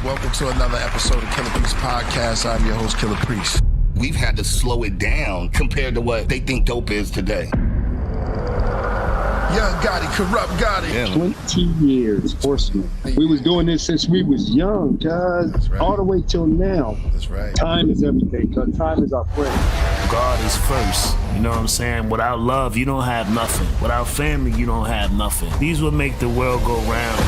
Welcome to another episode of Killah Priest Podcast. I'm your host, Killah Priest. We've had to slow it down compared to what they think dope is today. Young Gotti, Corrupt Gotti. Yeah. 20 years, Horseman. We was doing this since we was young, guys. That's right. All the way till now. That's right. Time is everything, because time is our friend. God is first. You know what I'm saying? Without love, you don't have nothing. Without family, you don't have nothing. These will make the world go round.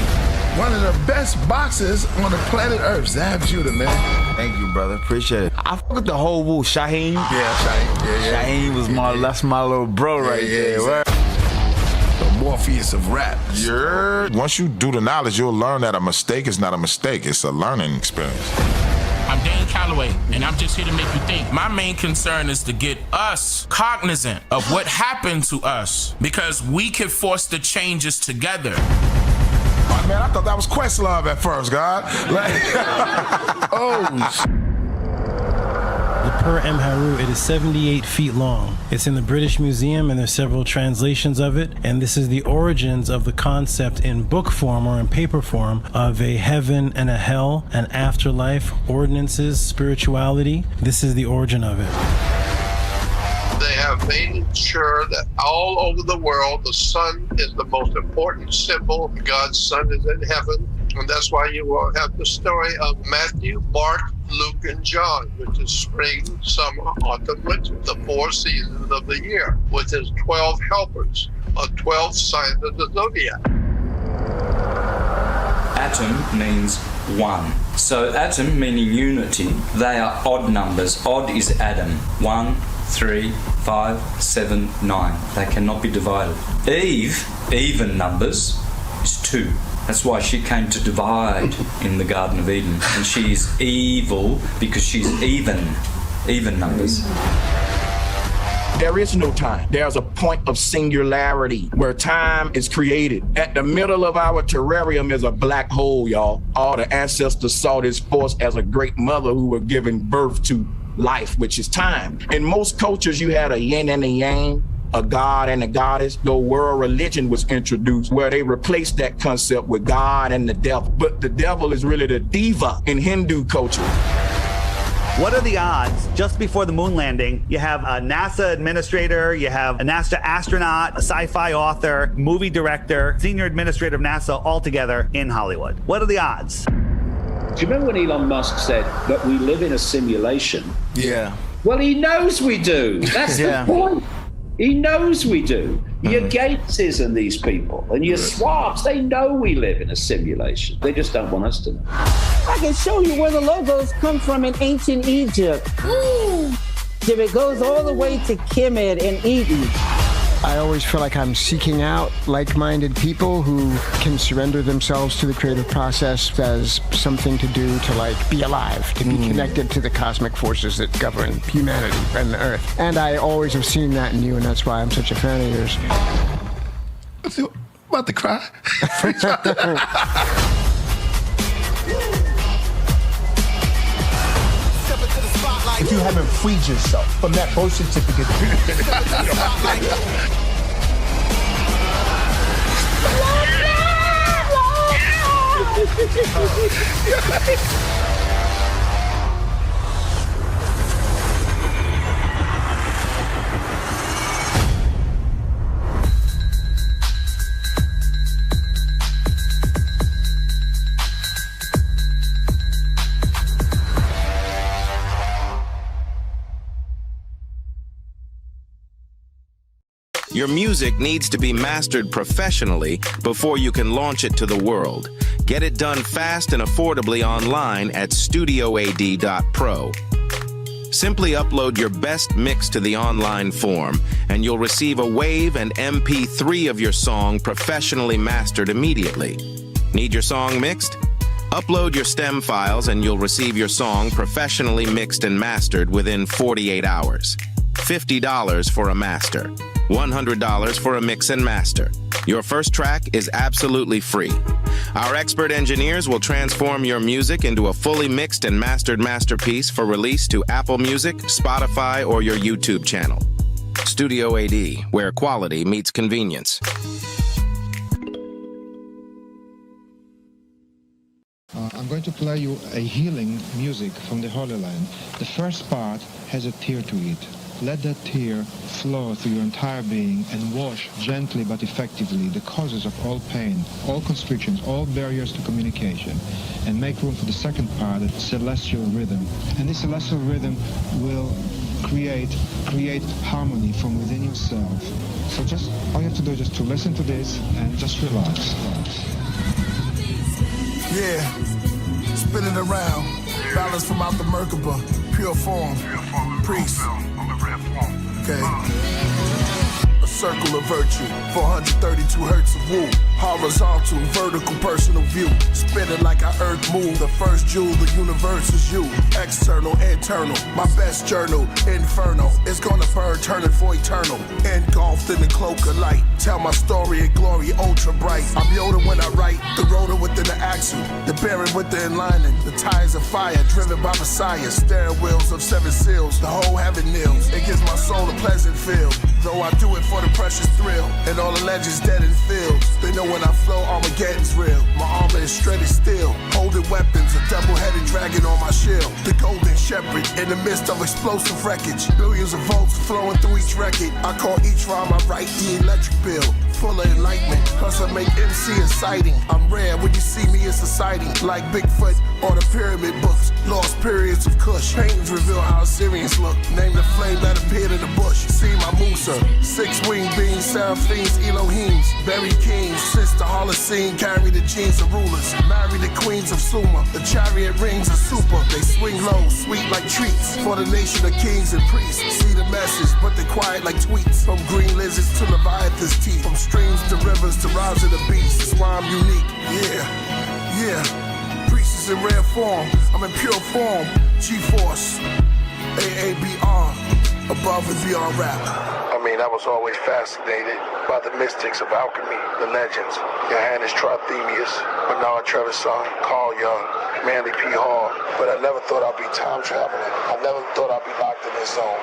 One of the best boxers on the planet Earth, Zab Judah, man. Thank you, brother. Appreciate it. I fuck with the whole Wu. Shaheen. Yeah, Shaheen. Yeah. Shaheen was that's my little bro right there. Exactly. The Morpheus of rap. Yeah. Once you do the knowledge, you'll learn that a mistake is not a mistake. It's a learning experience. I'm Dan Calloway, and I'm just here to make you think. My main concern is to get us cognizant of what happened to us, because we can force the changes together. Oh, man, I thought that was Questlove at first, God. The Per Emharu, it is 78 feet long. It's in the British Museum, and there's several translations of it. And this is the origins of the concept in book form or in paper form of a heaven and a hell, an afterlife, ordinances, spirituality. This is the origin of it. They have made sure that all over the world, the sun is the most important symbol. God's sun is in heaven. And that's why you will have the story of Matthew, Mark, Luke, and John, which is spring, summer, autumn, winter, the 4 seasons of the year, with his 12 helpers, 12 signs of the zodiac. Atom means one. So atom meaning unity, they are odd numbers. Odd is Adam. 1, 3, 5, 7, 9. They cannot be divided. Eve, even numbers, is 2. That's why she came to divide in the Garden of Eden. And she is evil because she's even numbers. There is no time. There's a point of singularity where time is created. At the middle of our terrarium is a black hole, y'all. All the ancestors saw this force as a great mother who was giving birth to life, which is time. In most cultures, you had a yin and a yang, a god and a goddess. The world religion was introduced where they replaced that concept with God and the devil. But the devil is really the diva in Hindu culture. What are the odds just before the moon landing, you have a NASA administrator, you have a NASA astronaut, a sci-fi author, movie director, senior administrator of NASA all together in Hollywood? What are the odds? Do you remember when Elon Musk said that we live in a simulation? Yeah. Well, he knows we do. That's the point. He knows we do. Your Gateses and these people, and your Swabs, they know we live in a simulation. They just don't want us to know. I can show you where the logos come from in ancient Egypt. If it goes all the way to Kemet and Eden. I always feel like I'm seeking out like-minded people who can surrender themselves to the creative process as something to do to be alive, to be connected to the cosmic forces that govern humanity and the earth. And I always have seen that in you, and that's why I'm such a fan of yours. I'm about to cry. If you haven't freed yourself from that birth certificate. Your music needs to be mastered professionally before you can launch it to the world. Get it done fast and affordably online at studioad.pro. Simply upload your best mix to the online form, and you'll receive a WAV and MP3 of your song professionally mastered immediately. Need your song mixed? Upload your stem files and you'll receive your song professionally mixed and mastered within 48 hours. $50 for a master. $100 for a mix and master. Your first track is absolutely free. Our expert engineers will transform your music into a fully mixed and mastered masterpiece for release to Apple Music, Spotify, or your YouTube channel. Studio AD, where quality meets convenience. I'm going to play you a healing music from the Holy Land. The first part has a tear to it. Let that tear flow through your entire being and wash gently but effectively the causes of all pain, all constrictions, all barriers to communication, and make room for the second part, the celestial rhythm. And this celestial rhythm will create harmony from within yourself. So just all you have to do is just to listen to this and just relax. Yeah, spin it around. Balance from out the Merkaba, pure form. Priest. Okay. A circle of virtue, 432 hertz of woo. Horizontal, vertical, personal view. Spin it like our earth move. The first jewel, the universe is you. External, internal. My best journal, inferno. It's gonna burn, turning for eternal. Engulfed in the cloak of light. Tell my story in glory, ultra bright. I'm Yoda when I write. The rotor within the axle. The bearing with the inlining. The tires of fire, driven by Messiah. Steering wheels of 7 seals. The whole heaven kneels. It gives my soul a pleasant feel. Though I do it for the precious thrill. And all the legends dead in fields. They know when I flow, Armageddon's real. My armor is shredded steel. Holding weapons, a double-headed dragon on my shield. The golden shepherd in the midst of explosive wreckage. Billions of volts flowing through each record. I call each rhyme I write the electric bill. Full of enlightenment, plus I make MC exciting. I'm rare, when you see me it's a sighting. Like Bigfoot or the pyramid books. Lost periods of Kush. Paintings reveal how Assyrians look. Name the flame that appeared in the bush. See my Musa. 6-winged beings, seraphims, Elohims. Buried kings, since the Holocene. Carry the genes of rulers. Marry the queens of Sumer. The chariot rings are super. They swing low, sweet like treats. For the nation of kings and priests. See the message, but they quiet like tweets. From green lizards to Leviathan's teeth. From streams to rivers to rise of the beast. That's why I'm unique. Yeah. Priest is in rare form. I'm in pure form. G-Force. AABR. Above and beyond rap. I mean, I was always fascinated by the mystics of alchemy, the legends. Johannes Trithemius, Bernard Trevisan, Carl Jung, Manly P. Hall. But I never thought I'd be time traveling. I never thought I'd be locked in this zone.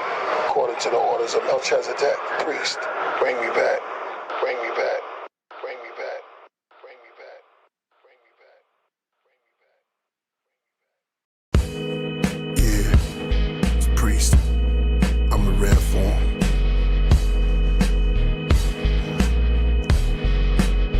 According to the orders of Melchizedek, priest, bring me back. Bring me back. Bring me back. Bring me back. Bring me back. Bring me back. Yeah, it's priest. I'm in rare form.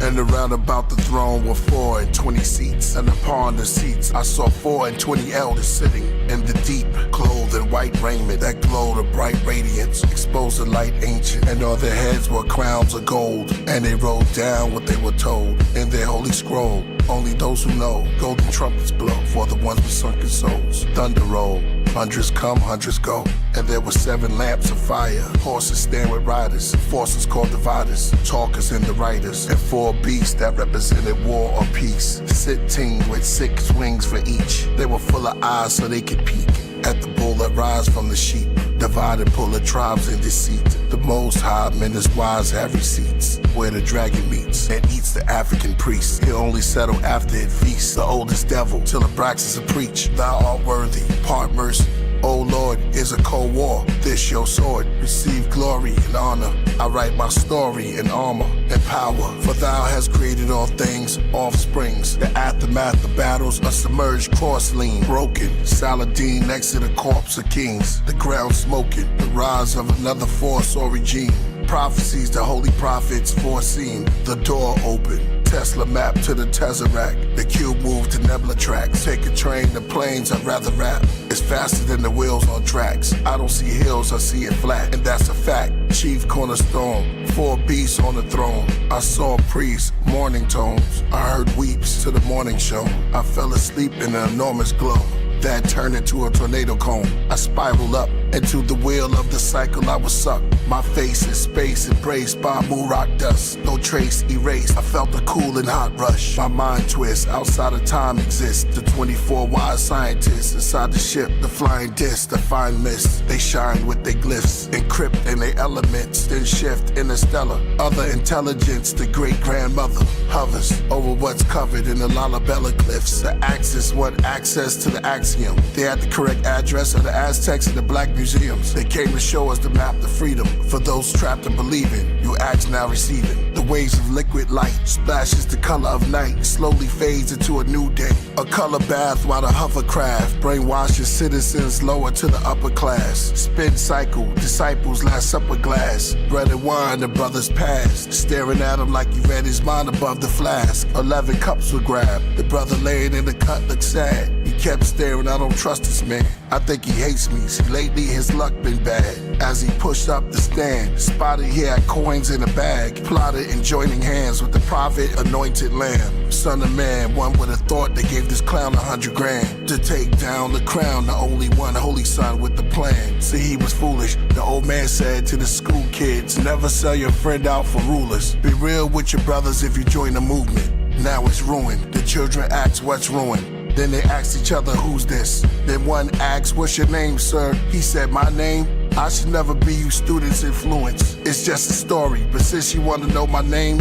And around about the throne were 4 and 20 seats. And upon the seats I saw 4 and 20 elders sitting in the deep, clothed in white raiment that glowed a bright radiance, exposed the light ancient. And on their heads were crowns of gold. And they wrote down what they were told in their holy scroll. Only those who know. Golden trumpets blow for the ones with sunken souls. Thunder roll. Hundreds come, hundreds go. And there were 7 lamps of fire. Horses stand with riders. Forces called dividers. Talkers and the writers. And 4 beasts that represented war or peace. Sitting with 6 wings for each. They were full of eyes so they could peek at the bull that rise from the sheep. Divide and pull the tribes in deceit. The Most High men as wise have receipts. Where the dragon meets and eats the African priest. He'll only settle after it feasts. The oldest devil till Abraxas a preach. Thou art worthy, part mercy. O Lord, is a cold war. This your sword. Receive glory and honor. I write my story in armor and power. For thou hast created all things, offsprings. The aftermath of battles, a submerged cross lean, broken. Saladin next to the corpse of kings. The ground smoking, the rise of another force or regime. Prophecies the holy prophets foreseen. The door open. Tesla map to the Tesseract. The cube moved to Nebula tracks. Take a train to planes, I'd rather rap. It's faster than the wheels on tracks. I don't see hills, I see it flat. And that's a fact. Chief cornerstone, 4 beasts on the throne. I saw priests, morning tones. I heard weeps to the morning show. I fell asleep in an enormous glow. That turned into a tornado cone. I spiraled up into the wheel of the cycle I was sucked. My face in space embraced by rock dust. No trace erased. I felt a cool and hot rush. My mind twist. Outside of time exists. The 24 wise scientists inside the ship. The flying discs, the fine mist. They shine with their glyphs. Encrypt in their elements. Then shift interstellar. Other intelligence, the great grandmother hovers over what's covered in the Lalabella cliffs. The axis want access to the axiom. They had the correct address of the Aztecs and the Black museums. They came to show us the map to freedom for those trapped in believing. You acts now receiving. The waves of liquid light splashes the color of night, slowly fades into a new day. A color bath while the hovercraft brainwashes citizens lower to the upper class. Spin cycle, disciples last supper glass. Bread and wine, the brothers passed, staring at him like he read his mind above the flask. 11 cups were grabbed. The brother laying in the cut looked sad. He kept staring, I don't trust this man. I think he hates me, see lately his luck been bad. As he pushed up the stand, spotted he had coins in a bag, plotted in joining hands with the prophet anointed lamb. Son of man, one would have thought they gave this clown 100 grand to take down the crown, the only one holy son with the plan. See, he was foolish. The old man said to the school kids, never sell your friend out for rulers. Be real with your brothers if you join the movement. Now it's ruined. The children ask what's ruined. Then they asked each other, who's this? Then one asked, what's your name, sir? He said, my name? I should never be you students' influence. It's just a story, but since you want to know my name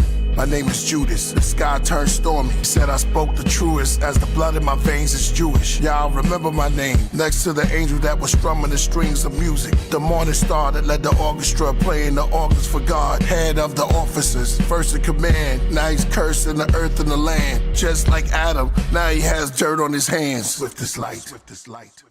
is Judas. The sky turned stormy. He said I spoke the truest, as the blood in my veins is Jewish. Y'all remember my name, next to the angel that was strumming the strings of music. The morning star that led the orchestra, playing the organs for God. Head of the officers, first in command. Now he's cursing the earth and the land. Just like Adam, now he has dirt on his hands. With this light, with this light.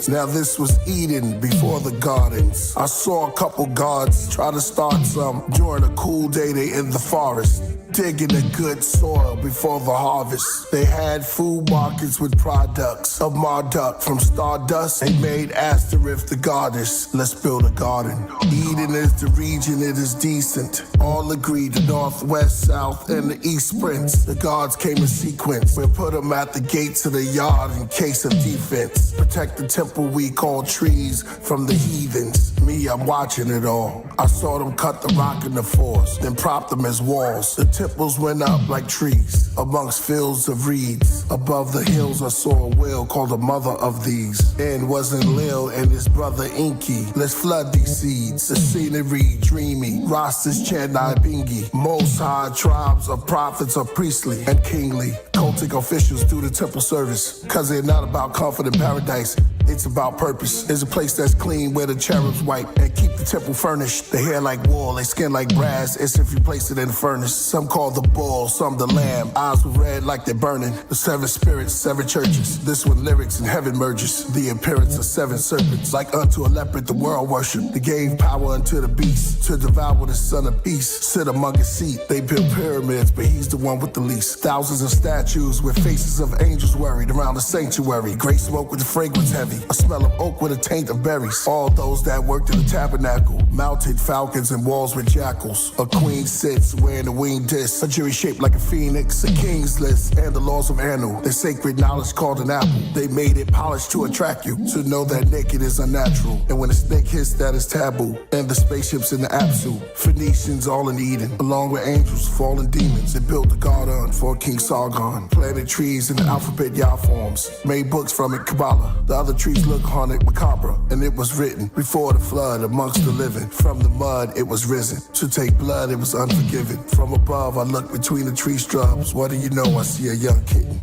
Now this was Eden before the gardens. I saw a couple gods try to start some during a cool day they in the forest, digging the good soil before the harvest. They had food markets with products of Marduk. From stardust, they made Asterisk the goddess. Let's build a garden. Eden is the region, it is decent. All agreed, the north, west, south, and the east sprints. The gods came in sequence. We'll put them at the gates of the yard in case of defense. Protect the temple we call trees from the heathens. Me, I'm watching it all. I saw them cut the rock in the forest, then prop them as walls. The temples went up like trees amongst fields of reeds. Above the hills I saw a whale called the mother of these. And wasn't Lil and his brother Inky. Let's flood these seeds. The scenery dreamy. Rosters chant Bingi. Most high tribes of prophets are priestly and kingly. Cultic officials do the temple service, cause they're not about comfort and paradise. It's about purpose. There's a place that's clean where the cherubs wipe and keep the temple furnished. They hair like wool, they skin like brass, as if you place it in the furnace. Some call the bull, some the lamb. Eyes were red like they're burning. The 7 spirits, 7 churches. This one lyrics and heaven merges. The appearance of 7 serpents. Like unto a leopard the world worship. They gave power unto the beast to devour the son of peace. Sit among his seat. They built pyramids, but he's the one with the least. Thousands of statues with faces of angels worried around the sanctuary. Great smoke with the fragrance heavy. A smell of oak with a taint of berries. All those that worked in the tabernacle. Mounted falcons and walls with jackals. A queen sits wearing a winged disc. A jury shaped like a phoenix. A king's list and the laws of Anu. The sacred knowledge called an apple. They made it polished to attract you. To know that naked is unnatural. And when a snake hits, that is taboo. And the spaceships in the Apsu. Phoenicians all in Eden. Along with angels, fallen demons. They built the garden for King Sargon. Planted trees in the alphabet Yah forms. Made books from it, Kabbalah. The other trees look haunted, macabre. And it was written before the flood amongst the living. From the mud it was risen. To take blood it was unforgiven. From above I look between the tree shrubs. What do you know? I see a young kitten.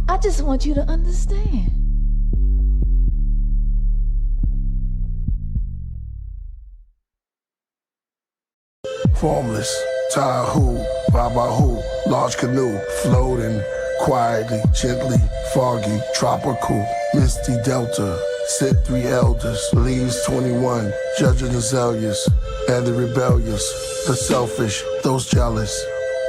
I just want you to understand. Formless, Tahu, Babahu, large canoe, floating quietly, gently, foggy, tropical, misty delta. Sit 3 elders, leaves 21, judging the zealous and the rebellious, the selfish, those jealous.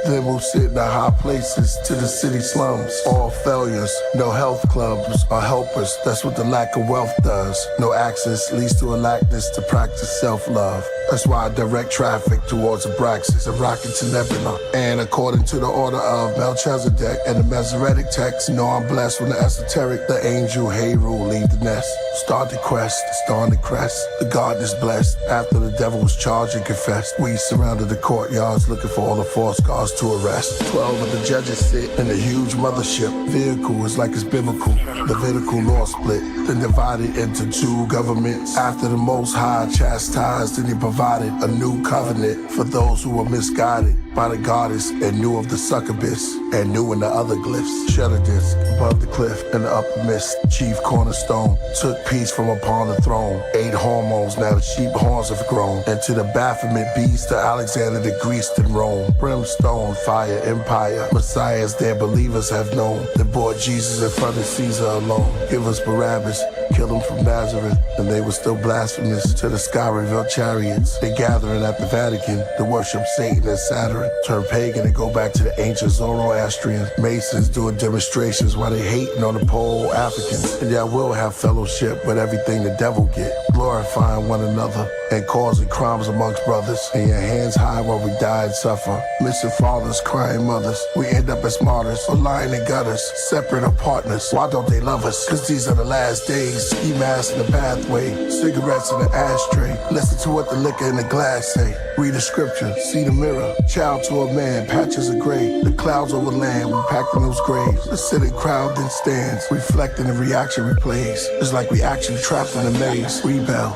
Then we'll sit in the high places to the city slums. All failures, no health clubs or helpers. That's what the lack of wealth does. No access leads to a lackness to practice self-love. That's why I direct traffic towards Abraxas, a rocket to Nebula. And according to the order of Melchizedek and the Masoretic text, know I'm blessed from the esoteric. The angel Heru leave the nest. Start the quest, star on the crest. The garden is blessed. After the devil was charged and confessed, we surrounded the courtyards looking for all the false gods to arrest. 12 of the judges sit in a huge mothership. Vehicle is like it's biblical. Levitical law split, then divided into 2 governments. After the Most High chastised, and he provided a new covenant for those who were misguided by the goddess and knew of the succubus and knew in the other glyphs. Shutter disc above the cliff in the upper mist. Chief cornerstone took peace from upon the throne. 8 hormones, now the sheep horns have grown. Into the Baphomet beast to Alexander the Greece and Rome. Brimstone, fire, empire. Messiahs their believers have known. They brought Jesus in front of Caesar alone. Give us Barabbas, kill him from Nazareth. And they were still blasphemous to the sky revealed chariots. They gathering at the Vatican to worship Satan and Saturn. Turn pagan and go back to the ancient Zoroastrian. Masons doing demonstrations while they hating on the poor Africans. And y'all will have fellowship with everything the devil get. Glorifying one another and causing crimes amongst brothers. And your hands high while we die and suffer. Missing fathers, crying mothers. We end up as martyrs or lying in gutters. Separate or partners. Why don't they love us? Cause these are the last days. Ski masks in the pathway. Cigarettes in the ashtray. Listen to what the liquor in the glass say. Read the scripture. See the mirror. Child to a man. Patches of gray. The clouds over land. We packed in those graves. The sitting crowd then stands. Reflecting the reaction replays. It's like we actually trapped in a maze. Rebel.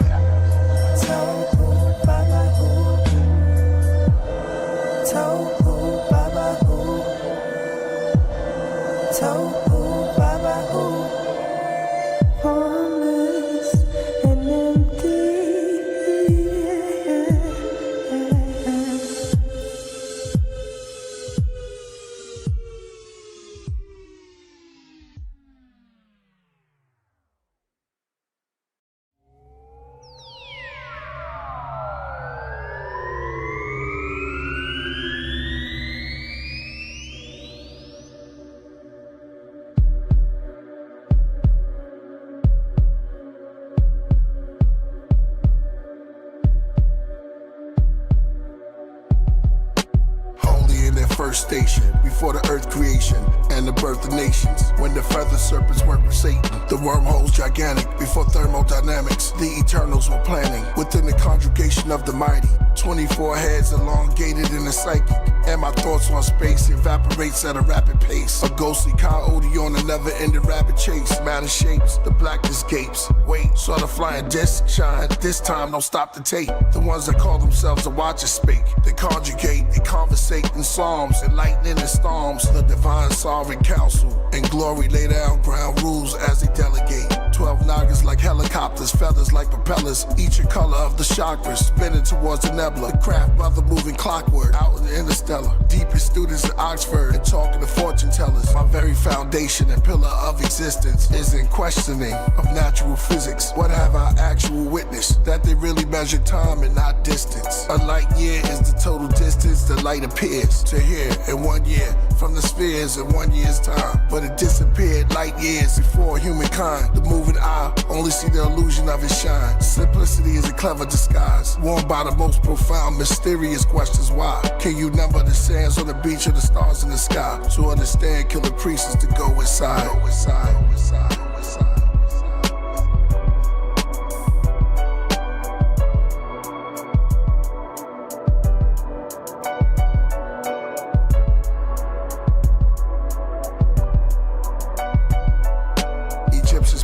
First station, before the earth creation and the birth of nations. When the feather serpents work with Satan, the wormholes gigantic. Before thermodynamics, the eternals were planning. Within the conjugation of the mighty, 24 heads elongated in the psychic. And my thoughts on space evaporates at a rapid pace. A ghostly coyote on a never-ending rapid chase. Matter shapes, the blackness gapes. Wait, saw the flying disc shine. This time, don't stop the tape. The ones that call themselves the watchers speak. They conjugate, they conversate in psalms and lightning and storms. The divine sovereign council and glory lay down ground rules as they delegate. 12 nagas like helicopters, feathers like propellers. Each a color of the chakras, spinning towards the nebula. The craft mother moving clockwork out in the interstellar. Deepest students at Oxford and talking to fortune tellers. My very foundation and pillar of existence is in questioning of natural physics. What have I actual witnessed? That they really measure time and not distance. A light year is the total distance the light appears to here in 1 year. From the spheres in 1 year's time. But it disappeared light years before humankind. The moving eye only see the illusion of its shine. Simplicity is a clever disguise, worn by the most profound, mysterious questions. Why? Can you number the sands on the beach or the stars in the sky? To understand, Killah Priest is to go inside. Go inside, go inside, go inside.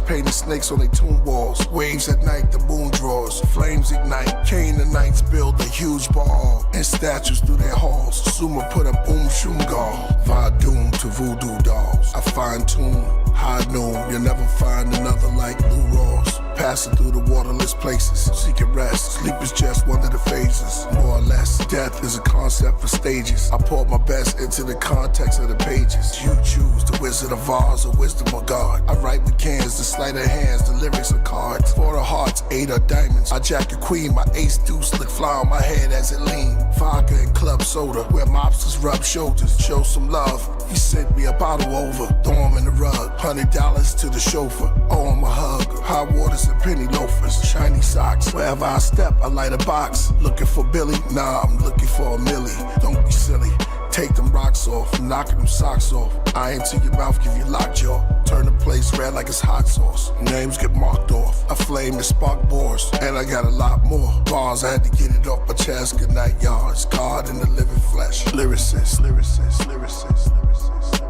Painted snakes on their tomb walls. Waves at night, the moon draws. Flames ignite. Canaanites build a huge ball. And statues through their halls. Sumer put up Shumgal. Vadum to voodoo dolls. I fine tune. High noon. You'll never find another like Lou Ross. Passing through the waterless places. Seeking rest. Sleep is just one of the phases. More or less. Death is a concept for stages. I poured my best into the context of the pages. You choose the Wizard of Oz or Wisdom of God. I write with cans, the sleight of hands, the lyrics are cards. 4 of hearts, 8 are diamonds. I jack a queen, my ace deuce slick fly on my head as it lean. Vodka and club soda, where mobsters rub shoulders. Show some love. He sent me a bottle over, throw him in the rug. $100 to the chauffeur, owe him a hug. High waters and penny loafers, shiny socks. Wherever I step, I light a box. Looking for Billy? Nah, I'm looking for a millie. Don't be silly. Take them rocks off, knocking them socks off. Eye into your mouth, give you lockjaw. Turn the place red like it's hot sauce. Names get marked off. A flame that spark bores, and I got a lot more bars. I had to get it off my chest. Good night, yards. God in the living flesh. Lyricist, lyricist, lyricist, lyricist.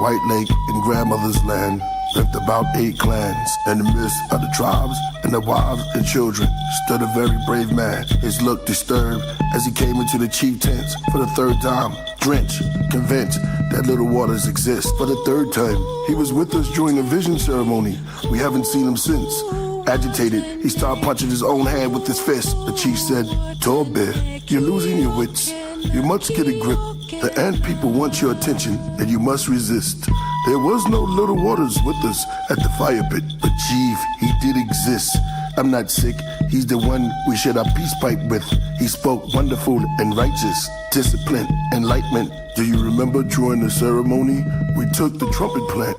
White Lake in grandmother's land lived about 8 clans. In the midst of the tribes and the wives and children stood a very brave man. His look disturbed as he came into the chief tents for the 3rd time, drenched, convinced that little waters exist. For the 3rd time, he was with us during a vision ceremony. We haven't seen him since. Agitated, he started punching his own hand with his fist. The chief said, "Tall bear, you're losing your wits. You must get a grip. The ant people want your attention, and you must resist." There was no little waters with us at the fire pit, but chief, he did exist. I'm not sick, he's the one we shared our peace pipe with. He spoke wonderful and righteous, discipline, enlightenment. Do you remember during the ceremony, we took the trumpet plant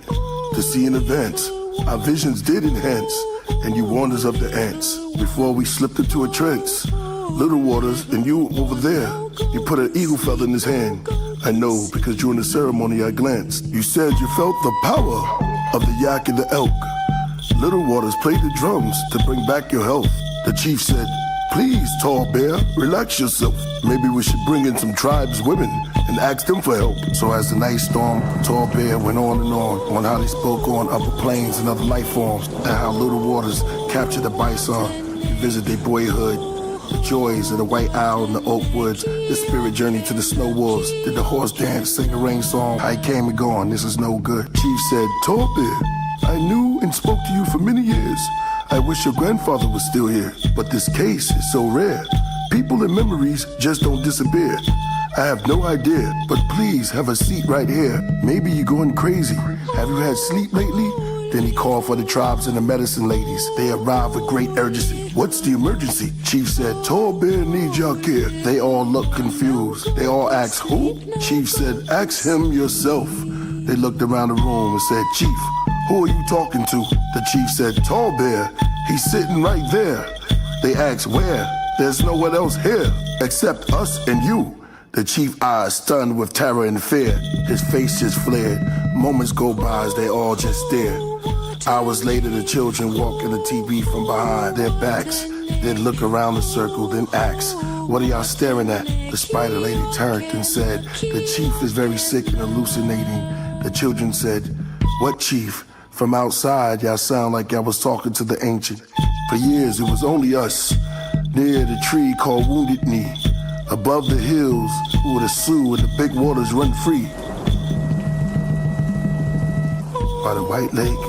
to see in advance. Our visions did enhance, and you warned us of the ants before we slipped into a trance. Little waters, and you over there, you put an eagle feather in his hand. I know, because during the ceremony I glanced. You said you felt the power of the yak and the elk. Little waters played the drums to bring back your health. The chief said, "Please, tall bear, relax yourself. Maybe we should bring in some tribes women and ask them for help." So as the night stormed, Tall Bear went on and on how they spoke on upper planes and other life forms, and how little waters captured the bison. You visit their boyhood, the joys of the white owl in the oak woods, the spirit journey to the snow wolves. Did the horse dance, sing a rain song? I came and gone, this is no good. Chief said, "Tall Bear, I knew and spoke to you for many years. I wish your grandfather was still here, but this case is so rare. People and memories just don't disappear. I have no idea, but please have a seat right here. Maybe you're going crazy. Have you had sleep lately?" Then he called for the tribes and the medicine ladies. They arrived with great urgency. "What's the emergency?" Chief said, "Tall Bear needs your care." They all looked confused. They all asked, "Who?" Chief said, "Ask him yourself." They looked around the room and said, "Chief, who are you talking to?" The chief said, "Tall Bear, he's sitting right there." They asked, "Where?" "There's no one else here except us and you." The chief eyes stunned with terror and fear. His face just flared. Moments go by as they all just stare. Hours later, the children walk in the TV from behind their backs, then look around the circle, then ask, "What are y'all staring at?" The spider lady turned and said, "The chief is very sick and hallucinating." The children said, "What chief? From outside, y'all sound like y'all was talking to the ancient." For years, it was only us, near the tree called Wounded Knee. Above the hills, where the Sioux and the big waters run free. By the White Lake,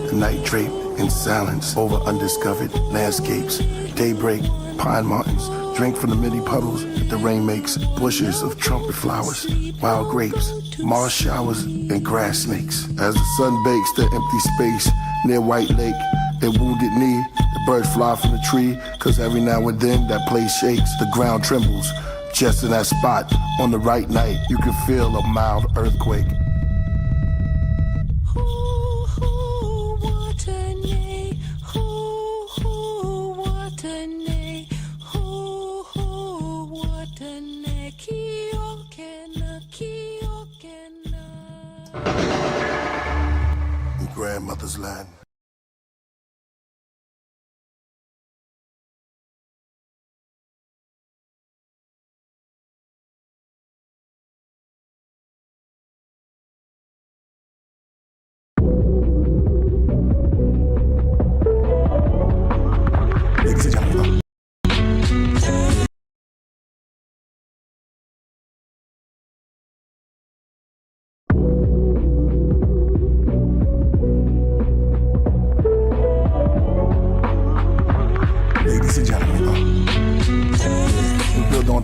the night draped in silence over undiscovered landscapes. Daybreak, pine mountains, drink from the many puddles that the rain makes. Bushes of trumpet flowers, wild grapes, marsh showers, and grass snakes. As the sun bakes the empty space near White Lake and Wounded Knee, the birds fly from the tree, cause every now and then that place shakes, the ground trembles. Just in that spot, on the right night, you can feel a mild earthquake. In grandmother's land.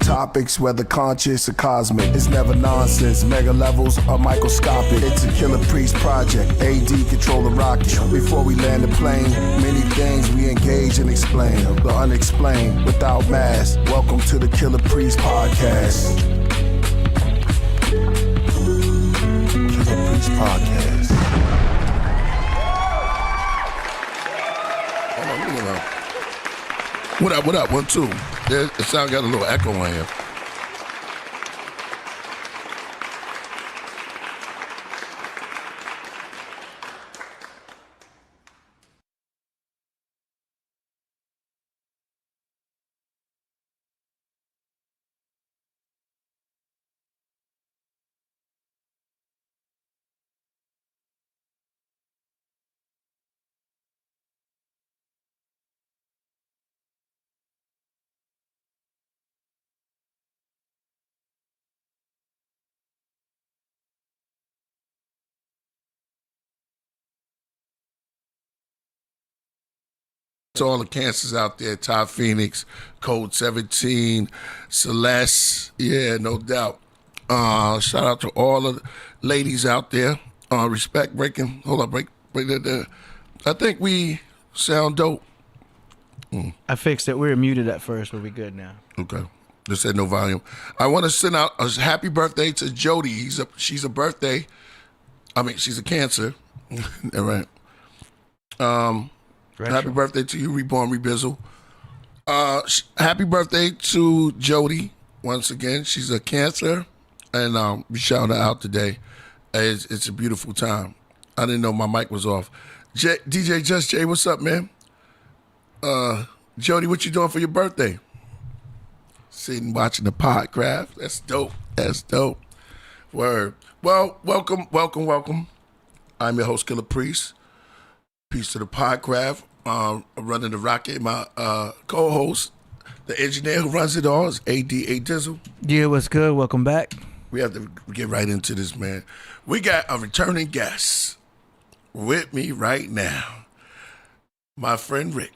Topics, whether conscious or cosmic, it's never nonsense. Mega levels are microscopic. It's a Killah Priest project. AD control the rocket. Before we land the plane, many things we engage and explain. The unexplained, without mask. Welcome to the Killah Priest podcast. Killah Priest podcast. Hold on, you know. What up, what up? 1, 2. The sound got a little echo on here. To all the cancers out there, Ty Phoenix, Code 17, Celeste, yeah, no doubt. Shout out to all the ladies out there. Respect breaking. Hold up, break that there. I think we sound dope. I fixed it. We were muted at first, but we good now. Okay. Just said no volume. I want to send out a happy birthday to Jody. She's a birthday. I mean, she's a Cancer. All right. Happy birthday to you, Reborn Rebizzle. Happy birthday to Jody once again. She's a Cancer, and we shout her out today. It's a beautiful time. I didn't know my mic was off. DJ Just Jay, what's up, man? Jody, what you doing for your birthday? Sitting watching the Podcraft. That's dope. That's dope. Word. Well, welcome. I'm your host, Killah Priest. Peace to the Podcraft. Running the rocket. My co-host, the engineer who runs it all, is AD Dizzle. Yeah, what's good? Welcome back. We have to get right into this, man. We got a returning guest with me right now. My friend Rick.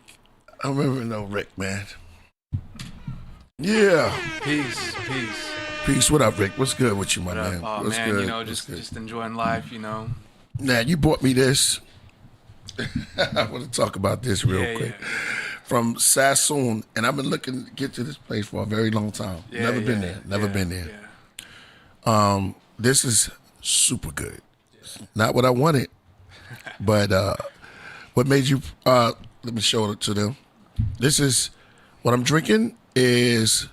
I remember Rick, man. Yeah. Peace. What up, Rick? What's good with you, my man? Oh, What's man, good? just enjoying life, Now, you bought me this. I want to talk about this real quick. Yeah. From Sassoon, and I've been looking to get to this place for a very long time. Never been there. Yeah. This is super good. Not what I wanted, but what made you, let me show it to them. This is, what I'm drinking is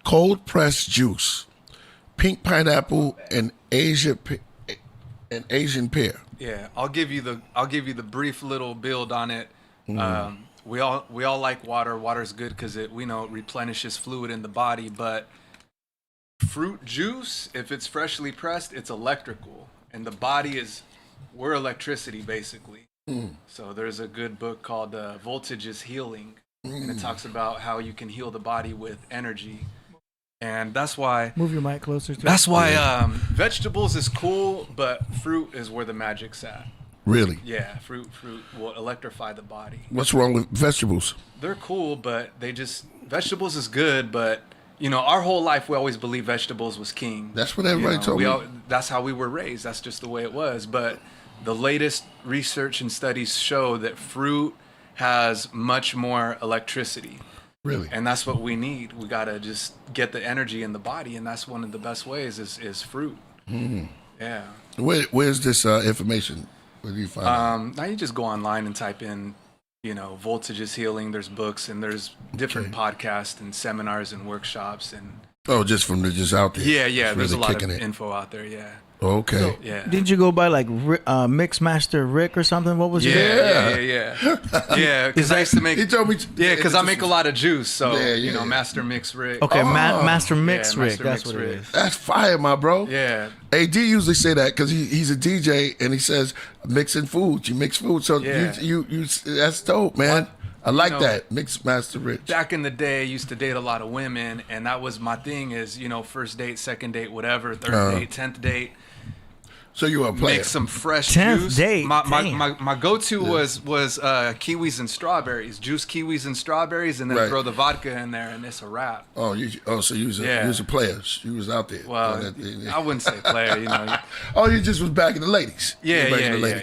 cold pressed juice, pink pineapple, and Asian pear. Yeah, I'll give you the brief little build on it. We all like water. Water's good because it replenishes fluid in the body. But fruit juice, if it's freshly pressed, it's electrical, and the body we're electricity basically. So there's a good book called Voltage is Healing, and it talks about how you can heal the body with energy. And that's why move your mic closer to that's why vegetables is cool, but fruit is where the magic's at. Really? Yeah, fruit will electrify the body. What's wrong with vegetables? They're cool, but vegetables is good, but our whole life we always believed vegetables was king. That's what everybody told me. That's how we were raised. That's just the way it was. But the latest research and studies show that fruit has much more electricity. Really? And that's what we need. We gotta just get the energy in the body, and that's one of the best ways is fruit. Yeah. Where's this information? Where do you find it? Now you just go online and type in, Voltage is Healing. There's books and there's different podcasts and seminars and workshops and. Oh, just from just out there. Yeah. There's a lot of info out there. Yeah. Okay. So, yeah. Didn't you go by like Mix Master Rick or something? What was it? Yeah. Because I used to make. He told me. Because I make a lot of juice, so Master Mix Rick. Okay, Master Mix Rick. That's what it is. That's fire, my bro. Yeah. AD usually say that because he's a DJ and he says mixing food. You mix food, so you that's dope, man. I like that. Mix Master Rich. Back in the day, I used to date a lot of women, and that was my thing is, first date, second date, whatever, third date, 10th date. So you were a player. Make some fresh 10th juice. Date. My go-to was kiwis and strawberries. Juice kiwis and strawberries, and then throw the vodka in there, and it's a wrap. So you was a player. You was out there. Well, I wouldn't say player, Oh, you just was backing the ladies. Yeah.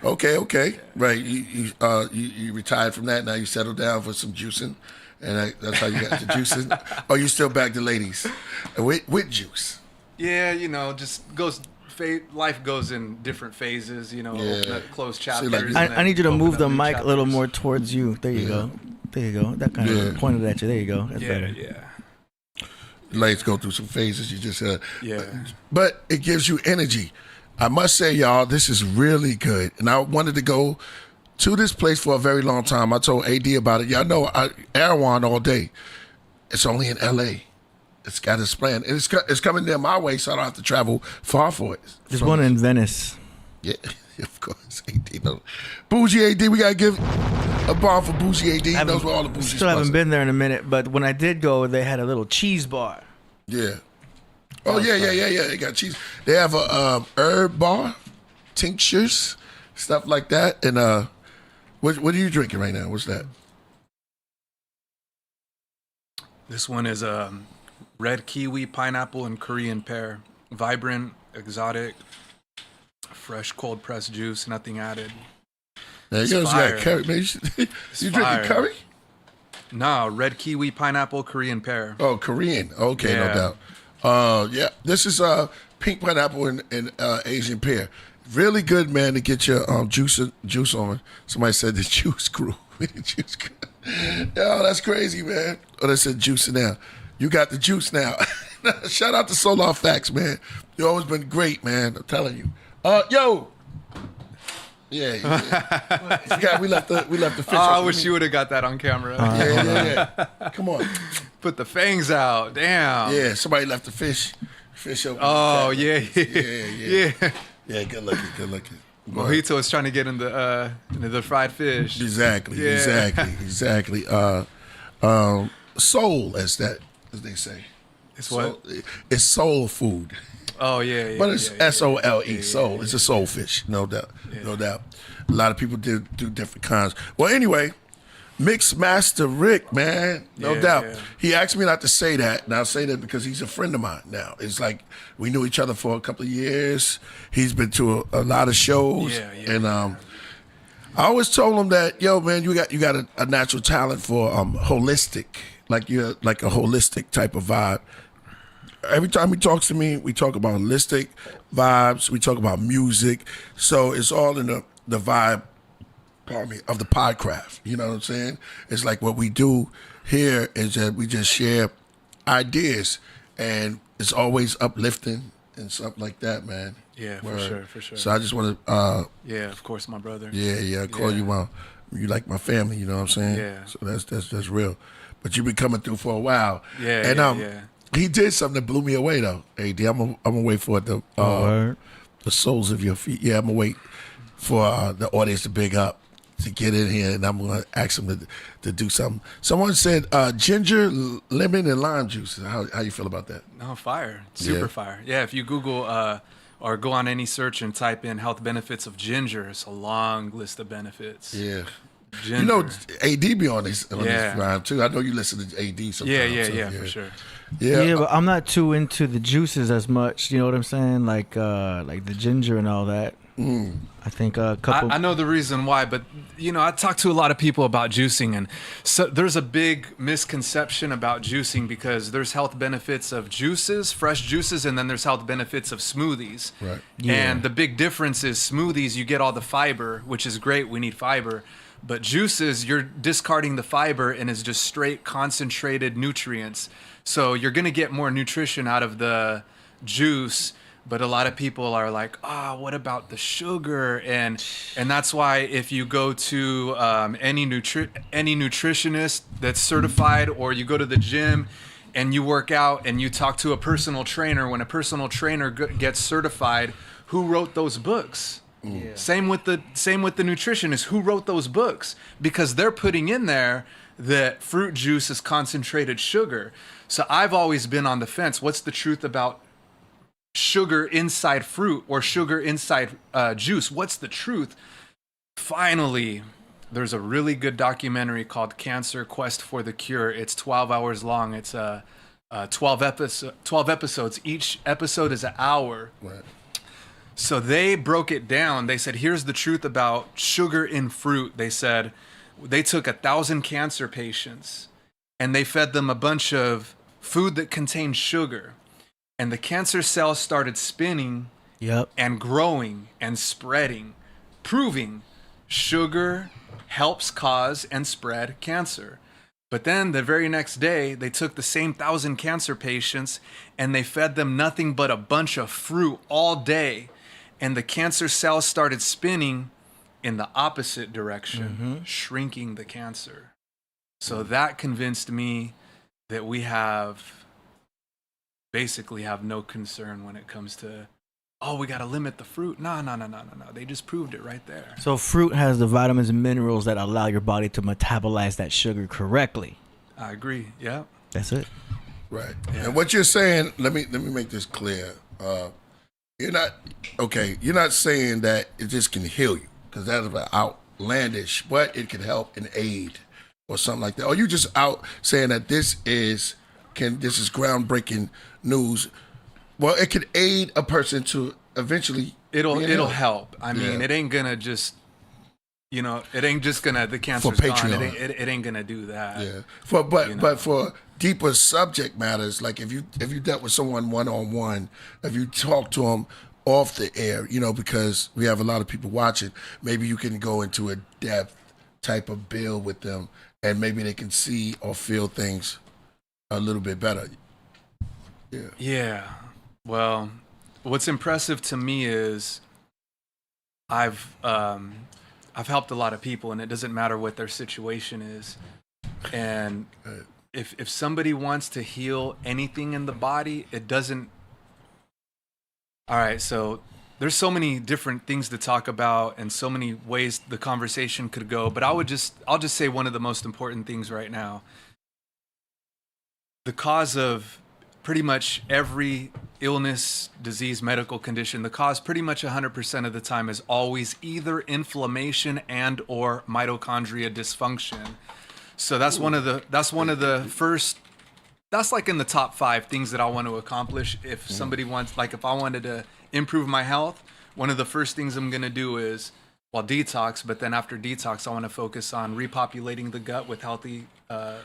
Okay. Right. You retired from that. Now you settled down for some juicing, and that's how you got to juicing. Oh, you still back the ladies with juice? Yeah, just goes. Life goes in different phases, closed chapters. I need you to move the mic a little more towards you. There you go. That kind of pointed at you. There you go. That's better. Yeah. Ladies go through some phases. You just but it gives you energy. I must say, y'all, this is really good. And I wanted to go to this place for a very long time. I told AD about it. Y'all know Erewhon all day. It's only in L.A. It's got its plan. It's coming down my way, so I don't have to travel far for it. There's one in Venice. Yeah, of course. AD knows. Bougie AD, we got to give a bomb for Bougie AD. He knows where all the bougie Still haven't been there in a minute, but when I did go, they had a little cheese bar. Yeah. Oh, yeah. They got cheese. They have a herb bar, tinctures, stuff like that. And what are you drinking right now? What's that? This one is red kiwi, pineapple, and Korean pear. Vibrant, exotic, fresh cold pressed juice, nothing added. There you go. You got curry. Man, you drinking curry? No, red kiwi, pineapple, Korean pear. Oh, Korean. Okay, Yeah. no doubt. Yeah, this is pink pineapple and Asian pear. Really good, man, to get your juice on. Somebody said the juice grew. Juice grew. Yo, that's crazy, man. Oh, they said juice now. You got the juice now. Shout out to Solar Facts, man. You always been great, man. I'm telling you. Yo. Yeah. We left the fish. Oh, I wish you would have got that on camera. Yeah. Come on. Put the fangs out. Damn. Yeah, somebody left the fish over. Oh, yeah. Yeah, good looking. Mosquito is trying to get into the fried fish. Exactly. Soul, as they say. It's what? It's soul food. Oh yeah. But it's SOLE, soul. It's a soul fish, no doubt. No doubt. A lot of people do different kinds. Well, anyway, Mix Master Rick, man, no doubt. Yeah. He asked me not to say that, and I'll say that because he's a friend of mine now. It's like we knew each other for a couple of years. He's been to a lot of shows, and I always told him that, yo, man, you got a natural talent for holistic, like you're like a holistic type of vibe. Every time he talks to me, we talk about holistic vibes. We talk about music. So it's all in the vibe, of the podcraft. You know what I'm saying? It's like what we do here is that we just share ideas, and it's always uplifting and something like that, man. Yeah, for sure. So I just want to... yeah, of course, my brother. Yeah, I call you you like my family, you know what I'm saying? Yeah. So that's real. But you've been coming through for a while. Yeah, and he did something that blew me away, though. AD, I'm gonna wait for it. The soles of your feet. Yeah, I'm gonna wait for the audience to big up to get in here, and I'm gonna ask them to do something. Someone said ginger, lemon, and lime juice. How you feel about that? No, fire. Super fire. Yeah, if you Google or go on any search and type in health benefits of ginger, it's a long list of benefits. Yeah. Ginger. You know, AD be on this rhyme too. I know you listen to AD sometimes. Yeah, for sure. Yeah, but I'm not too into the juices as much. You know what I'm saying? Like the ginger and all that. I think a couple. I know the reason why, but I talk to a lot of people about juicing, and so there's a big misconception about juicing because there's health benefits of juices, fresh juices, and then there's health benefits of smoothies. Right. Yeah. And the big difference is smoothies, you get all the fiber, which is great. We need fiber. But juices, you're discarding the fiber and it's just straight concentrated nutrients. So you're going to get more nutrition out of the juice. But a lot of people are like, what about the sugar? And that's why if you go to any nutritionist that's certified, or you go to the gym and you work out and you talk to a personal trainer, when a personal trainer gets certified, who wrote those books? Yeah. Same with the nutritionist. Who wrote those books? Because they're putting in there that fruit juice is concentrated sugar. So I've always been on the fence. What's the truth about sugar inside fruit or sugar inside juice? What's the truth? Finally, there's a really good documentary called Cancer Quest for the Cure. It's 12 hours long. It's 12 episodes. Each episode is an hour. Right. So they broke it down. They said, here's the truth about sugar in fruit. They said they took 1,000 cancer patients and they fed them a bunch of food that contained sugar. And the cancer cells started spinning and growing and spreading, proving sugar helps cause and spread cancer. But then the very next day, they took the same 1,000 cancer patients and they fed them nothing but a bunch of fruit all day. And the cancer cells started spinning in the opposite direction, shrinking the cancer. So that convinced me that we basically have no concern when it comes to, we got to limit the fruit. No. They just proved it right there. So fruit has the vitamins and minerals that allow your body to metabolize that sugar correctly. I agree. Yeah. That's it. Right. Yeah. And what you're saying, let me make this clear. You're not saying that it just can heal you, because that's outlandish, but it can help and aid or something like that. Or you just out saying that this is this is groundbreaking news. Well, it could aid a person to eventually. It'll help. I mean, it ain't gonna just, it ain't just gonna, the cancer's For gone. Patreon. It ain't gonna do that. Yeah. But for deeper subject matters, like if you dealt with someone one-on-one, if you talk to them off the air, because we have a lot of people watching, maybe you can go into a depth type of build with them, and maybe they can see or feel things a little bit better. Yeah. Yeah. Well, what's impressive to me is I've helped a lot of people, and it doesn't matter what their situation is. And if somebody wants to heal anything in the body, it doesn't. All right, so there's so many different things to talk about and so many ways the conversation could go, but I'll just say one of the most important things right now. The cause of pretty much every illness, disease, medical condition, the cause pretty much 100% of the time is always either inflammation and or mitochondria dysfunction. So that's one of the first, that's like in the top 5 things that I want to accomplish. If somebody wants, like if I wanted to improve my health, one of the first things I'm going to do is, detox, but then after detox, I want to focus on repopulating the gut with healthy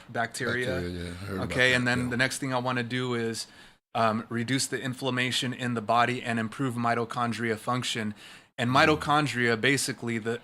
bacteria. Okay, and then the next thing I want to do is reduce the inflammation in the body and improve mitochondria function. And mitochondria, basically, the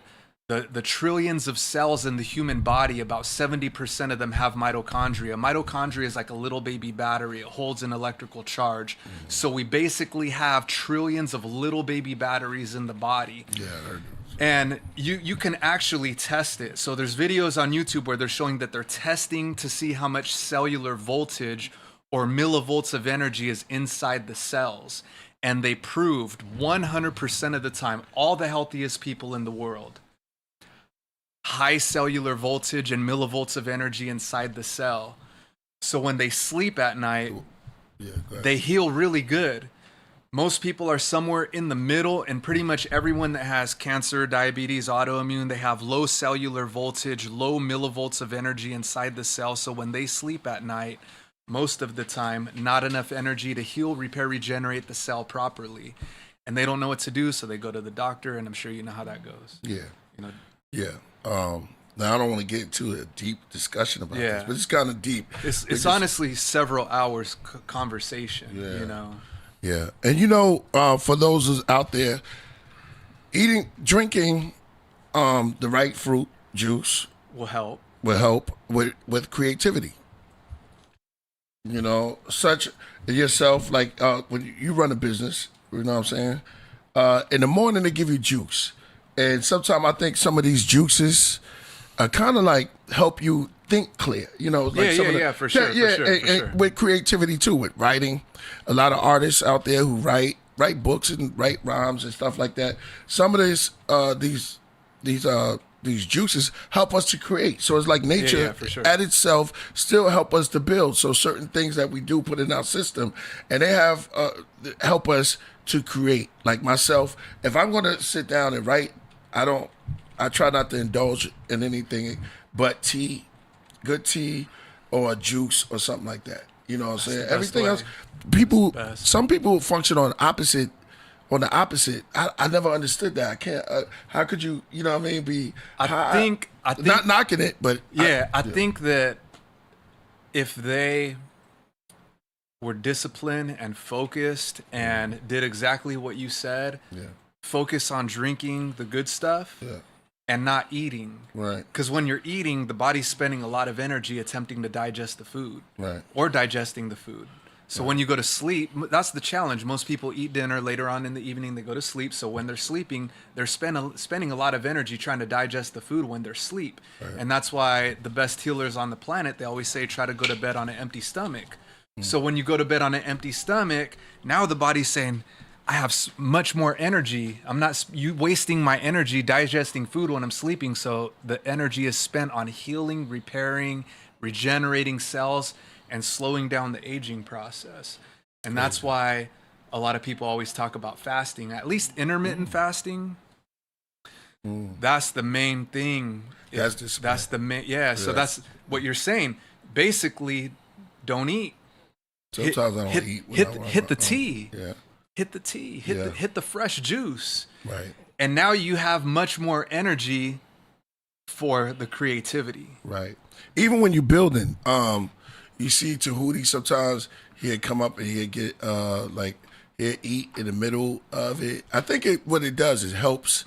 trillions of cells in the human body, about 70% of them have mitochondria. Mitochondria is like a little baby battery. It holds an electrical charge. So we basically have trillions of little baby batteries in the body. Yeah. And you can actually test it. So there's videos on YouTube where they're showing that they're testing to see how much cellular voltage or millivolts of energy is inside the cells. And they proved 100% of the time, all the healthiest people in the world, high cellular voltage and millivolts of energy inside the cell. So when they sleep at night, they heal really good. Most people are somewhere in the middle, and pretty much everyone that has cancer, diabetes, autoimmune, they have low cellular voltage, low millivolts of energy inside the cell. So when they sleep at night, most of the time, not enough energy to heal, repair, regenerate the cell properly. And they don't know what to do, so they go to the doctor, and I'm sure you know how that goes. Yeah. Yeah. Now, I don't want to get into a deep discussion about this, but it's kind of deep. It's honestly several hours conversation, Yeah. And for those who's out there, drinking the right fruit juice will help with creativity. Such yourself, like when you run a business, you know what I'm saying? In the morning, they give you juice. And sometimes I think some of these juices kind of like help you think clear, for sure. And with creativity too, with writing. A lot of artists out there who write books and write rhymes and stuff like that. Some of these juices help us to create. So it's like nature at itself still help us to build. So certain things that we do put in our system, and they have help us to create. Like myself, if I'm going to sit down and write, I try not to indulge in anything but tea, good tea, or a juice or something like that. You know what I'm saying? Everything else, some people function on the opposite. I never understood that. I can't. How could you? You know what I mean? I think not knocking it, but I think that if they were disciplined and focused and did exactly what you said, focus on drinking the good stuff. And not eating. Right. Because when you're eating, the body's spending a lot of energy attempting to digest the food. Right. Or digesting the food. So when you go to sleep, that's the challenge. Most people eat dinner later on in the evening, they go to sleep. So when they're sleeping, they're spending a lot of energy trying to digest the food when they're asleep. Right. And that's why the best healers on the planet, they always say, try to go to bed on an empty stomach. So when you go to bed on an empty stomach, now the body's saying, I have much more energy. I'm not wasting my energy digesting food when I'm sleeping. So the energy is spent on healing, repairing, regenerating cells, and slowing down the aging process. And that's why a lot of people always talk about fasting, at least intermittent fasting. That's the main thing. That's the main. So that's what you're saying. Basically, don't eat. Sometimes I don't eat. Hit the tea. Yeah. Hit the tea. Hit the fresh juice. Right. And now you have much more energy for the creativity. Right. Even when you're building, you see Tahuti sometimes he'd come up and he'd get he'd eat in the middle of it. I think what it does is helps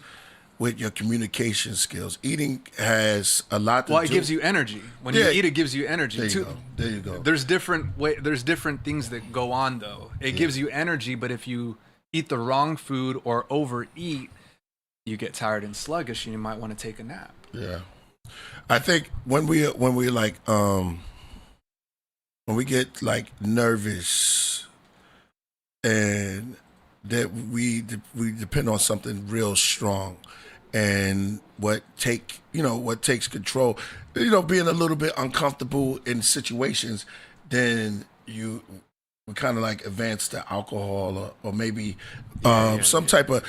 with your communication skills. Eating has a lot to do. Well, it gives you energy. When you eat, it gives you energy. There you go. There's different things that go on though. It gives you energy, but if you eat the wrong food or overeat, you get tired and sluggish, and you might want to take a nap. Yeah, I think when we like when we get like nervous and that we depend on something real strong, and what takes control, being a little bit uncomfortable in situations, then we kind of like advance to alcohol or maybe some type of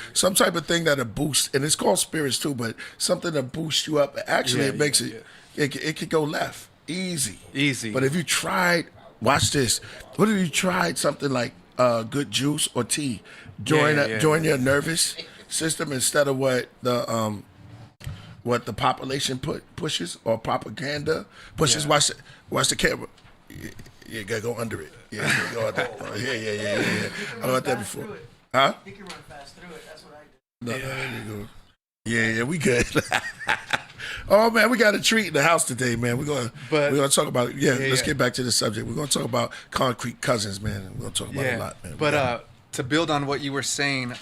thing that'll boost, and it's called spirits too, but something that boosts you up. Actually, it makes it could go left easy. But if you tried, watch this. What if you tried something like good juice or tea during your nervous system instead of what the population pushes or propaganda pushes? Watch the camera. You gotta go under it. Yeah, you gotta go under it. Yeah. I got that before. Huh? You can run fast through it. That's what I do. No, there you go. Yeah, we good. Oh man, we got a treat in the house today, man. We're gonna talk about let's get back to the subject. We're gonna talk about concrete cousins, man. We're gonna talk about a lot, man. But to build on what you were saying,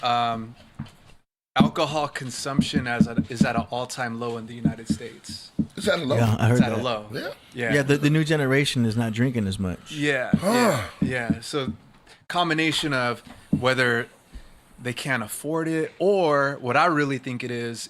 alcohol consumption is at an all-time low in the United States. Is that a low? Yeah, I heard it's that. At a low. Yeah. The new generation is not drinking as much. Yeah. So combination of whether they can't afford it, or what I really think it is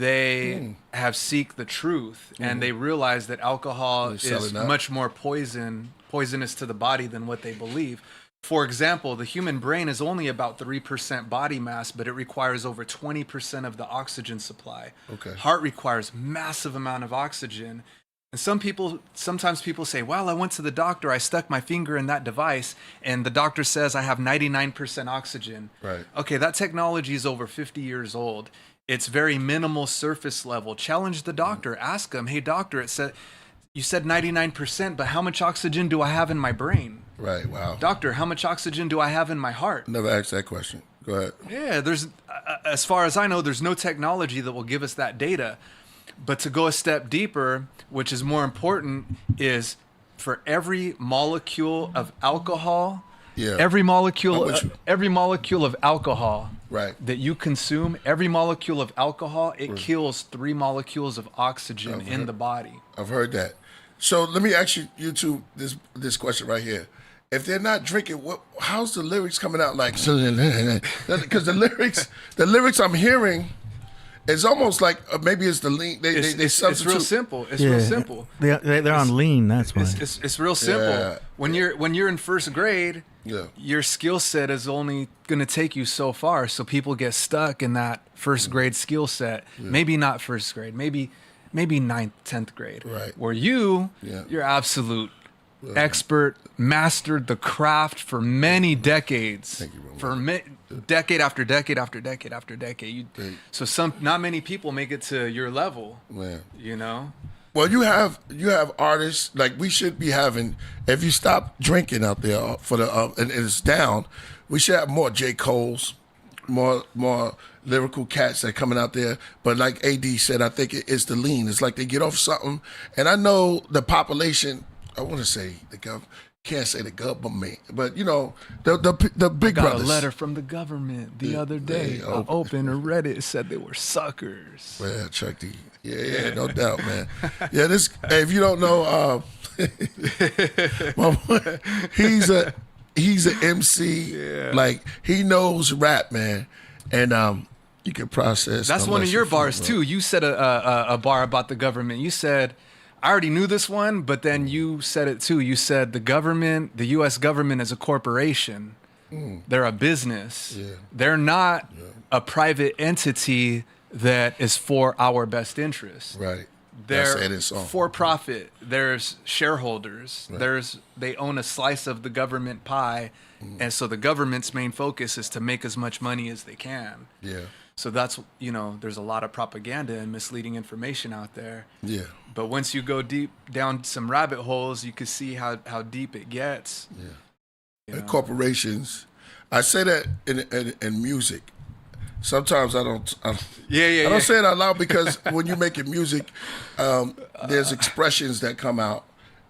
they have seek the truth and they realize that alcohol is much more poisonous to the body than what they believe. For example, the human brain is only about 3% body mass, but it requires over 20% of the oxygen supply. Okay. Heart requires massive amount of oxygen. And sometimes people say, well, I went to the doctor, I stuck my finger in that device, and the doctor says I have 99% oxygen. Right. Okay, that technology is over 50 years old. It's very minimal surface level. Challenge the doctor. Ask him, hey, doctor, you said 99%, but how much oxygen do I have in my brain? Right, wow. Doctor, how much oxygen do I have in my heart? Never asked that question. Go ahead. Yeah, there's, as far as I know, there's no technology that will give us that data. But to go a step deeper, which is more important, is for every molecule of alcohol, every molecule of alcohol that you consume, every molecule of alcohol, it kills 3 molecules of oxygen in the body. I've heard that. So let me ask you two this question right here. If they're not drinking, how's the lyrics coming out like? Because the lyrics I'm hearing, it's almost like maybe it's the lean. It's real simple. It's real simple. They're on lean. That's why. It's real simple. Yeah. When you're in first grade, your skill set is only going to take you so far. So people get stuck in that first grade skill set. Maybe not first grade. Maybe 9th, 10th grade. Right. Where you're absolute expert, mastered the craft for many decades. Thank you, for decade after decade after decade after decade. So not many people make it to your level. Man. You know. Well, you have artists like we should be having. If you stop drinking out there for the and it's down, we should have more J. Cole's, more lyrical cats that are coming out there. But like AD said, I think it's the lean. It's like they get off something, and I know the population. I want to say can't say the government, but the big got brothers. A letter from the government the other day. I opened a Reddit. It said they were suckers. Well, Chuck D. Yeah, no doubt, man. Yeah, if you don't know, my boy, he's an MC. Yeah. Like he knows rap, man, and you can process. That's one of your bars too. You said a bar about the government. You said, I already knew this one, but then you said it too. You said the U.S. government is a corporation. They're a business. Yeah. They're not a private entity that is for our best interest. Right. They're for profit. There's shareholders. Right. They own a slice of the government pie, and so the government's main focus is to make as much money as they can. Yeah. So that's, there's a lot of propaganda and misleading information out there. Yeah. But once you go deep down some rabbit holes, you can see how deep it gets. Yeah. And corporations, I say that in music. Sometimes I don't say it out loud because when you're making music, there's expressions that come out,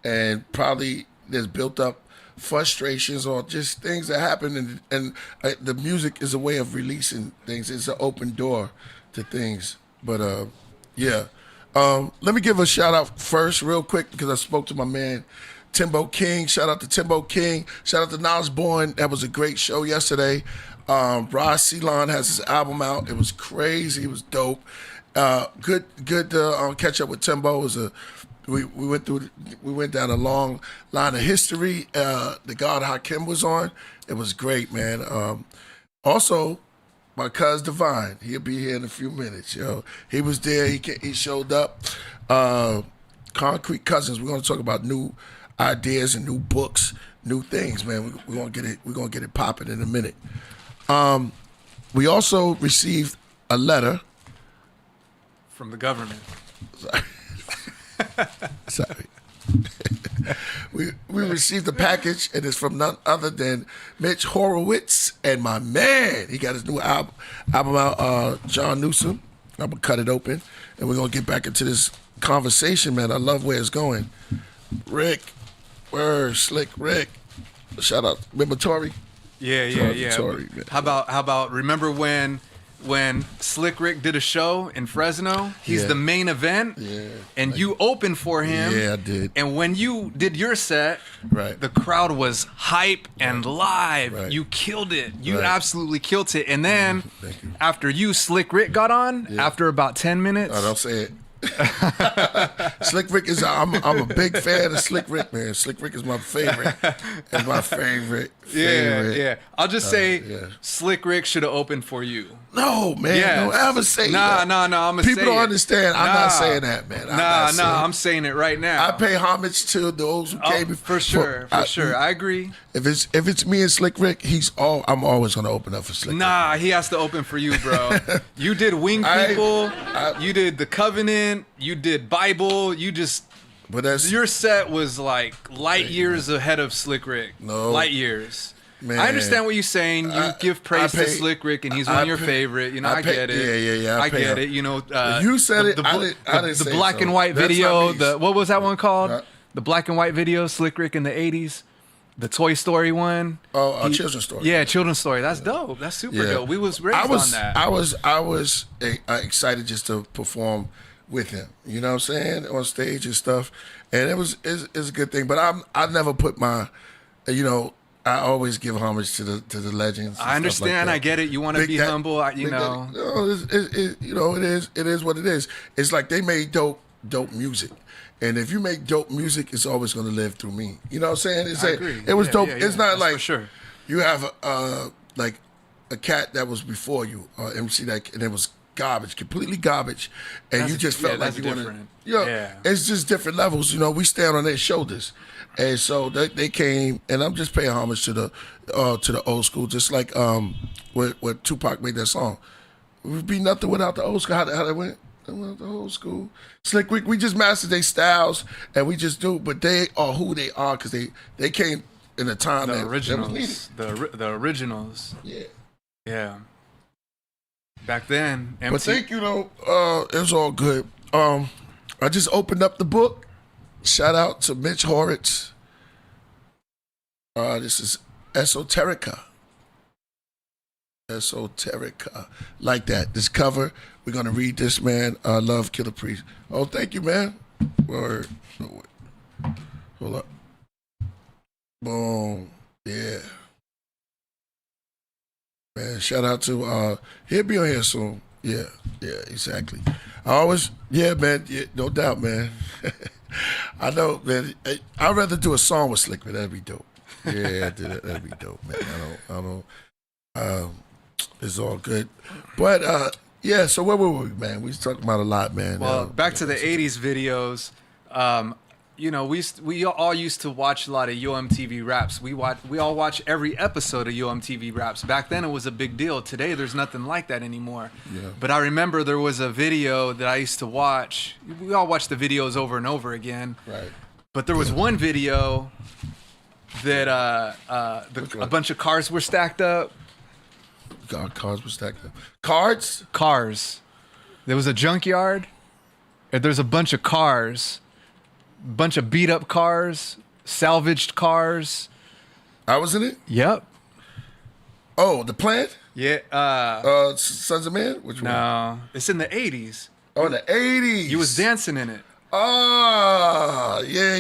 and probably there's built up frustrations or just things that happen, and the music is a way of releasing things. It's an open door to things. But let me give a shout out first real quick because I spoke to my man Timbo King. Shout out to Timbo King. Shout out to Nas Born. That was a great show yesterday. Ross Ceylon has his album out. It was crazy. It was dope. Good to catch up with Timbo. It was we went down a long line of history. The God Hakim was on. It was great, man. Also, my cousin Divine. He'll be here in a few minutes. Yo, he was there. He showed up. Concrete Cousins. We're gonna talk about new ideas and new books, new things, man. We're gonna get it popping in a minute. We also received a letter from the government. Sorry. we received a package, and it's from none other than Mitch Horowitz and my man. He got his new album out, John Newsom. I'm gonna cut it open, and we're gonna get back into this conversation, man. I love where it's going. Rick, Slick Rick. Shout out, remember Tory? Yeah. Tory, How about remember when Slick Rick did a show in Fresno? He's the main event. Yeah. And you opened for him. Yeah, I did. And when you did your set, right, the crowd was hype and live. Right. You killed it. You Right. absolutely killed it. And then Thank you. after Slick Rick got on, after about 10 minutes. Oh, don't say it. Slick Rick is I'm a big fan of Slick Rick, man. Slick Rick is my favorite. It's my favorite. Yeah. I'll just say Slick Rick should have opened for you. No, man. Don't ever say that. No. I'm gonna say People don't it. understand. I'm not saying that, man. I'm saying it right now. I pay homage to those who came before. For sure. I agree. If it's me and Slick Rick, I'm always gonna open up for Slick Rick. He has to open for you, bro. You did Wing People. You did The Covenant. You did Bible. Your set was like light years ahead of Slick Rick. No. Light years. Man. I understand what you're saying. You give praise to Slick Rick, and he's one of your favorite. I get it. Yeah. I get it. You said it. I didn't say the black so. and white That's video. not me. What was that one called? The black and white video. Slick Rick in the '80s. The Toy Story one. Children's Story. Yeah, Children's Story. That's dope. That's super dope. We was raised on that. I was excited just to perform with him. You know what I'm saying? On stage and stuff. And it's a good thing. But I never put my, I always give homage to the legends. I understand. Like I get it. You want to be humble. It is what it is. It's like they made dope music. And if you make dope music, it's always going to live through me. You know what I'm saying? I agree. It was dope. It's not That's like for sure. You have like a cat that was before you, MC, and it was garbage, completely garbage, and you just felt like you wanted. It's just different levels. We stand on their shoulders, and so they came, and I'm just paying homage to the old school, just like when Tupac made that song. It would be nothing without the old school. How they went. The old school. Slick Rick, we just mastered their styles, and we just do. But they are who they are because they came in a time the originals. The originals. Yeah. Back then, MC. But thank you though. It was all good. I just opened up the book. Shout out to Mitch Horowitz. This is Esoterica. Like that. This cover. We're gonna read this, man. I love Killah Priest. Oh, thank you, man. Word. Hold up. Boom. Yeah. Man, shout out to he'll be on here soon. Yeah, exactly. Man, no doubt, man. I know, man. I'd rather do a song with Slick, man. That'd be dope. Yeah, that'd be dope, man. I don't it's all good. But Yeah, so where were we, man? We was talking about a lot, man. Well, back to the '80s videos. You know, we all used to watch a lot of UMTV Raps. We all watch every episode of UMTV Raps. Back then, it was a big deal. Today, there's nothing like that anymore. Yeah. But I remember there was a video that I used to watch. We all watch the videos over and over again. Right. But there was one video that a bunch of cars were stacked up. Cars were stacked up. Cards? Cars. There was a junkyard. And there's a bunch of cars. Bunch of beat up cars, salvaged cars. I was in it? Yep. Oh, the plant? Yeah. Sons of Man? Which one? No, it's in the 80s. Oh, in the 80s. You was dancing in it. Ah, yeah.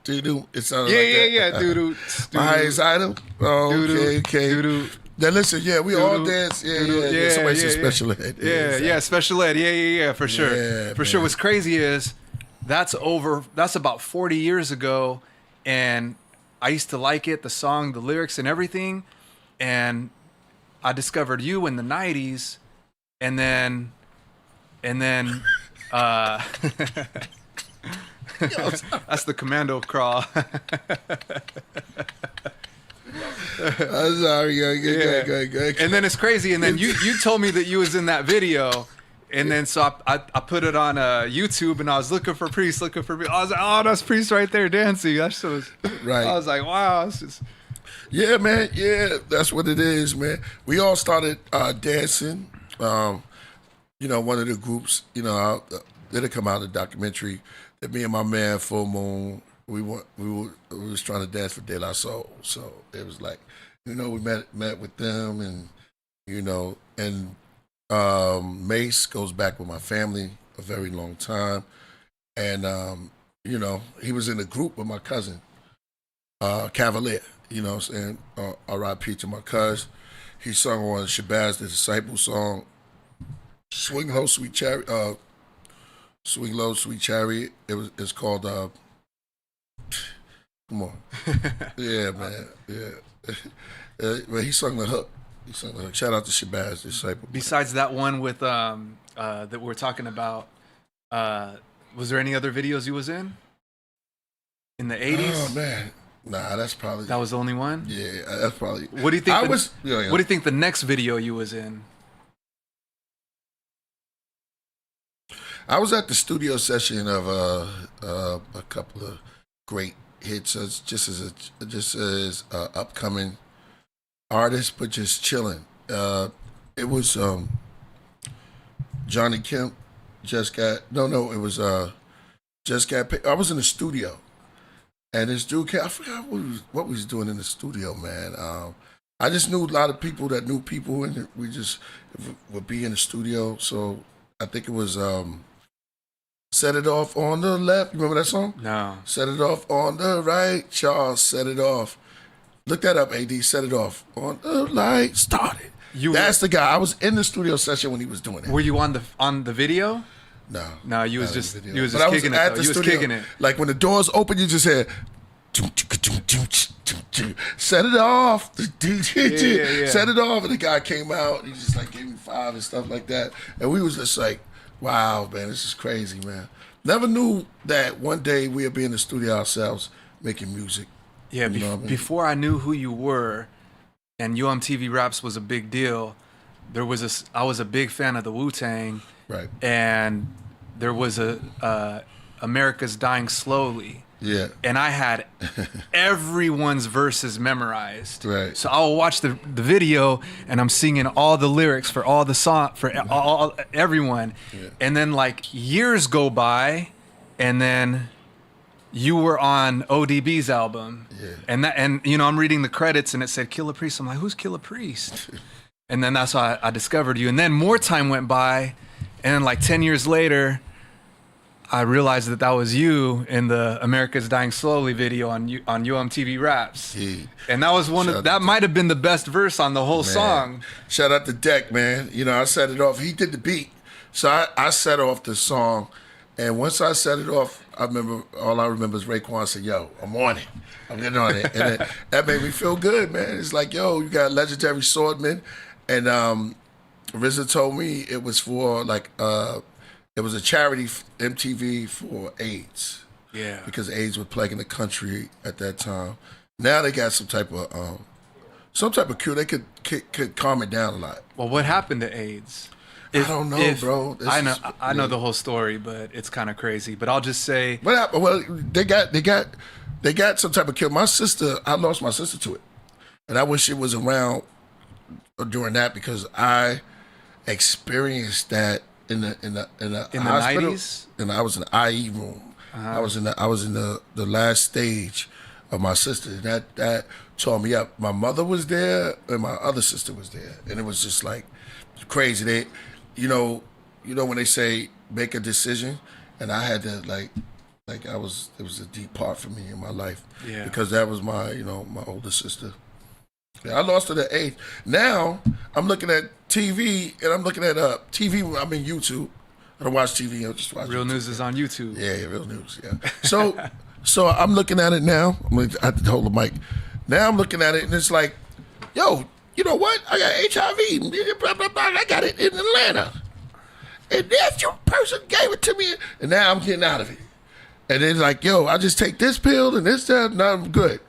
Do-do. It sounded like that. Yeah. Do-do. My highest item? Oh, okay. Do-do. Now listen, yeah, we all dance. Yeah. Somebody said special ed. Yeah, special ed. Yeah, for sure. Yeah, for sure. What's crazy is that's about 40 years ago, and I used to like it, the song, the lyrics, and everything. And I discovered you in the 90s, and then that's the commando crawl. I'm sorry, go. And then it's crazy. And then you told me that you was in that video, and then so I put it on YouTube, and I was looking for Priest. I was like, oh, that's Priest right there dancing. That's so right. I was like, wow, it's just. Yeah, man. Yeah, that's what it is, man. We all started dancing. You know, one of the groups. You know, it'll come out a documentary that me and my man Full Moon. We was trying to dance for De La Soul, so it was like, you know, we met with them, and you know, and Mace goes back with my family a very long time, and you know, he was in a group with my cousin Cavalier, you know what I'm saying, R.I.P. to my cousin. He sung on Shabazz the Disciple song, Swing Low, Sweet Chariot. It's called come on. Yeah, man. Yeah. But he sung the hook. Shout out to Shabazz, Disciple. Besides that one with that we're talking about, was there any other videos you was in the 80s? Oh man, nah, that was the only one. Yeah, that's probably. What do you think? What do you think the next video you was in? I was at the studio session of a couple of great hits, just as upcoming artists, but just chilling. It was Johnny Kemp just got it was just got paid. I was in the studio, and this dude came. I forgot what we was doing in the studio, man. I just knew a lot of people that knew people, and we just would be in the studio. So I think it was Set It Off on the Left. You remember that song? No. Set it off on the right, Charles. Set it off. Look that up, AD. Set it off on the light. Started. That's the guy. I was in the studio session when he was doing it. Were you on the video? No, you was just kicking it. At Though. the You was studio, kicking it. Like when the doors open, you just hear. Set it off. Yeah. Set it off, and the guy came out. And he just like gave me 5 and stuff like that, and we was just like, wow, man, this is crazy, man. Never knew that one day we'd be in the studio ourselves making music. Yeah, You know what I mean? before I knew who you were, and UMTV Raps was a big deal. I was a big fan of the Wu-Tang, right? And there was a America's Dying Slowly. Yeah. And I had everyone's verses memorized. Right. So I'll watch the video, and I'm singing all the lyrics for all the song for all everyone. Yeah. And then like years go by, and then you were on ODB's album. Yeah. And you know, I'm reading the credits, and it said Killah Priest. I'm like, who's Killah Priest? And then that's how I discovered you. And then more time went by, and then like 10 years later, I realized that was you in the America's Dying Slowly video on UMTV Raps. Yeah. And that was that might have been the best verse on the whole song. Shout out to Deck, man. You know, I set it off. He did the beat. So I set off the song. And once I set it off, all I remember is Raekwon said, yo, I'm on it. I'm getting on it. And that made me feel good, man. It's like, yo, you got legendary swordmen. And RZA told me it was for like it was a charity MTV for AIDS. Yeah. Because AIDS was plaguing the country at that time. Now they got some type of cure. They could calm it down a lot. Well, what happened to AIDS? I don't know, bro. I know the whole story, but it's kind of crazy. But I'll just say, what happened? Well, they got some type of cure. My sister, I lost my sister to it, and I wish it was around during that because I experienced that in the hospital. 90s? And I was in the IE room. I was in the last stage of my sister. That tore me up. My mother was there and my other sister was there, and it was just like crazy. They, you know when they say make a decision, and I had to like it was a deep part for me in my life. Yeah. Because that was my my older sister. Yeah, I lost her at 8. Now I'm looking at TV and I'm looking at TV. I'm in YouTube. I don't watch TV. I just watch Real YouTube. News is on YouTube. Yeah, Real News. Yeah. So I'm looking at it now. I have to hold the mic. Now I'm looking at it and it's like, yo, you know what? I got HIV. Blah, blah, blah. I got it in Atlanta. And that your person gave it to me. And now I'm getting out of it. And it's like, yo, I just take this pill and this, that, and I'm good.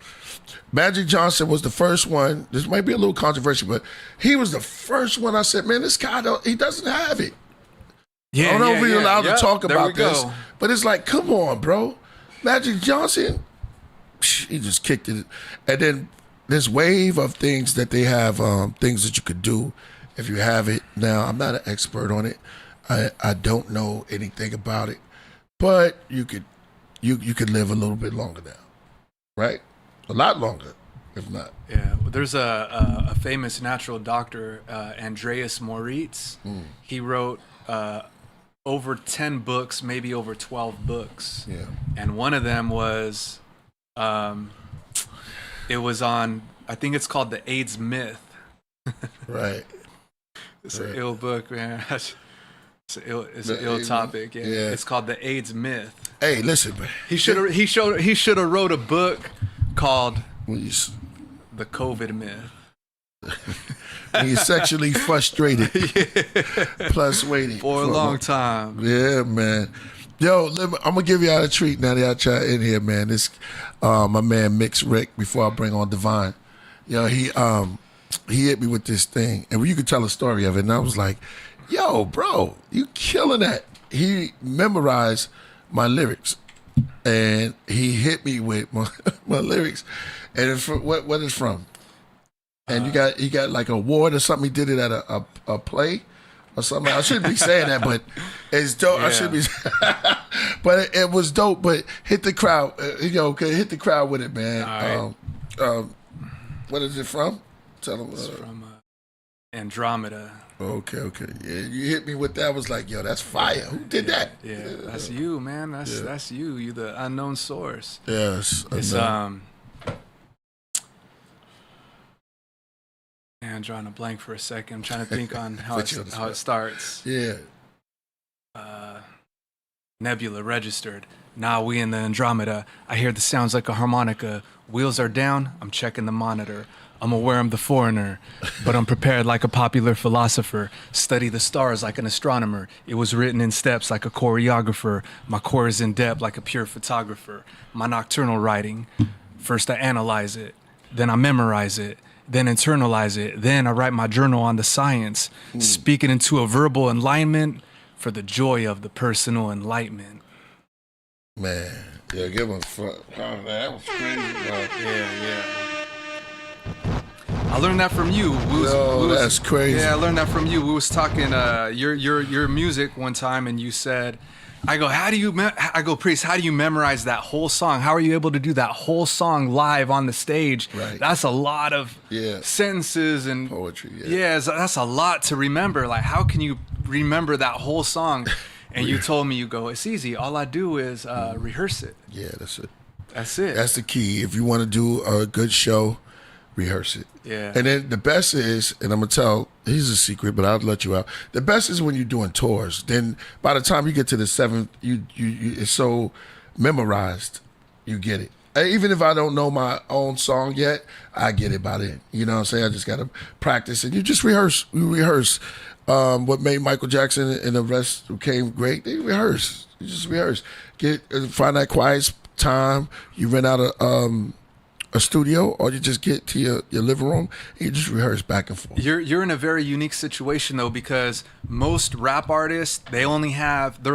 Magic Johnson was the first one. This might be a little controversial, but he was the first one I said, man, this guy, he doesn't have it. Yeah, I don't know if we're allowed to talk there we about this, go. but it's like, come on, bro. Magic Johnson, he just kicked it. And then this wave of things that they have, things that you could do if you have it. Now, I'm not an expert on it. I don't know anything about it, but you could live a little bit longer now, right? A lot longer, if not. Yeah, well, there's a famous natural doctor, Andreas Moritz. He wrote over 10 books, maybe over 12 books. Yeah. And one of them was, it was on, I think it's called The AIDS Myth. Right. It's an ill book, man. It's an ill topic. Yeah. It's called The AIDS Myth. Hey, listen, man. He should have wrote a book called The COVID Myth. When you're sexually frustrated, plus waiting for a long time. Yeah, man. Yo, I'm gonna give y'all a treat now that y'all try in here, man. This, my man Mix Rick. Before I bring on Divine, yo, he hit me with this thing, and you could tell a story of it, and I was like, yo, bro, you killing that. He memorized my lyrics, and he hit me with my lyrics, and it's from, what it's from. And he got like an award or something. He did it at a play or something. I shouldn't be saying that, but it's dope. Yeah. I should be, but it was dope. But hit the crowd, hit the crowd with it, man. All right. What is it from? Tell them. It's from Andromeda. Okay. Yeah, you hit me with that. I was like, yo, that's fire. Who did that? Yeah, that's you, man. That's you. You the unknown source. Yes. It's Man, I'm drawing a blank for a second. I'm trying to think on how it starts. Yeah. Nebula registered. Now we in the Andromeda. I hear the sounds like a harmonica. Wheels are down. I'm checking the monitor. I'm aware I'm the foreigner, but I'm prepared like a popular philosopher. Study the stars like an astronomer. It was written in steps like a choreographer. My core is in depth like a pure photographer. My nocturnal writing. First I analyze it, then I memorize it, then internalize it. Then I write my journal on the science, speaking into a verbal alignment for the joy of the personal enlightenment. Man, yeah, give him that was crazy, bro. Yeah. I learned that from you. That's crazy. Yeah, I learned that from you. We was talking your music one time, and you said, I go, Priest, how do you memorize that whole song? How are you able to do that whole song live on the stage? Right. That's a lot of sentences and poetry. Yeah, that's a lot to remember. Like, how can you remember that whole song? And you told me, you go, it's easy. All I do is rehearse it. Yeah, that's it. That's it. That's the key. If you want to do a good show, rehearse it. Yeah. And then the best is, and I'm gonna tell, here's a secret, but I'll let you out. The best is when you're doing tours. Then by the time you get to the 7th, you it's so memorized, you get it. Even if I don't know my own song yet, I get it by then. You know what I'm saying? I just gotta practice, and you just rehearse. We rehearse what made Michael Jackson and the rest who came great, they rehearse. You just rehearse. Find that quiet time. You rent out a studio, or you just get to your living room and you just rehearse back and forth. You're in a very unique situation though, because most rap artists, they're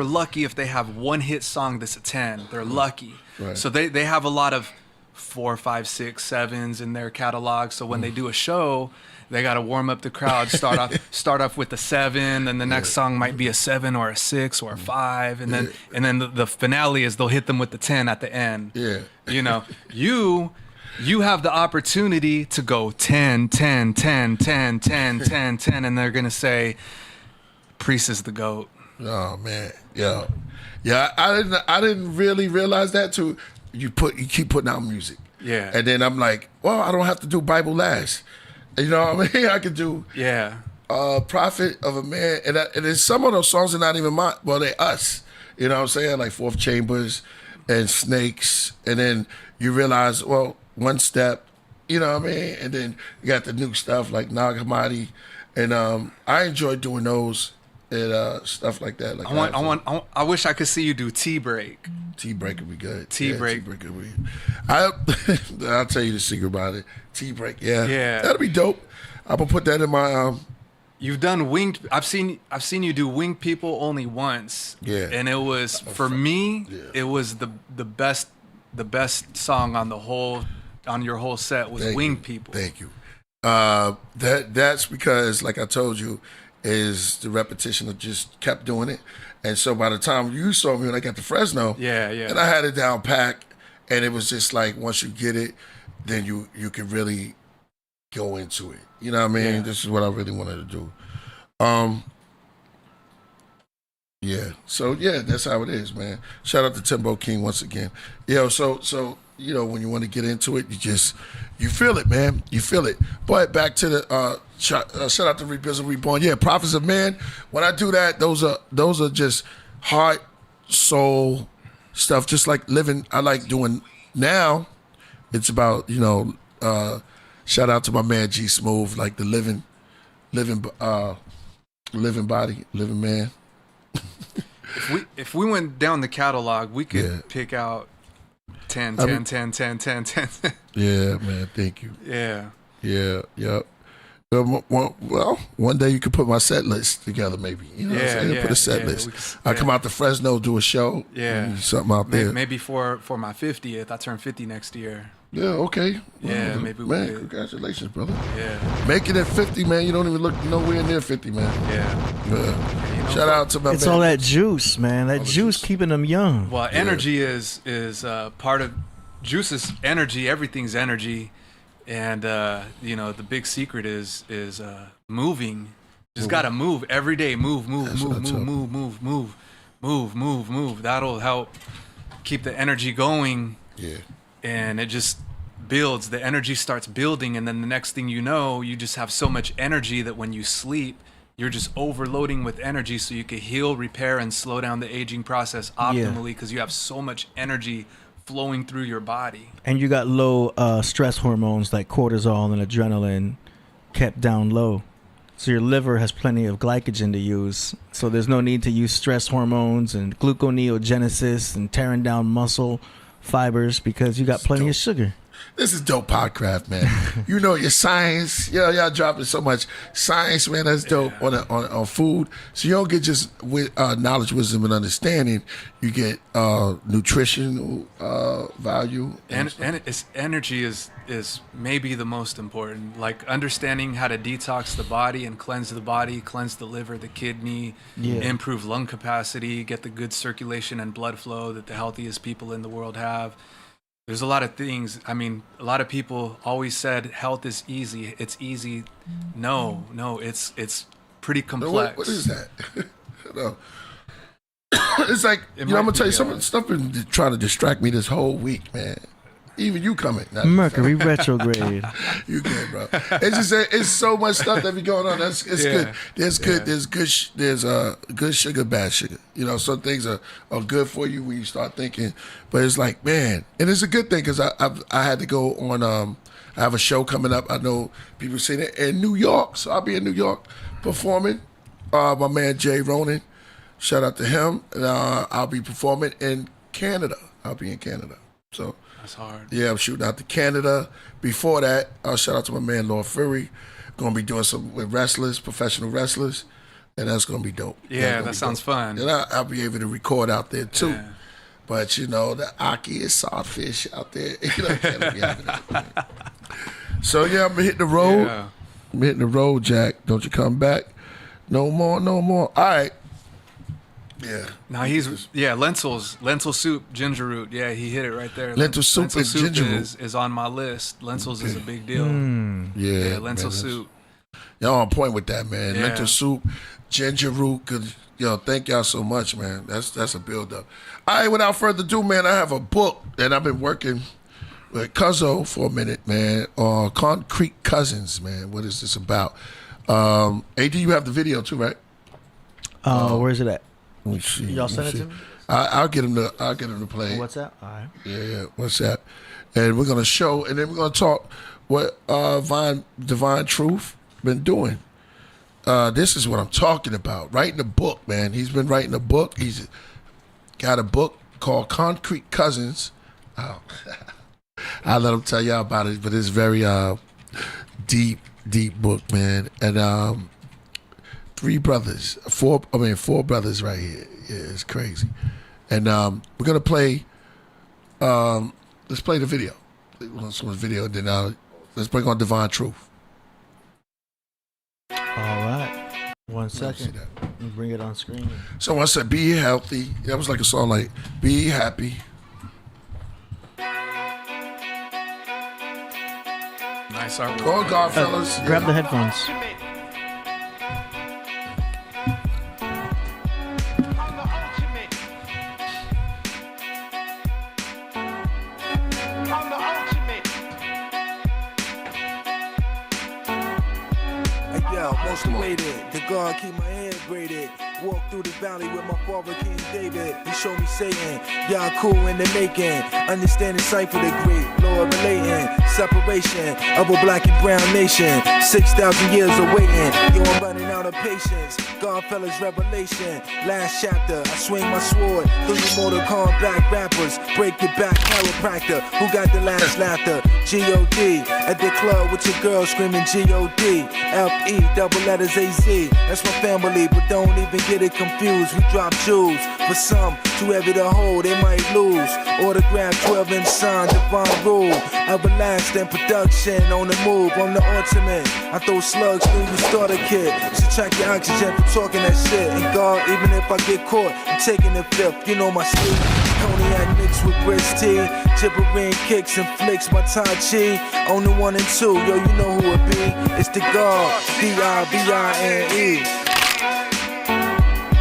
lucky if they have one hit song that's a 10. They're lucky. Right. So they have a lot of 4, 5, 6, 7s in their catalog. So when they do a show, they got to warm up the crowd. Start off with a 7, and the next song might be a 7 or a 6 or a 5, and then the finale is they'll hit them with the 10 at the end. Yeah. You know, you have the opportunity to go 10, 10, 10, 10, 10, 10, 10, and they're gonna say, Priest is the GOAT. Oh man, yeah. I didn't really realize that too. You keep putting out music. Yeah. And then I'm like, well, I don't have to do Bible last. You know what I mean? I could do Prophet of a Man. And then some of those songs are not even mine. Well, they're us. You know what I'm saying? Like Fourth Chambers and Snakes. And then you realize, well, One Step. You know what I mean? And then you got the new stuff like Nag Hammadi. And I enjoy doing those and stuff like that. Like I wish I could see you do Tea Break. Tea Break would be good. Tea Break would be. I'll tell you the secret about it. Tea Break, yeah. That'll be dope. I'm gonna put that in my. You've done Winged. I've seen you do Winged People only once. Yeah. And it was for me. Yeah. It was the best song on your whole set was Winged People. Thank you. That's because, like I told you, is the repetition of just kept doing it. And so by the time you saw me when I got to Fresno, and I had it down packed, and it was just like once you get it, then you can really go into it. You know what I mean? Yeah. This is what I really wanted to do. So that's how it is, man. Shout out to Timbo King once again. So you know, when you want to get into it, you feel it, man. You feel it. But back to the shout out to Rebuild Reborn. Yeah, Prophets of Man. When I do that, those are just heart, soul stuff. Just like living. I like doing now. It's about, you know, shout out to my man G Smooth, like the living body, living man. If we went down the catalog, we could pick out 10. Yeah, man. Thank you. Yeah. Yeah. Well, one day you could put my set list together, maybe. You know what I'm saying? Put a set list. I come out to Fresno, do a show. Yeah. Something out there. Maybe for my 50th. I turn 50 next year. Yeah, okay. Yeah, maybe we could. Congratulations, brother. Yeah. Making it 50, man. You don't even look nowhere near 50, man. Yeah. Shout out to my It's man. all that juice, man. That juice keeping them young. Well, energy is part of juice's energy. Everything's energy. And you know, the big secret is moving. Just gotta move every day. Move. That'll help keep the energy going. Yeah. And it just builds. The energy starts building, and then the next thing you know, you just have so much energy that when you sleep, you're just overloading with energy, so you can heal, repair, and slow down the aging process optimally because you have so much energy flowing through your body. And you got low stress hormones like cortisol and adrenaline kept down low. So your liver has plenty of glycogen to use. So there's no need to use stress hormones and gluconeogenesis and tearing down muscle fibers because you got plenty of sugar. This is dope Podcraft, man. You know your science. Y'all dropping so much science, man. That's dope on food. So you don't get just knowledge, wisdom, and understanding. You get nutrition value. And it's energy is maybe the most important. Like understanding how to detox the body and cleanse the body, cleanse the liver, the kidney, improve lung capacity, get the good circulation and blood flow that the healthiest people in the world have. There's a lot of things. I mean, a lot of people always said health is easy. It's easy. No, it's pretty complex. What is that? No. It's like, I'm going to tell you, some of the stuff been trying to distract me this whole week, man. Even you coming. Mercury retrograde. You good, bro. It's just it's so much stuff that be going on. It's good. There's good sugar, bad sugar. You know, some things are good for you when you start thinking. But it's like, man, and it's a good thing because I had to go on. I have a show coming up. I know people say that in New York, so I'll be in New York performing my man Jay Ronan. Shout out to him. And, I'll be performing in Canada. I'll be in Canada. So that's hard. Yeah, I'm shooting out to Canada. Before that, shout out to my man Lord Fury. Gonna be doing some with wrestlers, professional wrestlers, and that's gonna be dope. Yeah, that sounds fun. And I'll be able to record out there too. Yeah. But you know, the Aki is sawfish out there. You know, can't be having that. So yeah, I'm hitting the road. Yeah. I'm hitting the road, Jack. Don't you come back? No more, no more. All right. Yeah. Now lentil soup, ginger root. Yeah, he hit it right there. Lentil soup and ginger root is on my list. Lentils is a big deal. Yeah, lentil man, soup. Y'all on point with that, man. Yeah. Lentil soup, ginger root. Thank y'all so much, man. That's a build up. All right, without further ado, man, I have a book that I've been working with Cuzzo for a minute, man. Concrete Cousins, man. What is this about? AD, you have the video too, right? Where's it at? Let me see. Y'all send it to me? I'll get him to play. What's that? All right. Yeah. What's that? And we're gonna show, and then we're gonna talk what Divine Truth been doing. This is what I'm talking about. Writing a book, man. He's been writing a book. He's got a book called Concrete Cousins. Oh. I'll let him tell y'all about it, but it's very deep book, man. And four brothers right here. Yeah, it's crazy. And we're gonna play. Let's play the video. Let's play the video, and then let's bring on Divine Truth. All right. 1 second. Let me bring it on screen. So I said, "Be healthy." That was like a song like "Be Happy." Nice artwork. Go on, God, fellas. Grab the headphones. Most awaited, the God keep my head graded. Walk through the valley with my father King David. He showed me Satan, y'all cool in the making. Understanding cipher the great Lord relating. Separation of a black and brown nation. 6,000 years of waiting. Yo, I'm running out of patience. Godfellas revelation. Last chapter, I swing my sword through you Mortal Kombat rappers. Break your back, chiropractor. Who got the last laughter? G.O.D. At the club with your girl screaming G.O.D. F.E. double letters A.Z. That's my family, but don't even get it confused. We drop jewels. For some, too heavy to hold, they might lose. Autograph 12-inch sign, divine rule. Everlasting production on the move. I'm the ultimate. I throw slugs through your starter kit. Subtract your oxygen from talking that shit. And God, even if I get caught, I'm taking the fifth. You know my sleep. Cognac mixed with British tea. Gibbering kicks and flicks my Tai Chi. On the 1 and 2, yo, you know who it be. It's the God, D-I-V-I-N-E.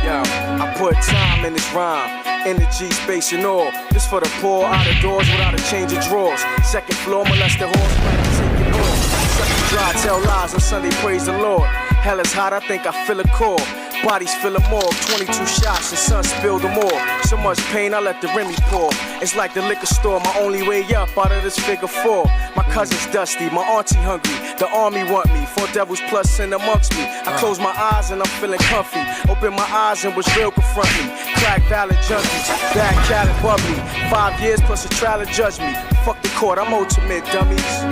Yo, I put time in this rhyme. Energy, space, and all. This for the poor, out of doors without a change of drawers. Second floor, molest the horse, take it off. Second dry, tell lies on Sunday, praise the Lord. Hell is hot, I think I feel a core. Bodies fill a morgue, 22 shots, the sun spilled them all. So much pain, I let the Remy pour. It's like the liquor store, my only way up out of this figure 4. My cousin's dusty, my auntie hungry. The army want me, 4 devils plus sin amongst me. I close my eyes and I'm feeling comfy. Open my eyes and what's real confront me. Crack valid junkies, bad cat and bubbly. 5 years plus a trial to judge me. Fuck the court, I'm ultimate, dummies.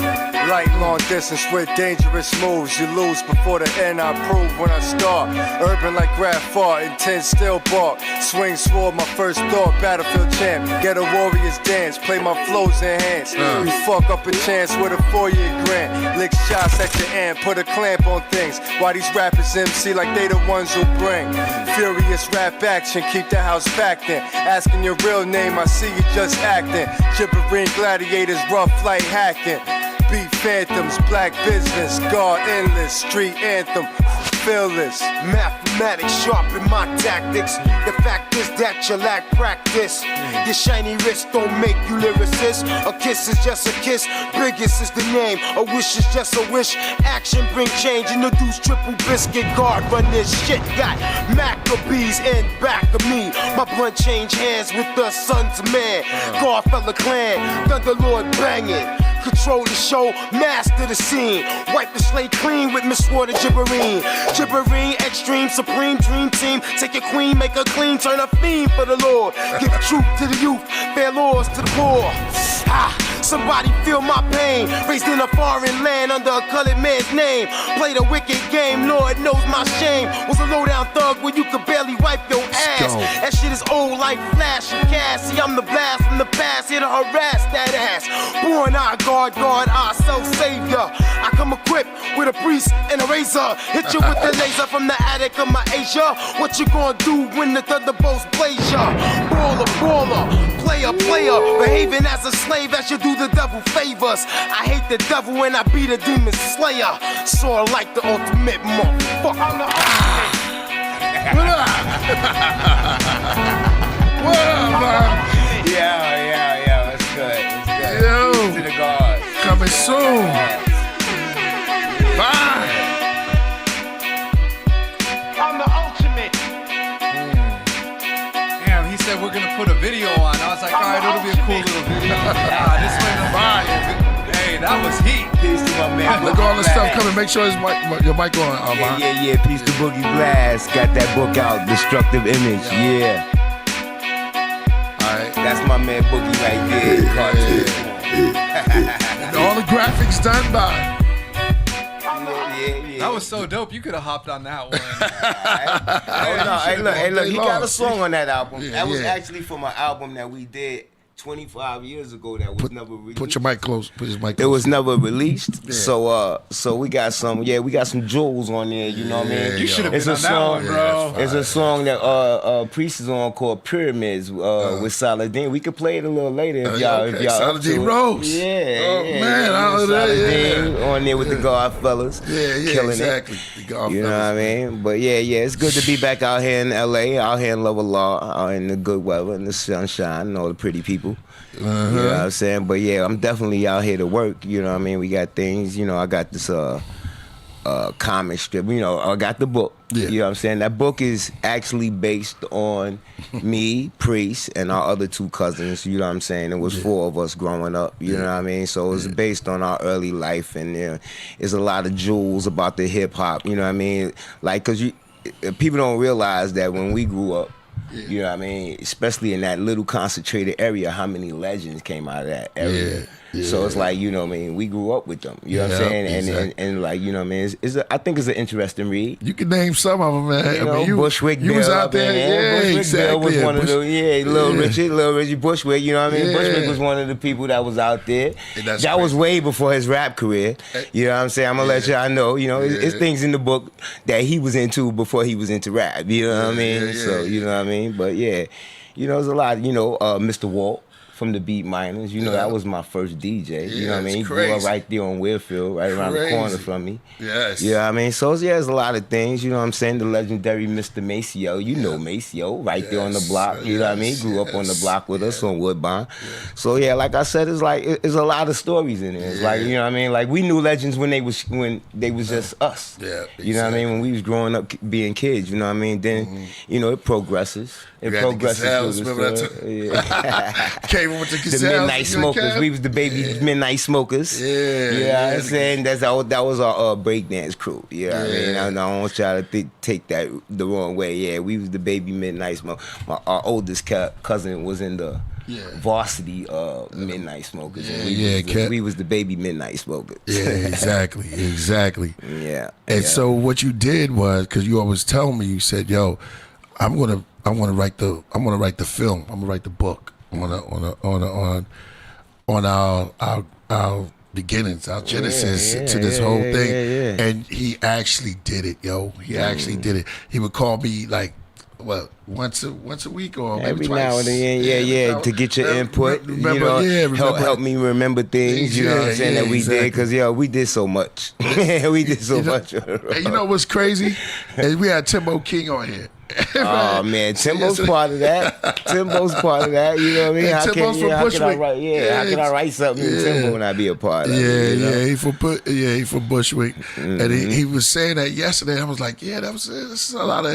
Right, long distance with dangerous moves. You lose before the end, I prove when I start. Urban like Graf Far, intense still bark. Swing sword, my first thought, battlefield champ. Get a warrior's dance, play my flows enhanced. We fuck up a chance with a 4-year grant. Lick shots at your amp, put a clamp on things. Why these rappers MC like they the ones who bring furious rap action, keep the house packed in. Asking your real name, I see you just acting. Gibbering gladiators, rough light hacking. Beat phantoms, black business, God endless, street anthem, fearless. Mathematics sharpen my tactics. The fact is that you lack practice. Your shiny wrist don't make you lyricist. A kiss is just a kiss, biggest is the name. A wish is just a wish, action bring change. Introduce triple biscuit, guard run this shit. Got Maccabees in back of me. My blunt change hands with the sons of man. Godfella clan, Thunderlord banging. control the show, master the scene. Wipe the slate clean with Miss Water Gibberine. Gibberine, extreme, supreme, dream team. Take your queen, make her clean, turn her fiend for the Lord. Give truth to the youth, fair laws to the poor. Somebody feel my pain. Raised in a foreign land under a colored man's name. Played a wicked game, Lord knows my shame. Was a low-down thug where you could barely wipe your ass. That shit is old like Flash and Cass. See, I'm the blast from the past, here to harass that ass. Born I guard, I self-savior. I come equipped with a priest and a razor. Hit you with the laser from the attic of my Asia. What you gonna do when the thunderbolts blaze ya? Baller, player, behaving as a slave as you do the devil favors. I hate the devil and I be the demon slayer. So I like the ultimate motherfucker. I'm the ultimate. What up? What up, man? Yeah, it's good. Yo, to the guard. Coming soon. Bye. I'm the ultimate. Damn, he said we're gonna put a video on. I was like, all right, it'll be a cool little video. This way the fire. Hey, that was heat. Peace to my man. Look at all the stuff coming. Make sure your mic on, Armand. Yeah. Peace to Boogie Blast. Got that book out, Destructive Image. Yeah. Alright. That's my man Boogie right there. And all the graphics done by. That was so dope. You could have hopped on that one. Hey, look. He got a song on that album. Yeah, that was actually from an album that we did 25 years ago that was never released. Put your mic close. Put his mic close. It was never released. Yeah. So we got some jewels on there, you know what I mean? You should have been on that one, bro. It's a song that Priest is on called Pyramids with Saladin. We could play it a little later if y'all Saladin Rose. Yeah. Oh man, I know that. Saladin on there with the God fellas. Yeah, killing exactly. It. The God you know what I mean? But yeah, it's good to be back out here in LA, out here in Love of Law, out in the good weather and the sunshine and all the pretty people. You know what I'm saying? But yeah, I'm definitely out here to work. You know what I mean? We got things, I got this comic strip. I got the book. Yeah. You know what I'm saying? That book is actually based on me, Priest, and our other two cousins. You know what I'm saying? It was 4 of us growing up. You know what I mean? So it was based on our early life, and there's a lot of jewels about the hip hop. You know what I mean? Like, cause people don't realize that when we grew up. You know what I mean? Especially in that little concentrated area, how many legends came out of that area. So it's like, you know what I mean? We grew up with them. You know what I'm saying? Exactly. And like, you know what I mean? I think it's an interesting read. You can name some of them, man. Bushwick you Bill was out there. Bushwick Exactly. Bill was one of the, Little Richie Bushwick, you know what I mean? Yeah. Bushwick was one of the people that was out there. That's that was way before his rap career. You know what I'm saying? I'm going to let y'all know, it's things in the book that he was into before he was into rap. You know what I mean? So, you know what I mean? But yeah, there's a lot, Mr. Walt. From the Beat Miners, that was my first DJ. You know what I mean? He grew up right there on Weirfield, right around the corner from me. Yes. You know what I mean? So there's a lot of things, you know what I'm saying? The legendary Mr. Maceo, Maceo, right there on the block. You know what I mean? He grew up on the block with us on Woodbine. So yeah, like I said, it's like it's a lot of stories in there. It's like, you know what I mean? Like we knew legends when they was just us. Yeah. Exactly. You know what I mean? When we was growing up being kids, you know what I mean? Then, it progresses. It progresses through the story. Came with the Midnight Smokers. We was the baby Midnight Smokers. You know what I'm saying? That was our breakdance crew. You know what I mean? I don't want y'all to take that the wrong way. Yeah, we was the baby Midnight Smokers. Our oldest cousin was in the varsity Midnight Smokers. And we was the baby Midnight Smokers. Yeah, exactly. Yeah. And so what you did was, because you always tell me, you said, "Yo, I want to write the film. I'm gonna write the book on our beginnings, our genesis to this whole thing." And he actually did it, yo. He actually did it. He would call me like, once a week or maybe every twice. Now and then, to get your input. Help me remember things. You know what I'm saying that we did, because we did so much. We did so much. And you know what's crazy? Is we had Timbo King on here. Oh man, Timbo's part of that. Timbo's part of that. You know what I mean? And Timbo's from Bushwick. How can I write something in Timbo and not be a part of it? You know? He from Bushwick, and he was saying that yesterday. I was like, this is a lot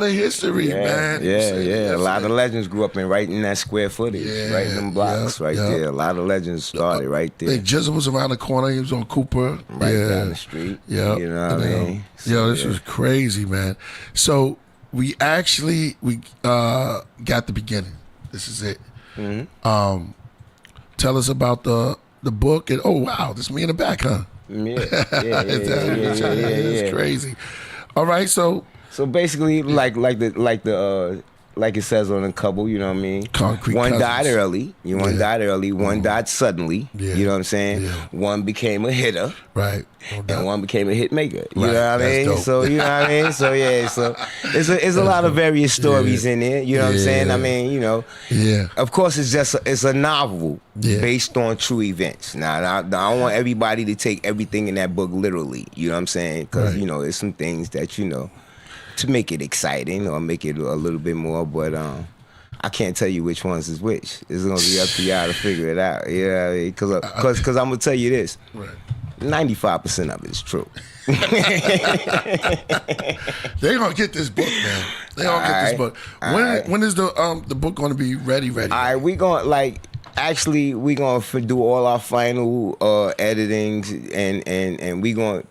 of history, man. Yeah. A lot of legends grew up right in that square footage, right in them blocks, there. A lot of legends started right there. Hey, Jizzle was around the corner. He was on Cooper, right down the street. Yeah, you know what I mean. This was crazy, man. So we got the beginning. This is it. Mm-hmm. Tell us about the book. And oh wow, this is me in the back, huh? It's crazy. All right, so basically, like it says on the cover, you know what I mean? Concrete one cousins. died early. One died early. One died suddenly. You know what I'm saying? One became a hitter. Right. And one became a hit maker. You Right. know what I That's mean? dope. So you know what I mean? So it's a lot of various stories in there. You know what I'm saying? I mean, you know. Yeah. Of course, it's a novel based on true events. Now, I don't want everybody to take everything in that book literally. You know what I'm saying? Because you know, there's some things that to make it exciting or make it a little bit more, but I can't tell you which ones is which. It's gonna be up to y'all to figure it out. You know what I mean? Because I'm gonna tell you this. Right. 95% of it is true. They're gonna get this book, man. They're gonna get this book. When is the book gonna be ready? All right, we gonna we gonna do all our final editings and we gonna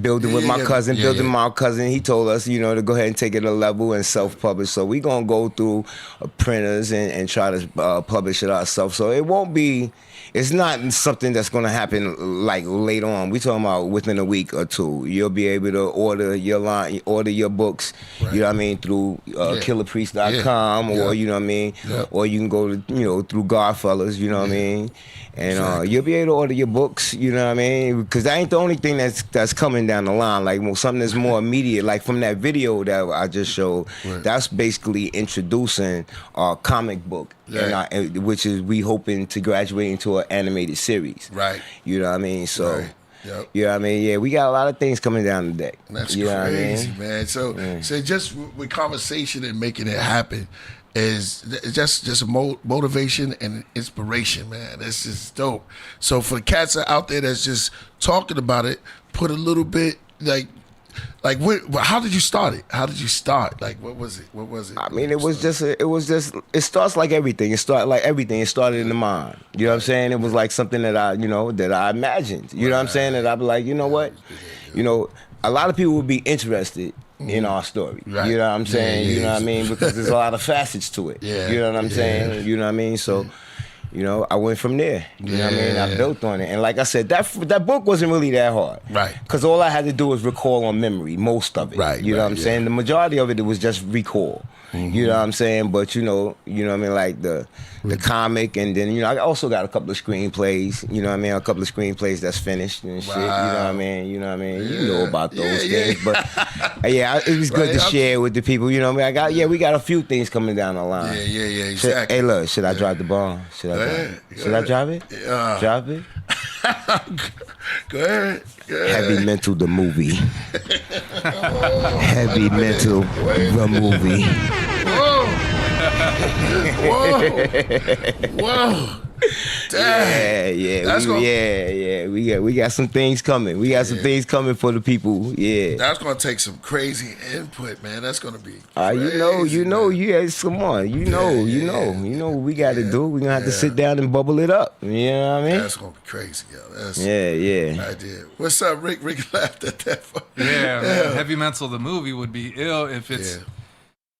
building with my cousin, my cousin. He told us, to go ahead and take it a level and self-publish. So we gonna go through printers and try to publish it ourselves. So it's not something that's gonna happen like later on. We talking about within a week or two. You'll be able to order your books. Right. You know what I mean, through KillahPriest.com or you know what I mean, or you can go to through Godfellas. You know what I mean. And you'll be able to order your books, you know what I mean? Because that ain't the only thing that's coming down the line. Like something that's more immediate, like from that video that I just showed. Right. That's basically introducing our comic book, which is we hoping to graduate into an animated series. Right. You know what I mean? So. Right. Yep. You know what I mean? Yeah, we got a lot of things coming down the deck. That's you know crazy, what I mean? man. So just with conversation and making it happen is just a motivation and inspiration, man. That's just dope. So for the cats out there that's just talking about it, put a little bit how did you start it? How did you start? Like, what was it? I mean, it starts like everything. It started in the mind. You know what I'm saying? It was like something that I imagined. You know what I'm saying? That I'd be like, you know what? A lot of people would be interested in our story. Right. You know what I'm saying? You know what I mean? Because there's a lot of facets to it. Yeah. You know what I'm saying? You know what I mean? So, I went from there. You know what I mean? I built on it. And like I said, that book wasn't really that hard. Right. Because all I had to do was recall on memory, most of it. Right. You know what I'm saying? The majority of it was just recall. Mm-hmm. You know what I'm saying? But you know what I mean, like the comic, and then I also got a couple of screenplays. You know what I mean? A couple of screenplays that's finished and shit. You know what I mean? You know what I mean? You know about those things, but it was good to share with the people. You know what I mean? We got a few things coming down the line. Yeah, exactly. Hey, look, should I drop the ball? Should I drop it? Drop it? Go ahead. Heavy Mental the movie. Heavy Mental the movie. Whoa. Damn. We got some things coming. We got some things coming for the people. Yeah. That's gonna take some crazy input, man. That's gonna be crazy, come on. You know what we gotta do. We're gonna have to sit down and bubble it up. You know what I mean? That's gonna be crazy, yo. That's idea. What's up, Rick? Rick laughed at that. Man. Heavy Mental the movie would be ill if it's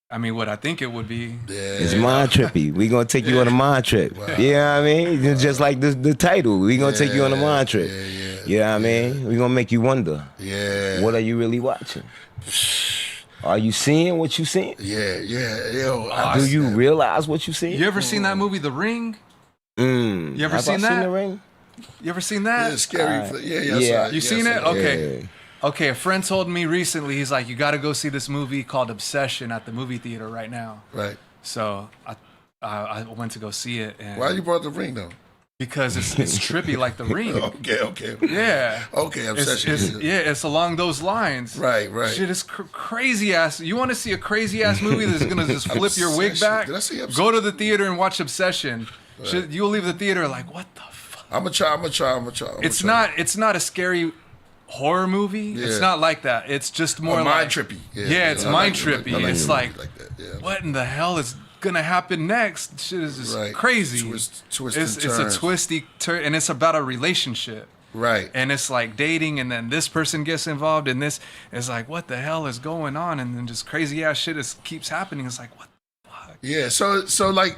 I mean, what I think it would be. It's mind trippy. We gonna take you on a mind trip. Wow. You know what I mean? Just like the title. We gonna take you on a mind trip. You know what I mean? We gonna make you wonder. Yeah. What are you really watching? Are you seeing what you seeing? Yo. Do you realize what you seeing? You ever seen that movie, The Ring? You ever seen that? The Ring? You ever seen that? Yeah, scary. You seen it? Okay. Yeah. Okay, a friend told me recently, he's like, you got to go see this movie called Obsession at the movie theater right now. Right. So I went to go see it. And why you brought The Ring, though? because it's trippy like the Ring. Okay. Yeah. Okay, obsession. It's along those lines. Right. Shit is crazy ass. You want to see a crazy ass movie that's gonna just flip your wig back? Did I see Obsession? Go to the theater and watch Obsession. Right. Shit, you'll leave the theater like, what the fuck? I'm gonna try. It's not a scary horror movie. Yeah. It's not like that. It's just more mind like trippy. Yeah, it's mind trippy. It's like that. Yeah. what in the hell is gonna happen next? Shit is just crazy. It's a twisty turn, and it's about a relationship. Right. And it's like dating, and then this person gets involved in this. It's like, what the hell is going on? And then just crazy ass shit keeps happening. It's like, what the fuck? Yeah, so like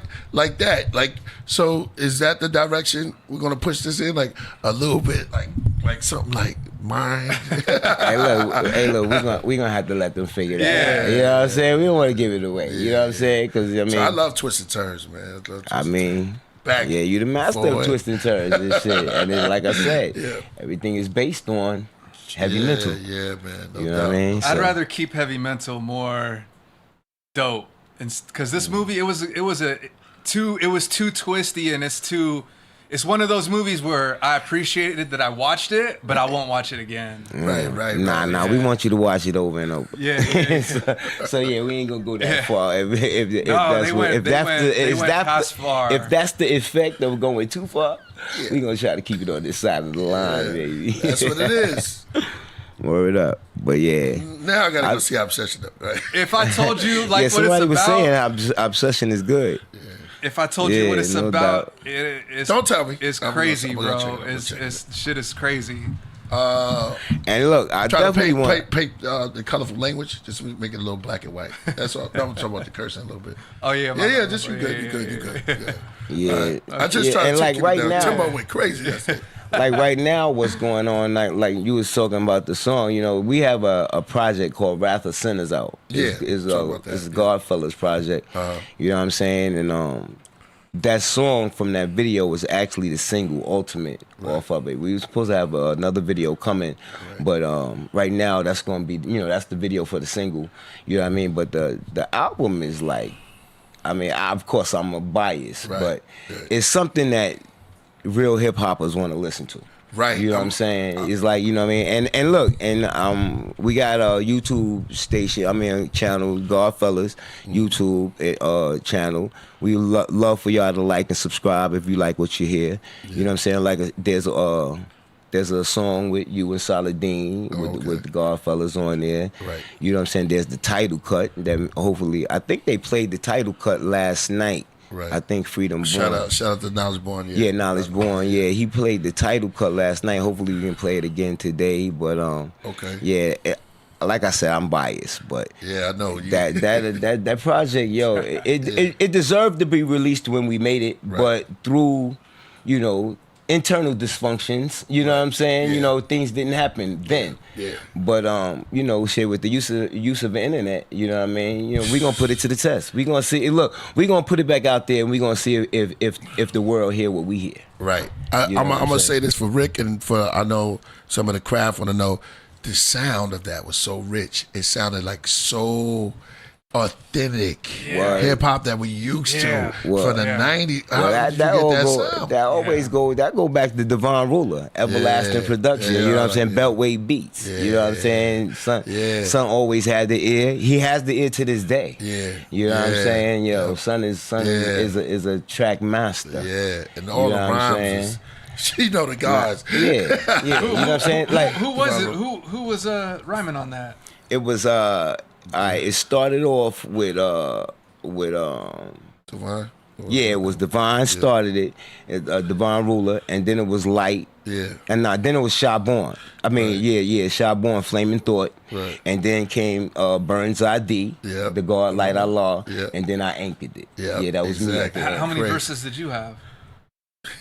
that. Like, so is that the direction we're gonna push this in? Like a little bit, like something like mine. hey, look, we gonna have to let them figure that out. You know what I'm saying? We don't want to give it away. You know what I'm saying? Because I mean, I love twists and turns, man. You the master of twists and turns and shit. And then, like I said, everything is based on heavy mental. Yeah, man. You know what I mean? I'd rather keep heavy mental more dope, because this movie it was too twisty, and it's one of those movies where I appreciated that I watched it, but I won't watch it again. Right. Nah. We want you to watch it over and over. Yeah. so yeah, we ain't gonna go that far. If that's the effect of going too far, we gonna try to keep it on this side of the line, baby. That's what it is. Word up, but yeah. Now I gotta go see Obsession, right? If I told you what it's somebody was about, saying Obsession is good. if I told you what it's about, don't tell me. It's crazy, bro. It's shit is crazy. And look, I definitely want paint the colorful language. Just make it a little black and white. That's all. I'm talking about the cursing a little bit. Oh yeah, yeah. Just you good. Yeah. I just tried to like take right you down. now, Timbo went crazy. That's it. Like right now, what's going on? Like you was talking about the song. You know, we have a project called Wrath of Sinners out. It's a Godfellas project. You know what I'm saying? And that song from that video was actually the single Ultimate off of it. We were supposed to have another video coming, but right now that's going to be, that's the video for the single. You know what I mean? But the album is like, I mean, of course I'm a bias, but it's something that real hip hoppers want to listen to. Right. You know what I'm saying? It's like, you know what I mean? And look, we got a YouTube channel, Godfellas YouTube channel. We love for y'all to like and subscribe if you like what you hear. You know what I'm saying? Like there's a song with you and Saladin with the Godfellas on there. Right. You know what I'm saying? There's the title cut that hopefully, I think they played the title cut last night. Right. I think Freedom Born. Shout out to Knowledge Born. Yeah, Knowledge Born. Yeah, he played the title cut last night. Hopefully we can play it again today. But yeah, like I said, I'm biased, but yeah, I know that project, it deserved to be released when we made it, but through internal dysfunctions, you know what I'm saying? Things didn't happen then. Yeah. But shit, with the use of the internet, you know what I mean? We're gonna put it to the test. We're gonna see. Look, we're gonna put it back out there, and we're gonna see if the world hear what we hear. Right. I'm gonna say this for Rick, and for I know some of the craft want to know. The sound of that was so rich. It sounded like so authentic hip hop that we used to for the 90s. That go back to Divine Ruler, Everlasting Production. You know what I'm saying? Beltway Beats. You know what I'm saying? Son always had the ear. He has the ear to this day. You know what I'm saying? Son is a track master. Yeah, and all the rhymes. She know the guys. You know what I'm saying? Like, who was it? Who was rhyming on that? It was it started off with Divine. Yeah, it was Divine started it, Divine Ruler, and then it was Light. Yeah. And then it was Shaborn. Shaborn, Flaming Thought. Right. And then came Burns ID, the God Light Allah, and then I anchored it. Yeah, that was me. How many verses did you have?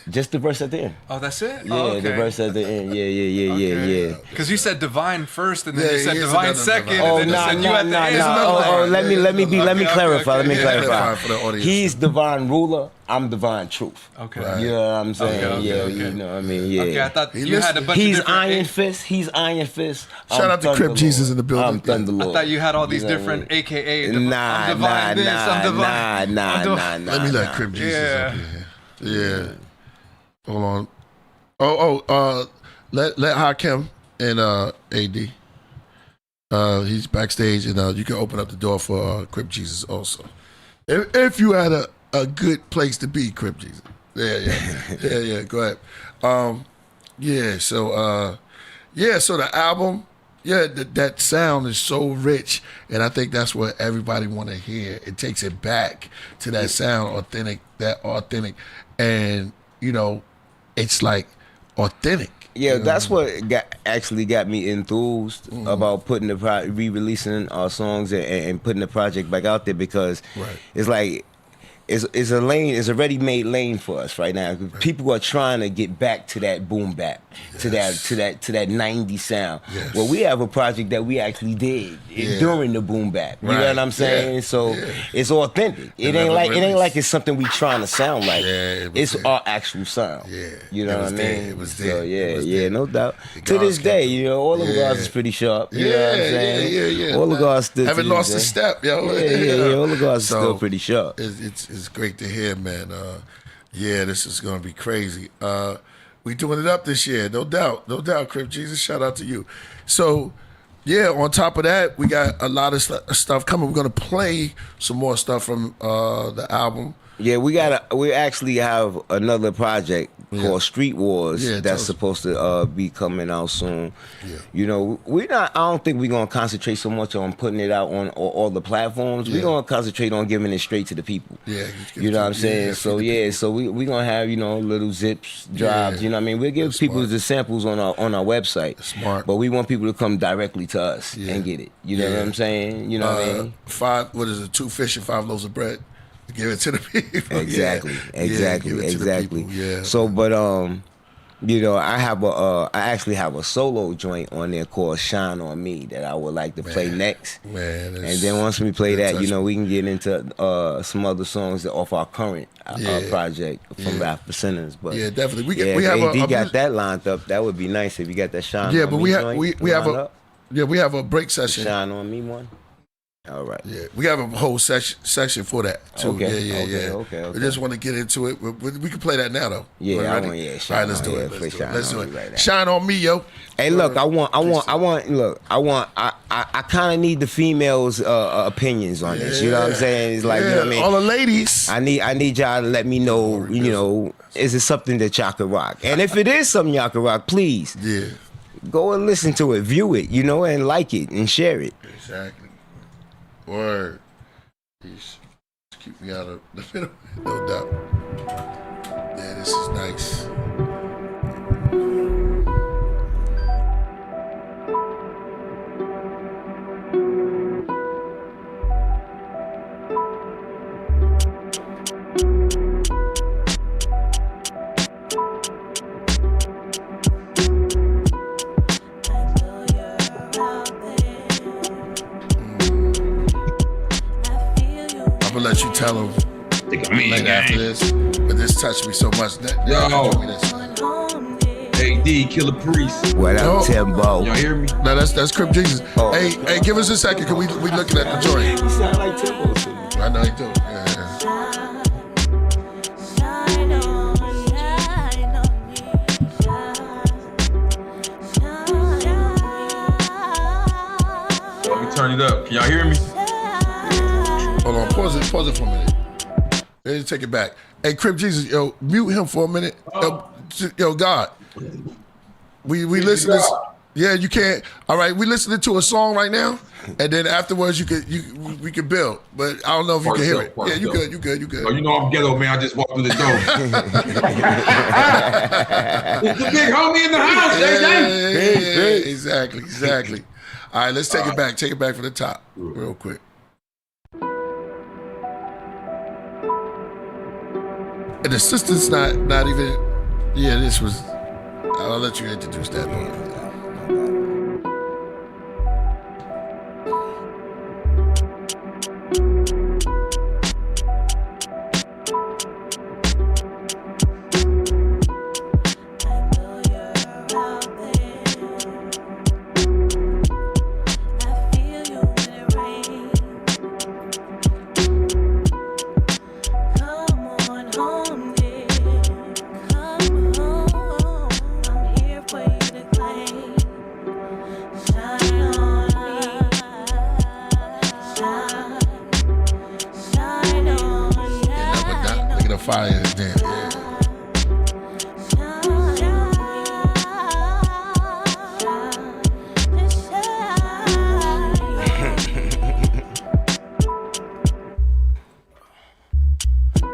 Just the verse at the end. Oh, that's it? Yeah, the verse at the end. Yeah. Because you said Divine first, and then you said Divine second, and then you said you at the end. Let me clarify. For the audience. He's Divine Ruler. I'm Divine Truth. Okay. You know what I'm saying? You know what I mean? Yeah. Okay, I thought you had a bunch of different... Iron Fist. He's Iron Fist. Shout out to Crip Jesus in the building. I'm Thunderlord. I thought you had all these different AKA. Nah. Let me let Crip Jesus up here. Yeah. Hold on. Let Hakim and AD. He's backstage, and you can open up the door for Crip Jesus also. If you had a good place to be, Crip Jesus. Yeah. Go ahead. So the album, that sound is so rich, and I think that's what everybody want to hear. It takes it back to that sound, authentic, and it's like authentic. Yeah, that's what actually got me enthused about putting re-releasing our songs and putting the project back out there, because it's like it's a lane, it's a ready-made lane for us right now. People are trying to get back to that boom bap, to that 90s sound. Yes. Well, we have a project that we actually did during the boom bap. You know what I'm saying? So it's authentic. It ain't like it's something we trying to sound like. It's our actual sound. You know what I mean? It was there. So no doubt. To this day, all them guys is pretty sharp. You know what I'm saying? All the guys still haven't lost a step, yo. All the guys are still pretty sharp. It's great to hear, man. This is gonna be crazy. We doing it up this year, no doubt, Crip Jesus. Shout out to you. So, on top of that, we got a lot of stuff coming. We're gonna play some more stuff from the album. Yeah, we actually have another project called Street Wars that's supposed to be coming out soon. I don't think we're gonna concentrate so much on putting it out on all the platforms. We're gonna concentrate on giving it straight to the people. You know what I'm saying? So we're gonna have little zips, drops. You know what I mean? We'll give people the samples on our website. Smart. But we want people to come directly to us and get it. You know what I'm saying? You know what I mean? 2 fish and 5 loaves of bread. Give it to the people. Exactly. Yeah. So, but I actually have a solo joint on there called "Shine on Me" that I would like to play next. Man, and then once we play that, we can get into some other songs that off our current project from Rap Percenters. But definitely. We got that lined up. That would be nice if you got that "Shine on Me." Yeah, but we have a break session. "Shine on Me" one. All right. Yeah, we have a whole section for that too. Okay. We just want to get into it. We can play that now though. Yeah, all right, let's do it. Let's do it. Right, Shine on me, yo. Hey, look, I kind of need the females' opinions on this. You know what I'm saying? It's like, you know what I mean? All the ladies. I need y'all to let me know. Is it something that y'all can rock? And if it is something y'all can rock, please, go and listen to it, view it, and like it and share it. Exactly. Word. Just keep me out of the middle, no doubt. Yeah, this is nice. I'm gonna let you tell him after this, but this touched me so much. AD, Killah Priest. What up, Timbo? Y'all hear me? No, that's Crip Jesus. Oh. Hey, give us a second, cause we looking at the joint. He sound like Timbo to me. I know he do. Yeah. Let me turn it up. Can y'all hear me? Hold on, pause it for a minute. Let's take it back. Hey, Crip Jesus, yo, mute him for a minute. Yo, God, we listen to. Yeah, you can't. All right, we listening to a song right now, and then afterwards we could build. But I don't know if you can hear it. Yeah, you good. Oh, you know I'm ghetto, man. I just walked through the door. It's the big homie in the house, Yeah, exactly. All right, let's take it back. Take it back from the top, real quick. And the assistant's not even. Yeah, this was. I'll let you introduce that part. fire is there. Yeah.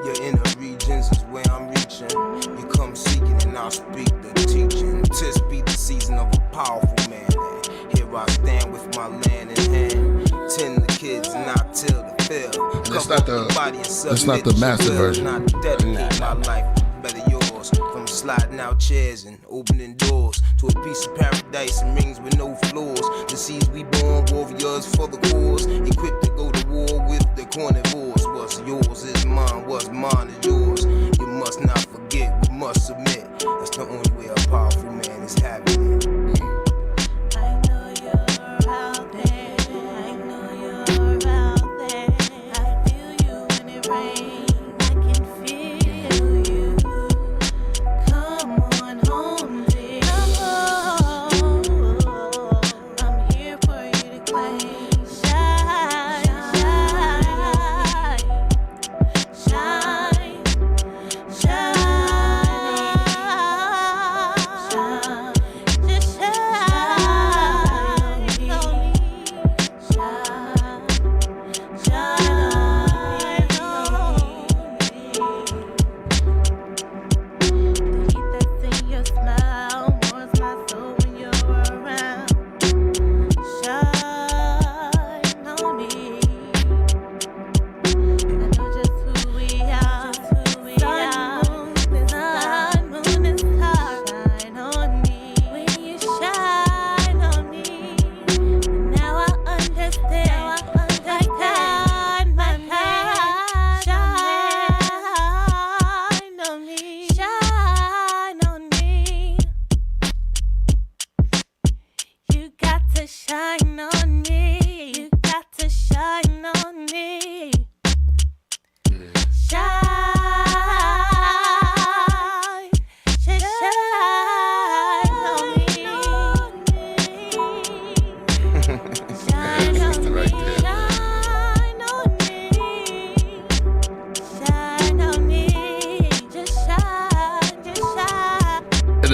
Your inner regions is where I'm reaching. You come seeking and I'll speak the teaching. Tis be the season of a powerful man. And here I stand with my land in hand. Tend the kids and not till the fill. And it's not the master version. Not dedicate my life to better yours. From sliding out chairs and opening doors to a piece of paradise and rings with no floors. The seas we born, warriors for the cause. Equipped to go to war with the carnivores. What's yours is mine, what's mine is yours. You must not forget, we must submit. That's the only way a powerful man is having it.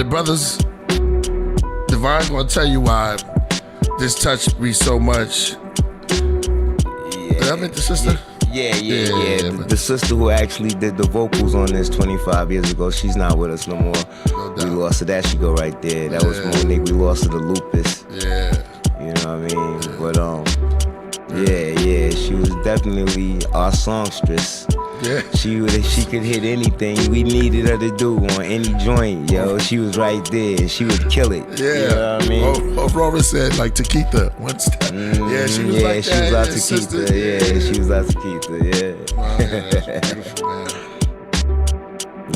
Brothers, Divine gonna tell you why this touched me so much. Did I meet the sister? Yeah. The sister who actually did the vocals on this 25 years ago, she's not with us no more. We lost her. That she go right there. That was Monique. We lost her to lupus. Yeah. You know what I mean? But yeah, she was definitely our songstress. Yeah. She could hit anything we needed her to do on any joint, yo. She was right there and she would kill it. Yeah. You know what I mean? Aurora said like Taquita one step. Yeah, she was like she was that. out Taquita. Yeah, she was out Taquita.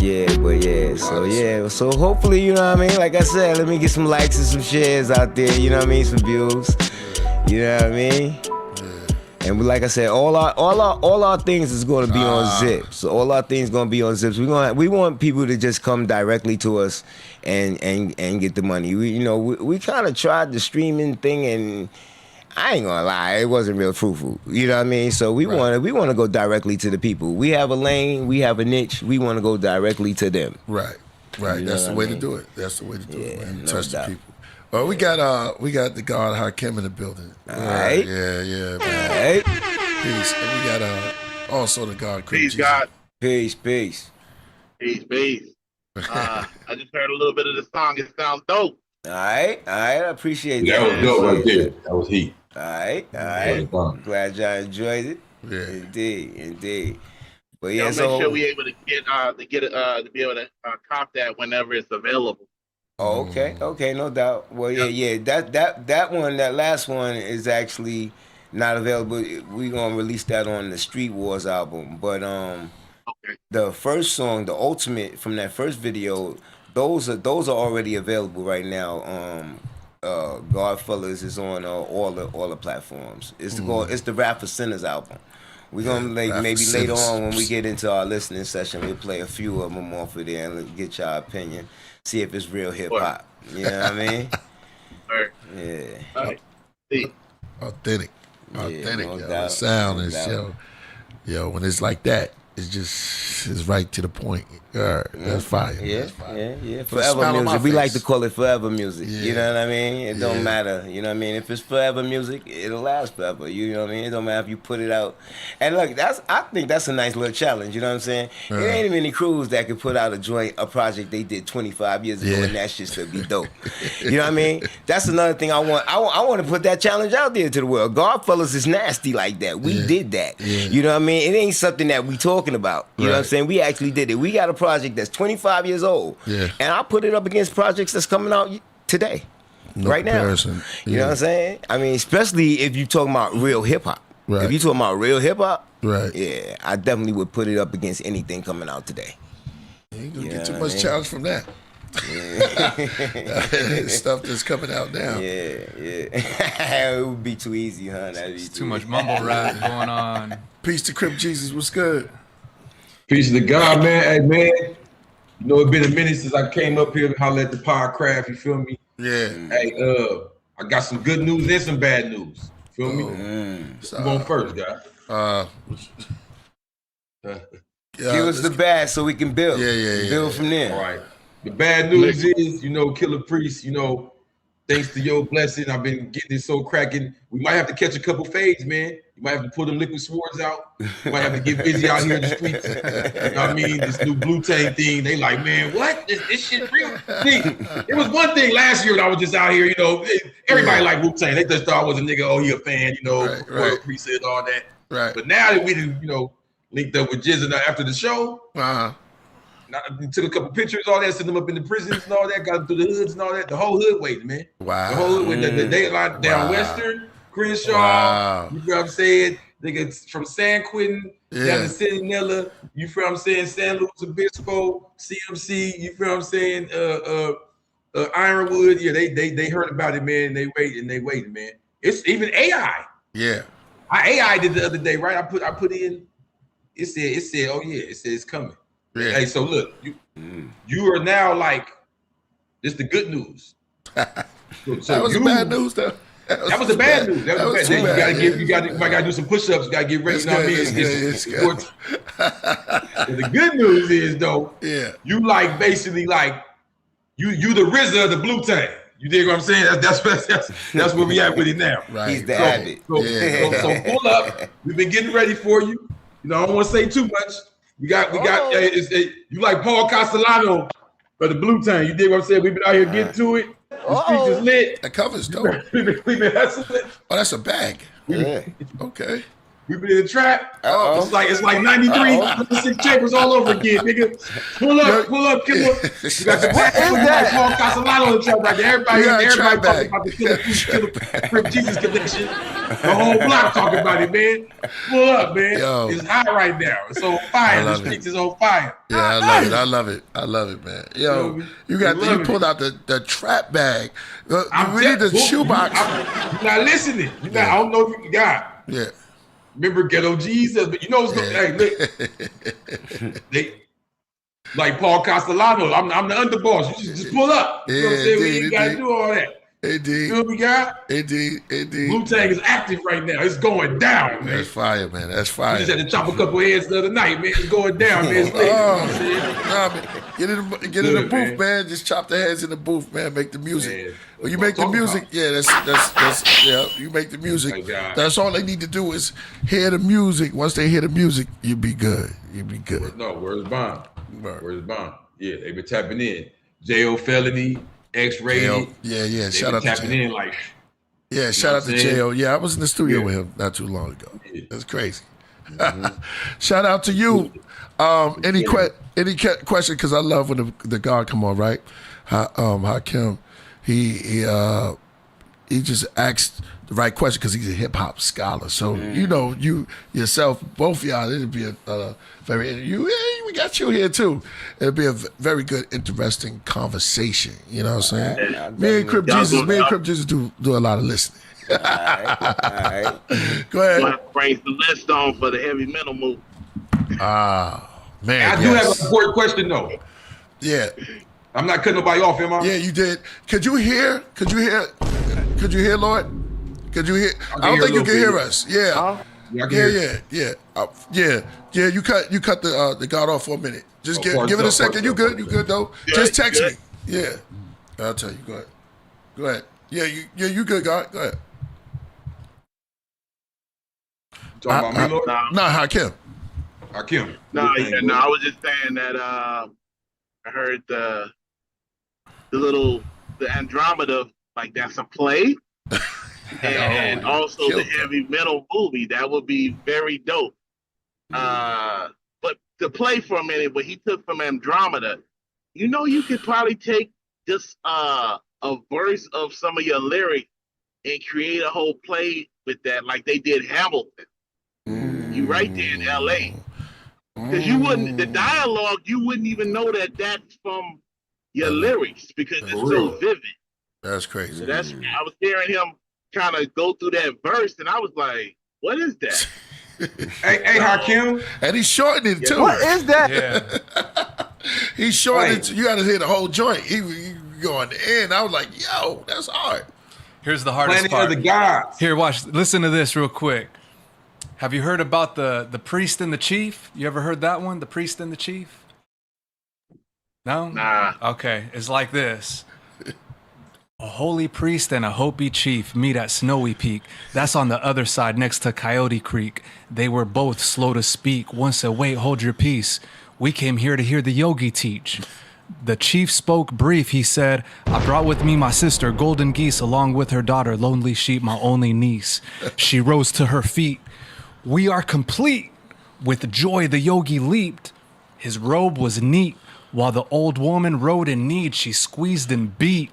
Yeah. So hopefully, you know what I mean? Like I said, let me get some likes and some shares out there, you know what I mean? Some views. You know what I mean? And like I said, all our things is going to be on Zip. So all our things going to be on Zips. We want people to just come directly to us and get the money. We kind of tried the streaming thing, and I ain't gonna lie, it wasn't real fruitful. You know what I mean? So we want to go directly to the people. We have a lane, we have a niche. We want to go directly to them. Right. That's the way to do it. That's the way to do it, man. Touch the people. Well, we got the God Hakim in the building. All right. Yeah. All right. Peace. And we got also the God. Peace, God. Peace. Peace. I just heard a little bit of the song. It sounds dope. All right. I appreciate that. That was dope right there. That was heat. All right. Glad y'all enjoyed it. Yeah. Indeed. But yeah, make sure we able to get to be able to cop that whenever it's available. Oh, okay, no doubt. Well, yeah. That one, that last one is actually not available. We gonna release that on the Street Wars album. But the first song, the ultimate from that first video, those are already available right now. Godfellas is on all the platforms. It's the Rap for Sinners album. We're gonna maybe later on when we get into our listening session, we'll play a few of them off of there and get y'all opinion. See if it's real hip hop. You know what I mean? Yeah. Authentic. No Yo. doubt. The sound is yo, when it's like that, is right to the point. That's fire. Yeah, That's fire. yeah. Put a Forever smile on my music. We like face. to call it forever music. Yeah. You know what I mean? It don't Yeah. matter. You know what I mean? If it's forever music, it'll last forever. You know what I mean? It don't matter if you put it out. And look, I think that's a nice little challenge. You know what I'm saying? It ain't many crews that could put out a project they did 25 years ago, and that shit still be dope. You know what I mean? That's another thing I want. I want to put that challenge out there to the world. Godfellas is nasty like that. We did that. Yeah. You know what I mean? It ain't something that we talking about. You know what I'm saying? We actually did it. We got a project that's 25 years old. Yeah. And I put it up against projects that's coming out today. No right now. comparison. You know what I'm saying? I mean, especially if you're talking about real hip hop. Right. If you're talking about real hip hop, right. Yeah, I definitely would put it up against anything coming out today. You ain't gonna You get know too what much I mean? challenge from that. Stuff that's coming out now. Yeah. It would be too easy, huh? That'd be Too much mumble rap going on. Peace to Crip Jesus. What's good? Peace to God, man. Hey, man. You know, it's been a minute since I came up here to holler at the Podcraft. You feel me? Yeah. Hey, I got some good news and some bad news. Feel me? So, Who going first, guy? Give us the bad so we can build. Yeah. Build from there. All right. The bad news is, Killah Priest, thanks to your blessing, I've been getting it so cracking. We might have to catch a couple fades, man. You might have to pull them liquid swords out. You might have to get busy out here in the streets. You know what I mean? This new blue tang thing, they like, man, what? This shit real? See, it was one thing last year when I was just out here, everybody like Wu-Tang. They just thought I was a nigga, oh, he a fan, right. Priest all that. Right. But now that we done, linked up with Jizz after the show, took a couple pictures, all that, sent them up in the prisons and all that, got them through the hoods and all that. The whole hood waiting, man. Wow. The whole hood waiting. The daylight down Western, Crenshaw, you know what I'm saying? Niggas from San Quentin down to Centinela, you feel what I'm saying? San Luis Obispo, CMC, you feel what I'm saying? Ironwood, they heard about it, man. They waiting, man. It's even AI. Yeah. I AI did the other day, right? I put in. It said, oh yeah, it said it's coming. Yeah. Hey, so look, you are now like, this the good news. That was the bad news, though. That was the bad news. That was the bad. You gotta do some push-ups. You gotta get ready. You know what I mean? It's good. The good news is though, you like basically like you the RZA of the blue tang. You dig what I'm saying? That's where we at with it now. Right. He's the added. So pull up. We've been getting ready for you. I don't want to say too much. We got. You like Paul Castellano of the blue tang. You dig what I'm saying? We've been out here getting to it. The streets is lit. That covers dope. We've been hustling. Oh, that's a bag. Okay. We've been in the trap. It's like 93, 96 chambers all over again, nigga. Pull up, Killah. You got some like Paul Castellano in the trap right there. Everybody talking about the Killah Priest Jesus connection. The whole block talking about it, man. Pull up, man. Yo. It's hot right now. It's on fire. The streets is on fire. Yeah, I love it, man. Yo, you pulled out the trap bag. You really the shoebox. You're not listening. I don't know if you got. Yeah. Remember Ghetto Jesus, but hey, look, they like Paul Castellano. I'm the underboss. You just pull up. You know what I'm saying? We ain't gotta do all that. Indeed. You know what we got? Indeed. Blue Tang is active right now. It's going down, man. That's fire, man. That's fire. We just had to chop a couple heads the other night, man. It's going down, man. It's lit. You know what I'm saying? Get in the booth, man. Just chop the heads in the booth, man. Make the music. When you make the music, that's you make the music. That's all they need to do is hear the music. Once they hear the music, you'll be good. You'll be good. No, where's Bond? Where's Bond? Yeah, they been tapping in. J.O. Felony, X-Rated. Yeah. Shout out to tapping in like. Yeah, shout out to J.O. Yeah, I was in the studio with him not too long ago. That's crazy. Shout out to you. Any question? Because I love when the God come on, right? Hakim, he just asked the right question because he's a hip hop scholar. So you yourself, both of y'all, it'd be a very we got you here too. It'd be a very good, interesting conversation. You know what I'm saying? Me and Crip Jesus do a lot of listening. All right. Go ahead. Brings the list on for the heavy metal movement. Man, I do have an important question though. Yeah. I'm not cutting nobody off, am I? Yeah, you did. Could you hear, Lord? Could you hear? I don't think you can hear us. Yeah. Yeah, I can hear Yeah. You cut the God off for a minute. Just give it a second. You good though? Good, Just text good. me. Yeah, I'll tell you. Go ahead. Yeah, you good, God? Go ahead. Talking about me, Lord? Nah, Hakim. Hakim. No, I was just saying that I heard the Andromeda, like that's a play, and also the heavy metal movie. That would be very dope. But to play for a minute, what he took from Andromeda, you could probably take just a verse of some of your lyrics and create a whole play with that, like they did Hamilton. You right there in LA. Because the dialogue, you wouldn't even know that that's from your lyrics because it's so vivid. That's crazy. So I was hearing him kind of go through that verse, and I was like, what is that? Hey, Hakim. And he's shortening it too. What is that? Yeah. He's shortening it. You got to hear the whole joint. He going in. I was like, yo, that's hard. Here's the hardest Planet part. of the Gods. Here, watch. Listen to this real quick. Have you heard about the priest and the chief? You ever heard that one? The priest and the chief? No? Nah. Okay. It's like this. A holy priest and a Hopi chief meet at Snowy Peak. That's on the other side next to Coyote Creek. They were both slow to speak. One said, wait, hold your peace. We came here to hear the yogi teach. The chief spoke brief. He said, I brought with me my sister, Golden Geese, along with her daughter, Lonely Sheep, my only niece. She rose to her feet. We are complete. With joy, the yogi leaped. His robe was neat. While the old woman rode in need, she squeezed and beat.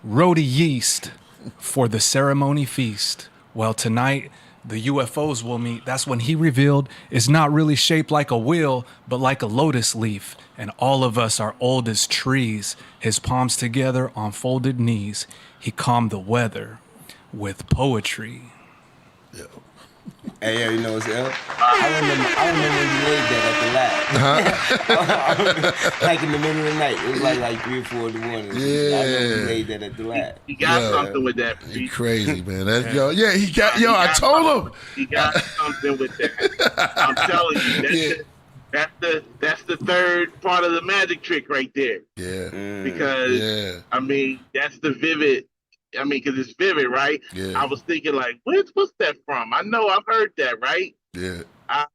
Rhodey yeast for the ceremony feast. Well, tonight, the UFOs will meet. That's when he revealed it's not really shaped like a wheel, but like a lotus leaf. And all of us are old as trees. His palms together on folded knees. He calmed the weather with poetry. Hey, yo, you know what's up? I remember when you laid that at the lab. Like in the middle of the night. It was like 3 or 4 in the morning. Yeah. I remember you laid that at the lab. He got something with that. He crazy, man. He got I told him. He got something with that. I'm telling you, that's the third part of the magic trick right there. Yeah. Because I mean, that's the vivid. I mean, because it's vivid, right? Yeah. I was thinking, like, what's that from? I know I've heard that, right? Yeah. I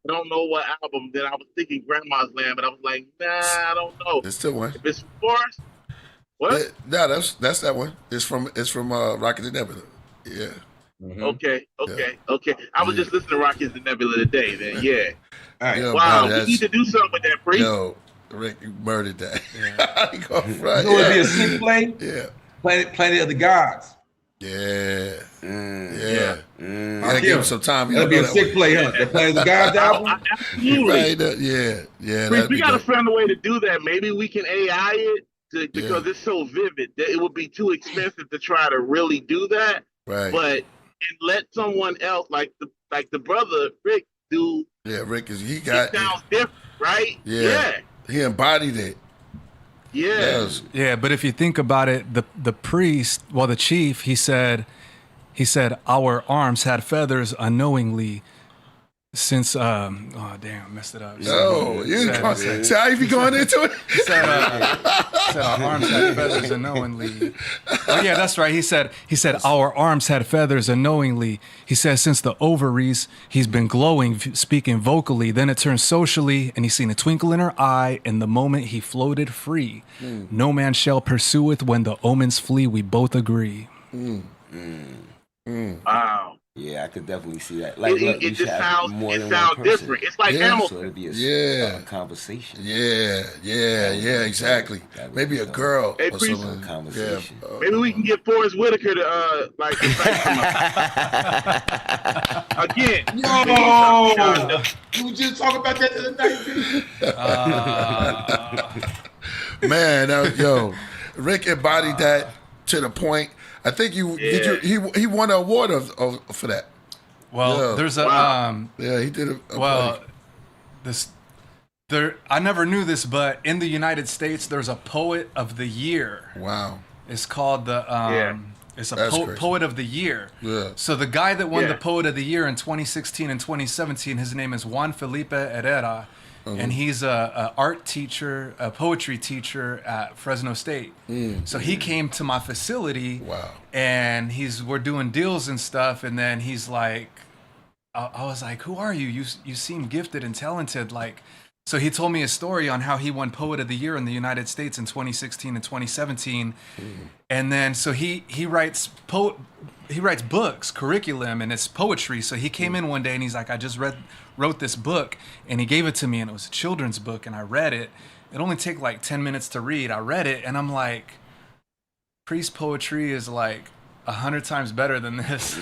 don't know what album. Then I was thinking Grandma's Land, but I was like, nah, I don't know. It's still one. If it's Forrest, what? No, that's that one. It's from Rocket the Nebula. Yeah. Mm-hmm. Okay. I was just listening to Rockets and Nebula today. Then, yeah. All right. Wow, we need to do something with that, Priest. Yo, Rick, you murdered that. He going right. So it'd be a sick play? Yeah. Planet of the Gods. Yeah. Yeah. Gotta give him some time. That'd be a sick play, huh? The Planet of the Gods album? Absolutely. Right, yeah. We got to find a way to do that. Maybe we can AI it because it's so vivid that it would be too expensive to try to really do that. Right. But let someone else, like the brother Rick, do. Yeah, Rick it sounds different, right? Yeah. He embodied it. Yeah. But if you think about it, the priest, the chief, he said, our arms had feathers unknowingly since, oh damn, I messed it up. No, see how you be going into it? Said our arms had feathers unknowingly. Oh yeah, that's right. He said our arms had feathers unknowingly. He said since the ovaries, he's been glowing, speaking vocally. Then it turned socially, and he seen a twinkle in her eye. And the moment he floated free, no man shall pursueth when the omens flee. We both agree. Wow. Yeah, I could definitely see that. It just sounds different. It's like Hamilton. So it'd be a conversation. Yeah, exactly. Maybe a girl or Priest, something. Conversation. Yeah. Maybe we can get Forrest Whitaker to again. Yo, you were just talking about that the other night. Man, Rick embodied that to the point. I think he won an award for that. Well, there's a he did a play. I never knew this, but in the United States there's a poet of the year. Wow. It's called the It's a That's crazy. Poet of the Year. Yeah. So the guy that won the Poet of the Year in 2016 and 2017, his name is Juan Felipe Herrera, and he's a art teacher, a poetry teacher at Fresno State. So he came to my facility, and we're doing deals and stuff, and then he's like, I was like, who are you? You seem gifted and talented, like. So he told me a story on how he won Poet of the Year in the United States in 2016 and 2017, and then so he writes books, curriculum, and it's poetry. So he came in one day and he's like, I just wrote this book, and he gave it to me, and it was a children's book, and I read it. It only took like 10 minutes to read. I read it, and I'm like, Priest poetry is like 100 times better than this.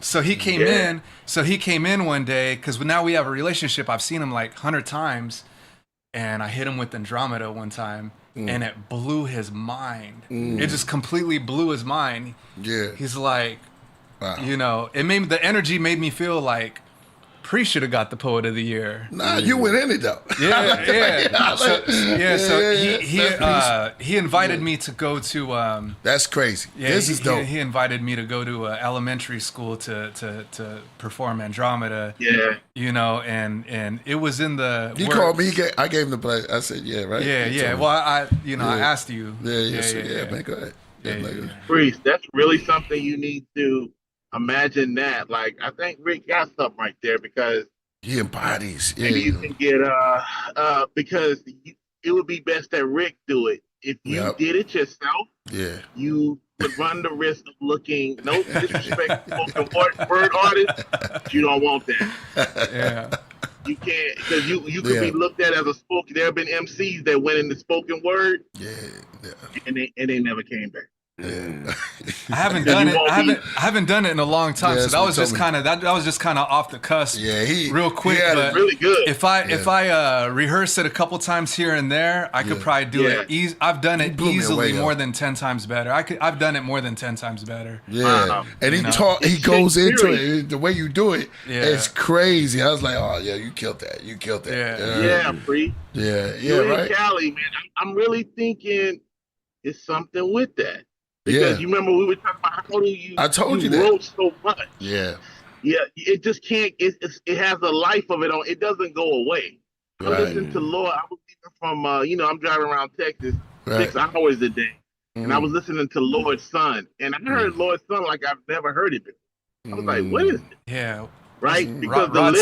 So he came in. So he came in one day because now we have a relationship. I've seen him like 100 times, and I hit him with Andromeda one time, and it blew his mind. It just completely blew his mind. Yeah. He's like, you know, the energy made me feel like Priest should have got the Poet of the Year. Nah, you went in it though. He invited me to go to. That's crazy. Yeah, this is dope. He invited me to go to elementary school to perform Andromeda. Yeah. You know, and it was in the. You called me. I gave him the play. I said, yeah, right. Yeah. Well, I asked you. Yeah, man, go ahead. Priest, that's really something you need to imagine that. Like, I think Rick got something right there because he embodies. Maybe you can get because it would be best that Rick do it. If you did it yourself, you would run the risk of looking, no disrespect to spoken word artists, you don't want that. Yeah. You can't, because you could be looked at as a spoken. There have been MCs that went into spoken word, and they never came back. I haven't done it. I haven't done it in a long time. So that was just kind of that was just kind of off the cusp. Yeah, real quick. But really good. If I rehearse it a couple times here and there, I could probably do it. I've done it easily more than 10 times better. I've done it more than 10 times better. Yeah, and he goes into it. The way you do it, it's crazy. I was like, oh yeah, you killed that. You killed that. Yeah, Free. Yeah, right. Cali, man, I'm really thinking it's something with that. Because you remember we were talking about how I told you wrote that. so much. Yeah. Yeah, it just can't. It has a life of it on. It doesn't go away. I listen to Lord. I was even from I'm driving around Texas 6 hours a day, and I was listening to Lord's Son, and I heard Lord's Son like I've never heard it before. I was like, what is it? Yeah. Right? Because Rod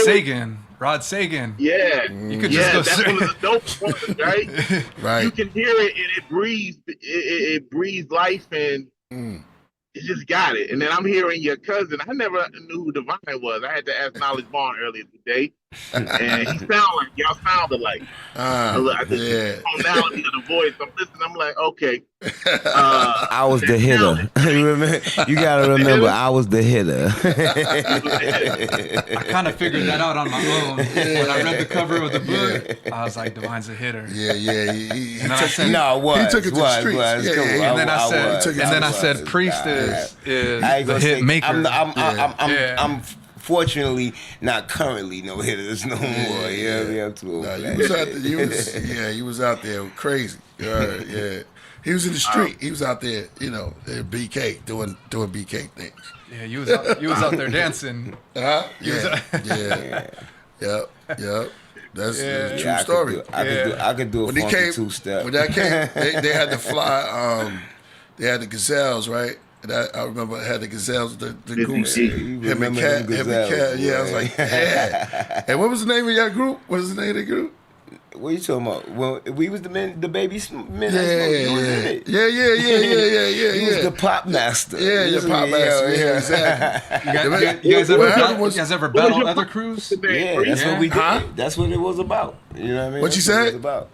Sagan. Yeah. You could just go that's one of the dope ones, right? Right. You can hear it and it breathes. It breathes life and it just got it. And then I'm hearing your cousin. I never knew who Divine was. I had to ask Knowledge Bond earlier today, and he y'all sounded like. The tonality of the voice. I'm listening. I'm like, okay. I was the hitter. You gotta remember, I was the hitter. I kind of figured that out on my own. When I read the cover of the book, I was like, Divine's a hitter. Yeah. He took it to the streets. And then I said, Priest is the hit maker. I'm fortunately not currently no hitters no more. He was out there crazy. Yeah. He was in the street. He was out there, BK doing BK things. Yeah, you was out there dancing. Yep. That's a true story. I could do a funky two-step. When that came, they had to fly. They had the gazelles, right? And I remember I had the gazelles, the goose, him and Cat. Yeah, I was like, yeah. And what was the name of your group? What was the name of the group? What are you talking about? Well, we was the baby men. Yeah. He was the pop master. Yeah, your pop master. Yeah, exactly. You guys ever battled other crews? Yeah, that's what we did. That's what it was about. You know what I mean? What you said? What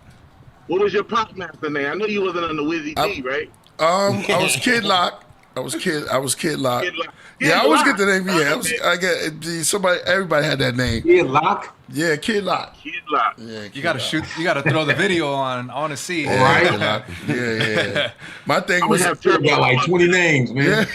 was your pop master name? I know you wasn't on the Wizzy D, right? I was Kid Lock. I was Kid Lock. I always get the name. Yeah, everybody had that name. Kid Lock. Yeah, Kid Lock. Kid Lock. Yeah, you gotta shoot. You gotta throw the video on. I want to see. Yeah, yeah. My thing was you got like 20 names, man.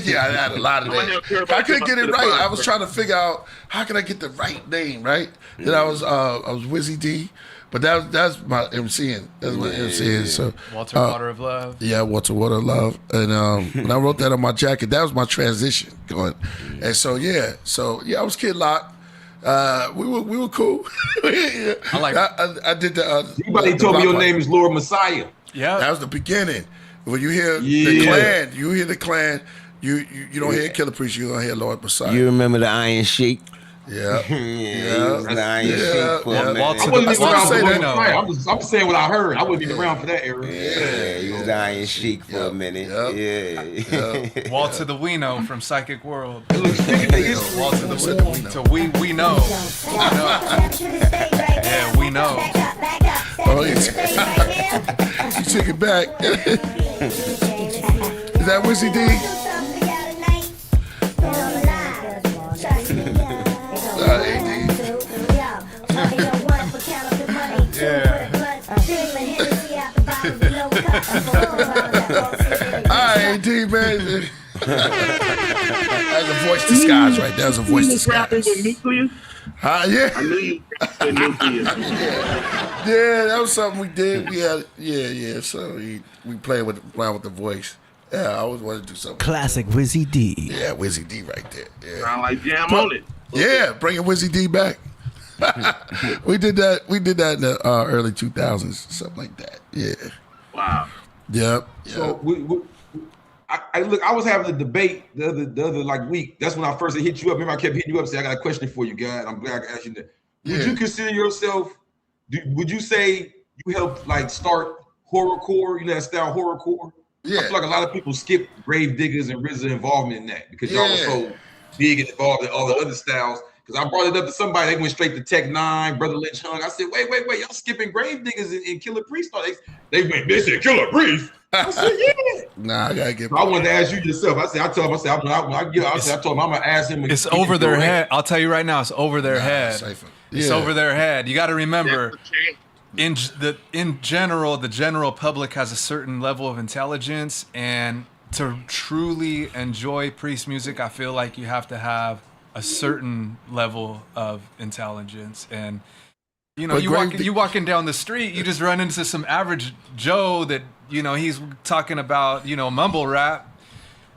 Yeah, I had a lot of names. I couldn't get it right. I was trying to figure out how can I get the right name right. Then I was Wizzy D. But that's my MCing. That's my MCing. So Walter Water of Love. Yeah, Walter Water of Love. And when I wrote that on my jacket, that was my transition going. And so I was Kid Lock. We were cool. I did the. Anybody told me your name is Lord Messiah? Yeah, that was the beginning. When you hear the Clan, you don't hear Killah Priest, you don't hear Lord Messiah. You remember the Iron Sheik? Yeah. The Iron Sheik for a minute. I wasn't even around for Lord Messiah. I'm just saying what I heard. I wasn't even around for that era. Yeah, he was the Iron Sheik for a minute. Yeah. Walter the We Know from Psychic World. Walter the We Know. Yeah, we know. Oh, you took it back. Is that Wizzy D? AD, man. That's a voice disguise right there. That's a voice disguise. Yeah. I knew you were nucleus. Yeah, that was something we did. We had, So we played around with the voice. Yeah, I always wanted to do something. Classic Wizzy D. Yeah, Wizzy D right there. Yeah. Sound like jam on it. Yeah, bringing Wizzy D back. We did that in the early 2000s, something like that. Yeah. Wow. Yep. So I was having a debate the other like week. That's when I first hit you up. Remember, I kept hitting you up and saying, I got a question for you, guys. I'm glad I asked you that. Would you consider yourself? Would you say you helped like start horrorcore? You know that style horrorcore? Yeah. I feel like a lot of people skip Gravediggers and RZA involvement in that because y'all were so big and involved in all the other styles. Because I brought it up to somebody, they went straight to Tech Nine, Brother Lynch Hung. I said, wait, y'all skipping Gravediggers and Killah Priest? They said Killah Priest. I said, yeah. Nah, I gotta get. So I wanted to ask you yourself. I told him, I'm gonna ask him. It's over their head. I'll tell you right now, it's over their head. It's over their head. You got to remember, in general, the general public has a certain level of intelligence, and to truly enjoy Priest music, I feel like you have to have a certain level of intelligence. And you know, you walking down the street, you just run into some average Joe that, you know, he's talking about, you know, mumble rap.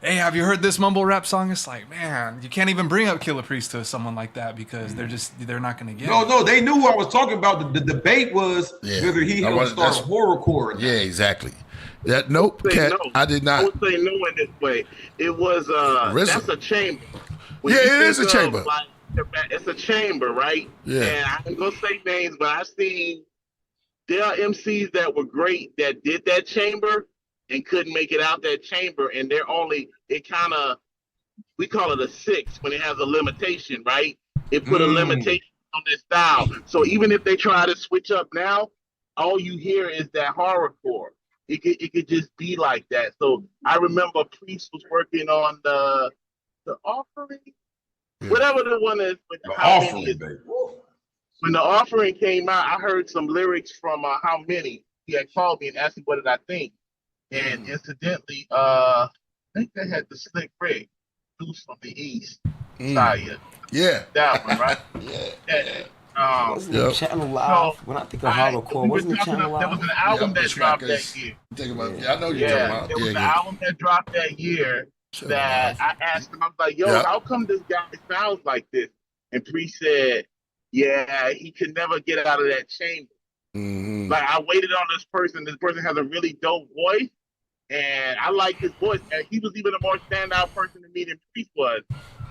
Hey, have you heard this mumble rap song? It's like, man, you can't even bring up Killah Priest to someone like that because they're not going to get it. No, they knew what I was talking about. The debate was whether he helped start horrorcore. Yeah, exactly. I did not. I would say no in this way. It was that's a chamber. It is a chamber. It's a chamber, right? Yeah. And I ain't gonna say names, but I've seen there are MCs that were great that did that chamber and couldn't make it out that chamber, and we call it a 6 when it has a limitation, right? It put a limitation on their style. So even if they try to switch up now, all you hear is that horrorcore. It could just be like that. So I remember Priest was working on the offering, whatever the one is. With the offering, baby. When the offering came out, I heard some lyrics from How Many. He had called me and asked me what did I think. And incidentally, I think they had the Slick Rick, Deuce from the East side. Yeah. That one, right? Wasn't it Channel Live? When I think of horrorcore, wasn't it Channel Live? There was an album that dropped that year. I know you're talking about. There was an album that dropped that year that I asked him, I was like, yo, how come this guy sounds like this? And Priest said, yeah, he could never get out of that chamber. Mm-hmm. Like, I waited on this person. This person has a really dope voice, and I like his voice. And he was even a more standout person to me than Priest was.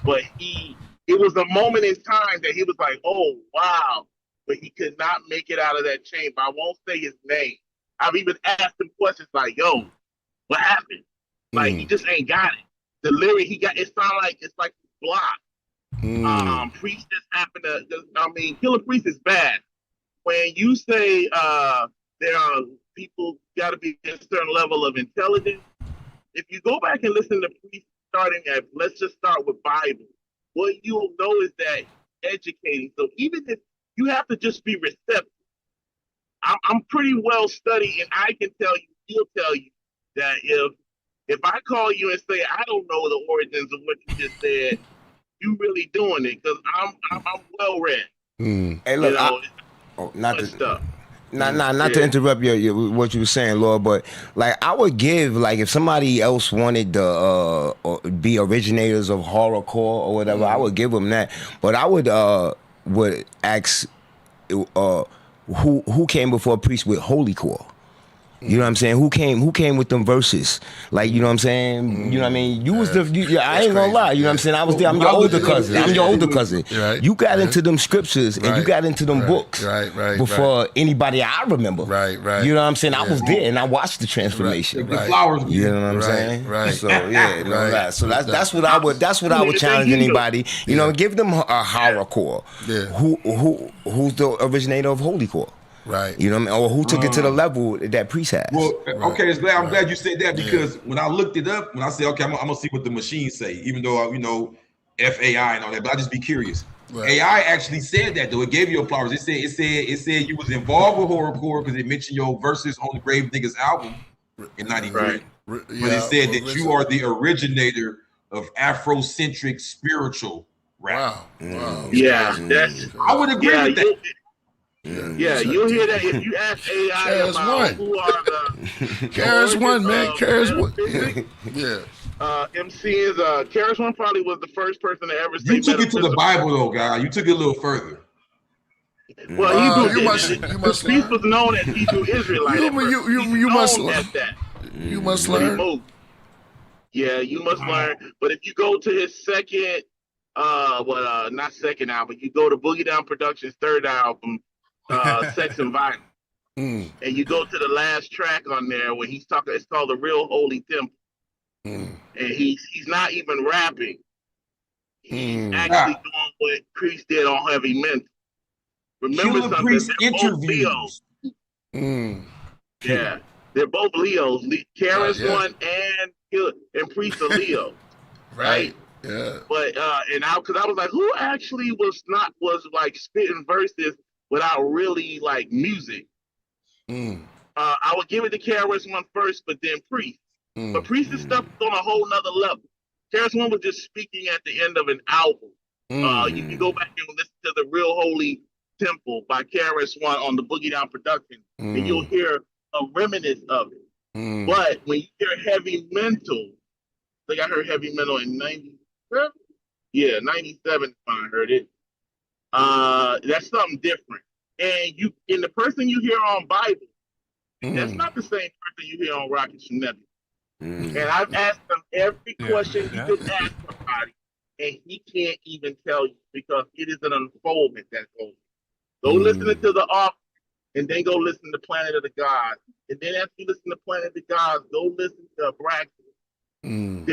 But it was a moment in time that he was like, oh, wow. But he could not make it out of that chamber. I won't say his name. I've even asked him questions like, yo, what happened? Like, he just ain't got it. The lyric he got, it's like block. Priest just happened to, Killah Priest is bad. When you say there are people got to be a certain level of intelligence, if you go back and listen to Priest starting at, let's just start with Bible, what you'll know is that educating. So even if you have to just be receptive, I'm pretty well studied, and I can tell you, he'll tell you that if I call you and say I don't know the origins of what you just said, you really doing it because I'm well read. Hey, look, you know, Not to interrupt your what you were saying, Lord, but like I would give, like if somebody else wanted to be originators of horrorcore or whatever, I would give them that. But I would ask who came before Priest with holycore. You know what I'm saying? Who came with them verses? Like, you know what I'm saying? You know what I mean? You was I ain't gonna lie. You know what I'm saying? I was there. I'm your older cousin. Right. You got into them scriptures and you got into them books before anybody I remember. Right. You know what I'm saying? I was there and I watched the transformation. The flowers. You know what I'm saying? Right. So yeah, so that's what I would challenge anybody. You know, give them a horrorcore. Yeah. Who's the originator of holycore? Right. You know what I mean? Or who took it to the level that Priest has. Well, okay, I'm glad you said that, because when I looked it up, when I said, okay, I'm gonna see what the machines say, even though FAI and all that, but I just be curious. Right. AI actually said that though. It gave you a flowers. It said you was involved with horrorcore because it mentioned your verses on the Grave Diggers album in '93. Right. But it said that you are the originator of Afrocentric spiritual rap. Wow. Yeah, I would agree with that. Yeah, you'll hear that if you ask AI about who are the KRS-One, man. KRS-One. Yeah. MCs, KRS-One probably was the first person to ever say. You took it to the Bible, though, guy. You took it a little further. Well, you must Priest was known as Hebrew Israelite. You must learn. You must learn. Yeah, you must learn. But if you go to his second, not second album, you go to Boogie Down Productions' third album, Sex and Violence, and you go to the last track on there where he's talking. It's called The Real Holy Temple, and he's not even rapping. He's actually doing what Priest did on Heavy Mental. Remember Killah something? Priest They're both Leos. Yeah, they're both Leos. KRS-One and Priest are Leo. Right. Yeah. But because I was like, who actually was like spitting verses without really like music? I would give it to KRS-One first, but then Priest. But Priest's stuff was on a whole nother level. KRS-One was just speaking at the end of an album. You can go back and listen to The Real Holy Temple by KRS-One on the Boogie Down production, and you'll hear a remnant of it. But when you hear Heavy Mental, I think I heard Heavy Mental in 97. Yeah, 97 is when I heard it. That's something different. And the person you hear on Bible, that's not the same person you hear on Rockets from Nebula. And I've asked him every question you could ask somebody, and he can't even tell you because it is an unfoldment that goes. Go listen to The Offer, and then go listen to Planet of the Gods. And then after you listen to Planet of the Gods, go listen to Braxton.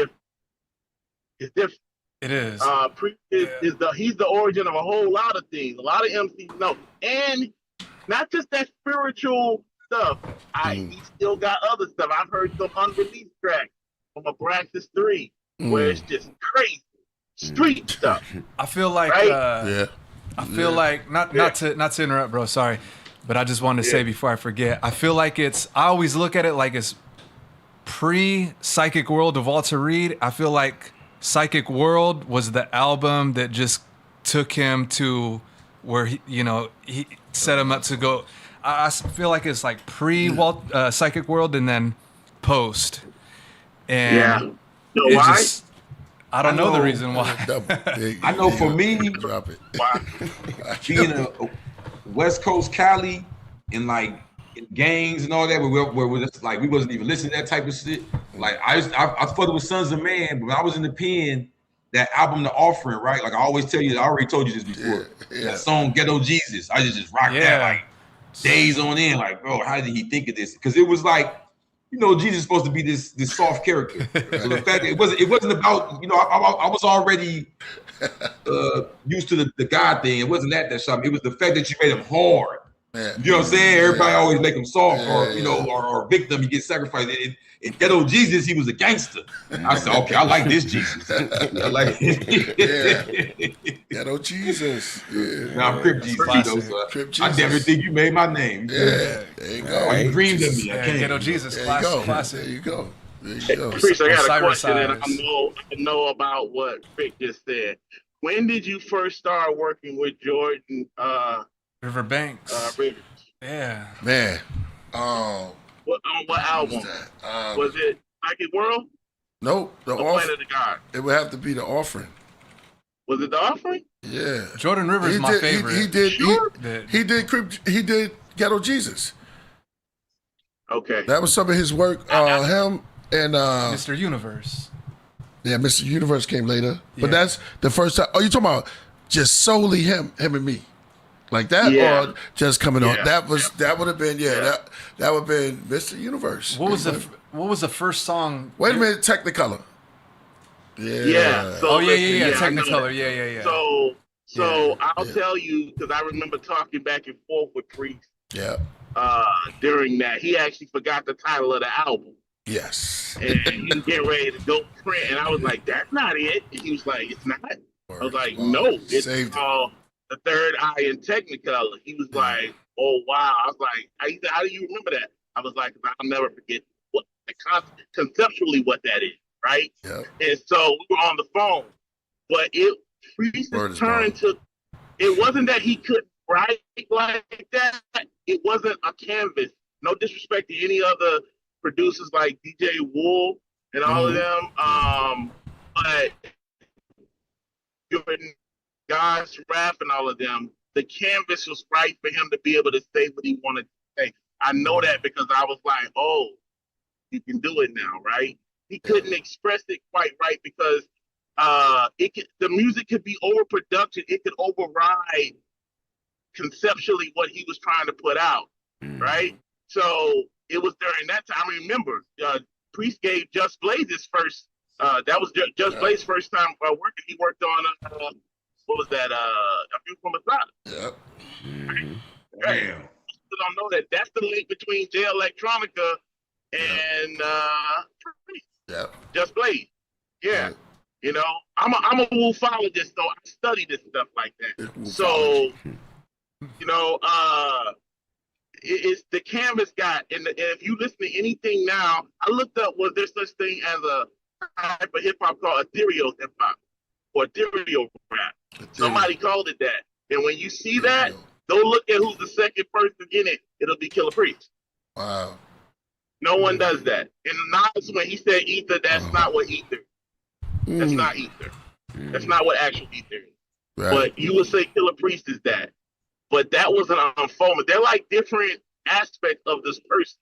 It's different. It is. Priest he's the origin of a whole lot of things. A lot of MCs know. And not just that spiritual stuff. He still got other stuff. I've heard some unreleased tracks from Abraxas 3 where it's just crazy street stuff. I feel like I feel like not to interrupt, bro. Sorry, but I just wanted to say before I forget. I feel like I always look at it like it's pre-Psychic World of Walter Reed. I feel like Psychic World was the album that just took him to where he set him up to go. I feel like it's like Psychic World and then post. And why? I don't know the reason why. I know for me, being a West Coast Cali and like in gangs and all that, where we're just like we wasn't even listening to that type of shit. Like I thought it was Sons of Man, but when I was in the pen, that album, The Offering, right? Like I always tell you, I already told you this before. That song Ghetto Jesus, I just rocked that like days on end. Like, bro, how did he think of this? Because it was like, Jesus is supposed to be this soft character. So the fact that it wasn't about, I was already used to the God thing. It wasn't that shot me. It was the fact that you made him hard. You know what I'm saying? Everybody always make him soft or victim. He gets sacrificed. In Ghetto Jesus, he was a gangster. I said, okay, I like this Jesus. I like it. Ghetto Jesus. Yeah. Now I'm Crip Jesus. So I never think you made my name. Yeah. There you go. You dreamed of me. I can't. Ghetto Jesus. Classic. There you go. Priest, I got a question, and I know about what Rick just said. When did you first start working with Jordan? Riverbanks. Yeah. Man. What album? Was it Psychic World? Nope. The Or Planet of God? It would have to be The Offering. Was it The Offering? Yeah. Jordan Rivers is my favorite. He did Ghetto Jesus. Okay. That was some of his work. Him and Mr. Universe. Yeah, Mr. Universe came later. But Yeah. that's the first time. Oh, you talking about just solely him and me? Like that, or just coming on? That would have been that would have been Mr. Universe. What was the first song? Wait a minute, Technicolor. Yeah. Yeah. So Technicolor. Yeah. So I'll tell you, because I remember talking back and forth with Priest. Yeah. During that, he actually forgot the title of the album. Yes. And he was getting ready to go print, and I was like, "That's not it." And he was like, "It's not." I was like, "No, it's called The Third Eye in Technicolor." He was like, "Oh wow!" I was like, "How do you remember that?" I was like, "I'll never forget what conceptually what that is." Right? Yeah. And so we were on the phone, but Priest's turn took. It wasn't that he couldn't write like that. It wasn't a canvas. No disrespect to any other producers like DJ Wool and all of them. But guys, rap and all of them, the canvas was right for him to be able to say what he wanted to say. I know that because I was like, oh, you can do it now, right? He couldn't express it quite right because the music could be overproduction. It could override conceptually what he was trying to put out, right? So it was during that time. I remember Priest gave Just Blaze his first. That was Just Blaze's first time working. He worked on what was that? A View from Masada. Yep. Right. People don't know that. That's the link between J Electronica and Priest. Yep. Just Blaze. Yeah. You know, I'm a wolfologist, so I study this stuff like that. So, you know, it's the canvas got, and if you listen to anything now, I looked up, was there such thing as a type of hip hop called ethereal hip hop or ethereal rap? Somebody called it that. And when you see that, go look at who's the second person in it. It'll be Killah Priest. Wow. No one does that. And Nas, when he said ether, that's not what ether. That's not ether. That's not what actual ether is. Right. But you would say Killah Priest is that. But that was an unfoldment. They're like different aspects of this person.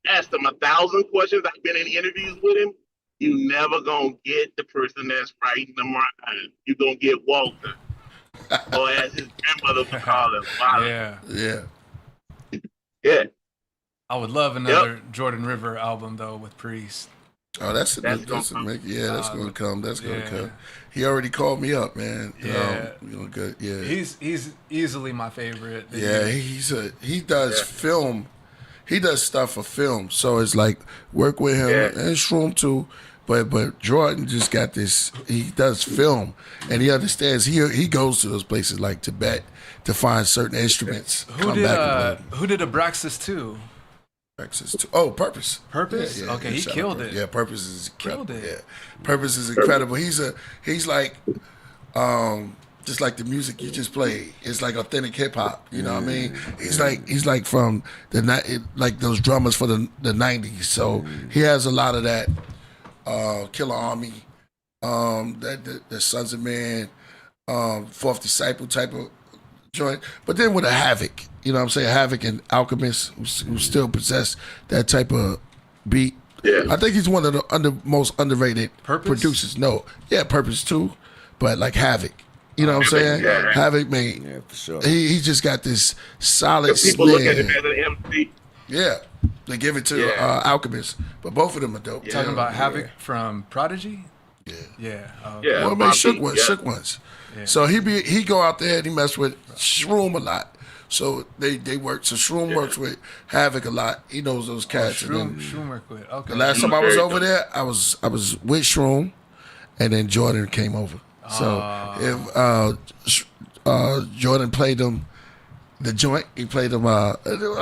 Asked him 1,000 questions. I've been in interviews with him. You never gonna get the person that's writing them rhymes. You gonna get Walter, or as his grandmother would call him, Walter. Yeah. I would love another Jordan River album though with Priest. Oh, that's gonna come. That's gonna come. He already called me up, man. Good. Yeah. He's easily my favorite. Yeah, he does film. He does stuff for film, so it's like work with him and Shroom too. But Jordan just got this. He does film, and he understands. He goes to those places like Tibet to find certain instruments. Who did Abraxas 2? Oh, Purpose. Purpose? Yeah, okay, he killed it. Yeah, Purpose is incredible. Killed it. Yeah, Purpose is incredible. He's like, just like the music you just played. It's like authentic hip hop. You know what I mean? He's like from like those drummers for the 90s. So he has a lot of that. Killer Army, the Sons of Man, Fourth Disciple type of joint, but then with a Havoc, you know what I'm saying? Havoc and Alchemist, who still possess that type of beat. Yeah. I think he's one of the most underrated producers. No, Purpose too, but like Havoc. You know what I'm saying? Yeah. Havoc, man. Yeah, for sure. He just got this solid people snare. Look at him as an MC. Yeah. They give it to Alchemist, but both of them are dope. Talking about Havoc from Prodigy? Yeah. Well, man, Shook Ones. Yeah. So he go out there and he mess with Shroom a lot. So they work. So Shroom works with Havoc a lot. He knows those cats. Shroom work with. Okay. The last time I was over there, I was with Shroom, and then Jordan came over. So if Jordan played them. The joint, he played him, I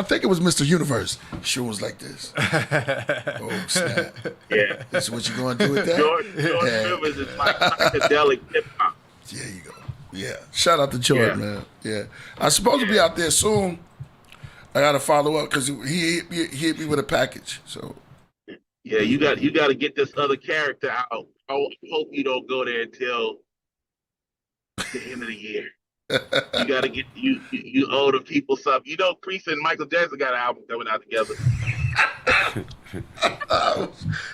think it was Mr. Universe. Shroom was like this. Oh, snap. Yeah. This is what you going to do with that? Jordan Rivers is like psychedelic hip-hop. There you go. Yeah. Shout out to Jordan, man. Yeah. I'm supposed to be out there soon. I gotta follow up because he hit me with a package. So Yeah, you got to get this other character out. I hope you don't go there until the end of the year. You got to get you owe the people something. You know, Priest and Michael Jackson got an album coming out together.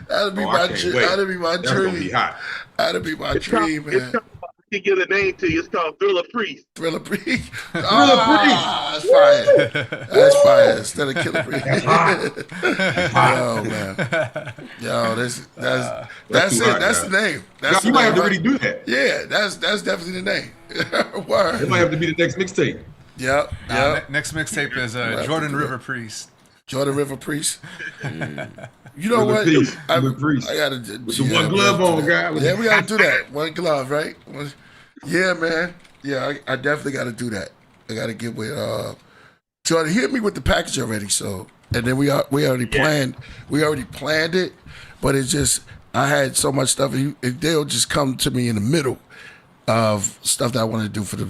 That'd be my dream. That'd be my dream. That'd be my dream, man. I can give a name to you. It's called Thriller Priest. Thriller Priest. That's fire. That's fire. Instead of Killah Priest. Yo, man. Yo, that's it. That's the name. That's you might have to really do that. Yeah, that's definitely the name. Word. It might have to be the next mixtape. Yep. Next mixtape is Jordan River Priest. Jordan River Priest. You know what? I gotta with the one glove on, guy. Yeah, we gotta do that. One glove, right? Yeah, man. Yeah, I definitely gotta do that. I gotta get with Jordan. He hit me with the package already, so and then we already planned. We already planned it, but it's just I had so much stuff. They'll just come to me in the middle of stuff that I want to do for the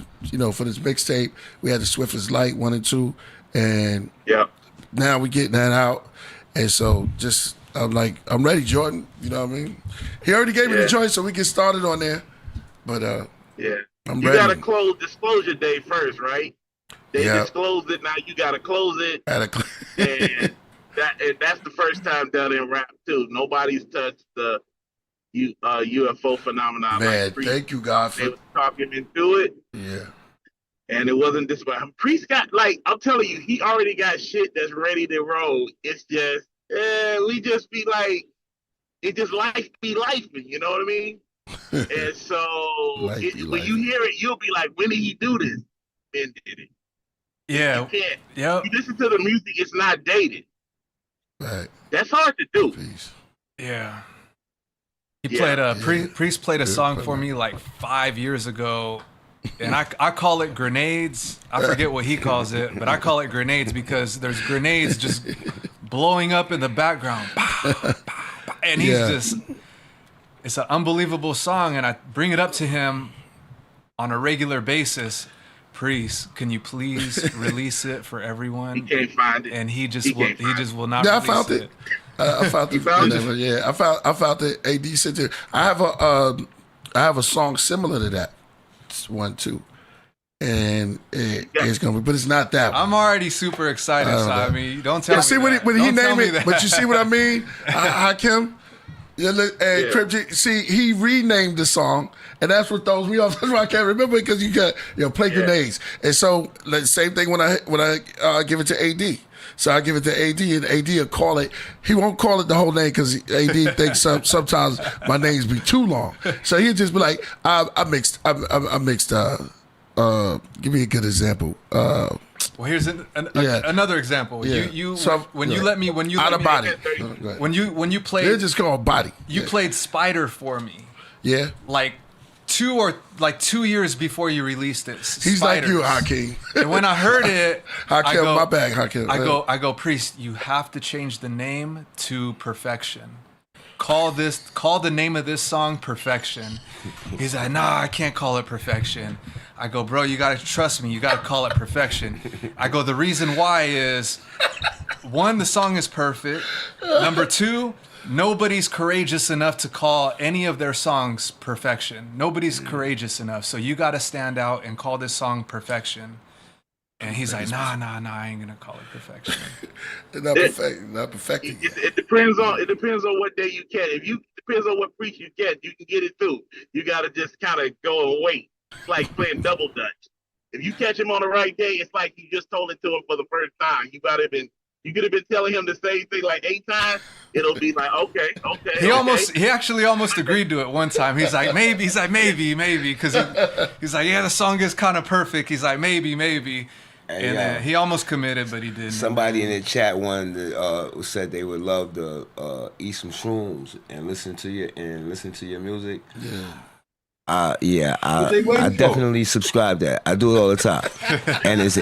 for this mixtape. We had the Swiftest Light 1 and 2, and now we getting that out, and so just I'm like I'm ready, Jordan. You know what I mean? He already gave me the choice, so we get started on there. But I'm you ready. gotta close disclosure day first, right? They disclosed it, now you gotta close it. And that's the first time down in rap too. Nobody's touched the UFO phenomenon. Man, thank you, God. They were talking into it. Yeah. And it wasn't this one. Priest got, like, I'm telling you, he already got shit that's ready to roll. It's just, we just be like, it just life be lifing, you know what I mean? And so when you hear it, you'll be like, when did he do this? Ben did it. Yeah. You can't. Yep. You listen to the music, it's not dated. Right. That's hard to do. Yeah. He played Priest played a song for me like 5 years ago. And I call it grenades. I forget what he calls it, but I call it grenades because there's grenades just blowing up in the background. And he's just, it's an unbelievable song. And I bring it up to him on a regular basis. Priest, can you please release it for everyone? He can't find it. And he just will not release I found it. I found it. Yeah, I found the AD center. I have a song similar to that. It's 1, 2, and it's gonna be, but it's not that one. I'm already super excited. So I mean, don't tell me. See when he named it, but you see what I mean? Hakim, see, he renamed the song, and that's what throws me off. That's why I can't remember it because you got play grenades, and so the same thing when I give it to AD. So I give it to AD, and AD will call it. He won't call it the whole name because AD thinks sometimes my names be too long. So he'll just be like, I mixed. Give me a good example. Well, here's another example. You played. They're just called Body. You played Spider for me. Yeah. Like 2 years before you released it. He's like you, Hakeem. And when I heard it, Hakeem, my bad, Hakeem. I go, Priest, you have to change the name to Perfection. Call the name of this song Perfection. He's like, nah, I can't call it Perfection. I go, bro, you gotta trust me. You gotta call it Perfection. I go, the reason why is, 1, the song is perfect. Number 2, nobody's courageous enough to call any of their songs Perfection. Nobody's courageous enough. So you got to stand out and call this song Perfection. And he's like, nah, I ain't gonna call it Perfection. not perfecting. It depends on what day you catch. Depends on what Priest you catch. You can get it too. You got to just kind of go and wait. It's like playing double dutch. If you catch him on the right day, it's like you just told it to him for the first time. You could have been telling him the same thing like 8 times. It'll be like, okay. He actually almost agreed to it one time. He's like, maybe. He's like, maybe. Because he's like, yeah, the song is kind of perfect. He's like, maybe. And he almost committed, but he didn't. Somebody in the chat said they would love to eat some shrooms and listen to your music. Yeah. I they waiting for? definitely subscribe that. I do it all the time, and it's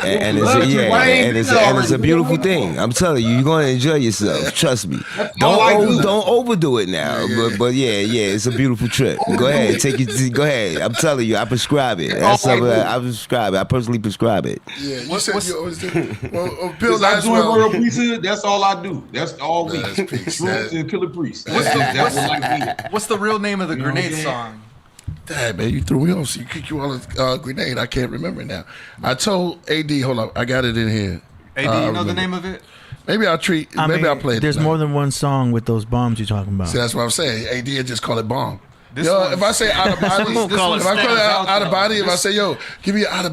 a beautiful thing. I'm telling you, you're gonna enjoy yourself. Trust me. Don't overdo it now. But yeah, it's a beautiful trip. Go ahead, go ahead. I'm telling you, I prescribe it. That's something I prescribe it. I personally prescribe it. Yeah, you said you always do. Well, Bill, I do Royal Priesthood. That's all I do. That's all we. Shrooms and Killah Priest. What's the real name of the grenade song? Damn, man, you threw me off. So you kicked you on a grenade. I can't remember now. I told AD, hold up, I got it in here. AD, you know the name of it? Maybe I'll play it. There's more than one song with those bombs you're talking about. See, that's what I'm saying. AD just call it bomb. If I say out of body, if I call it out of body, if I say, yo, give me an out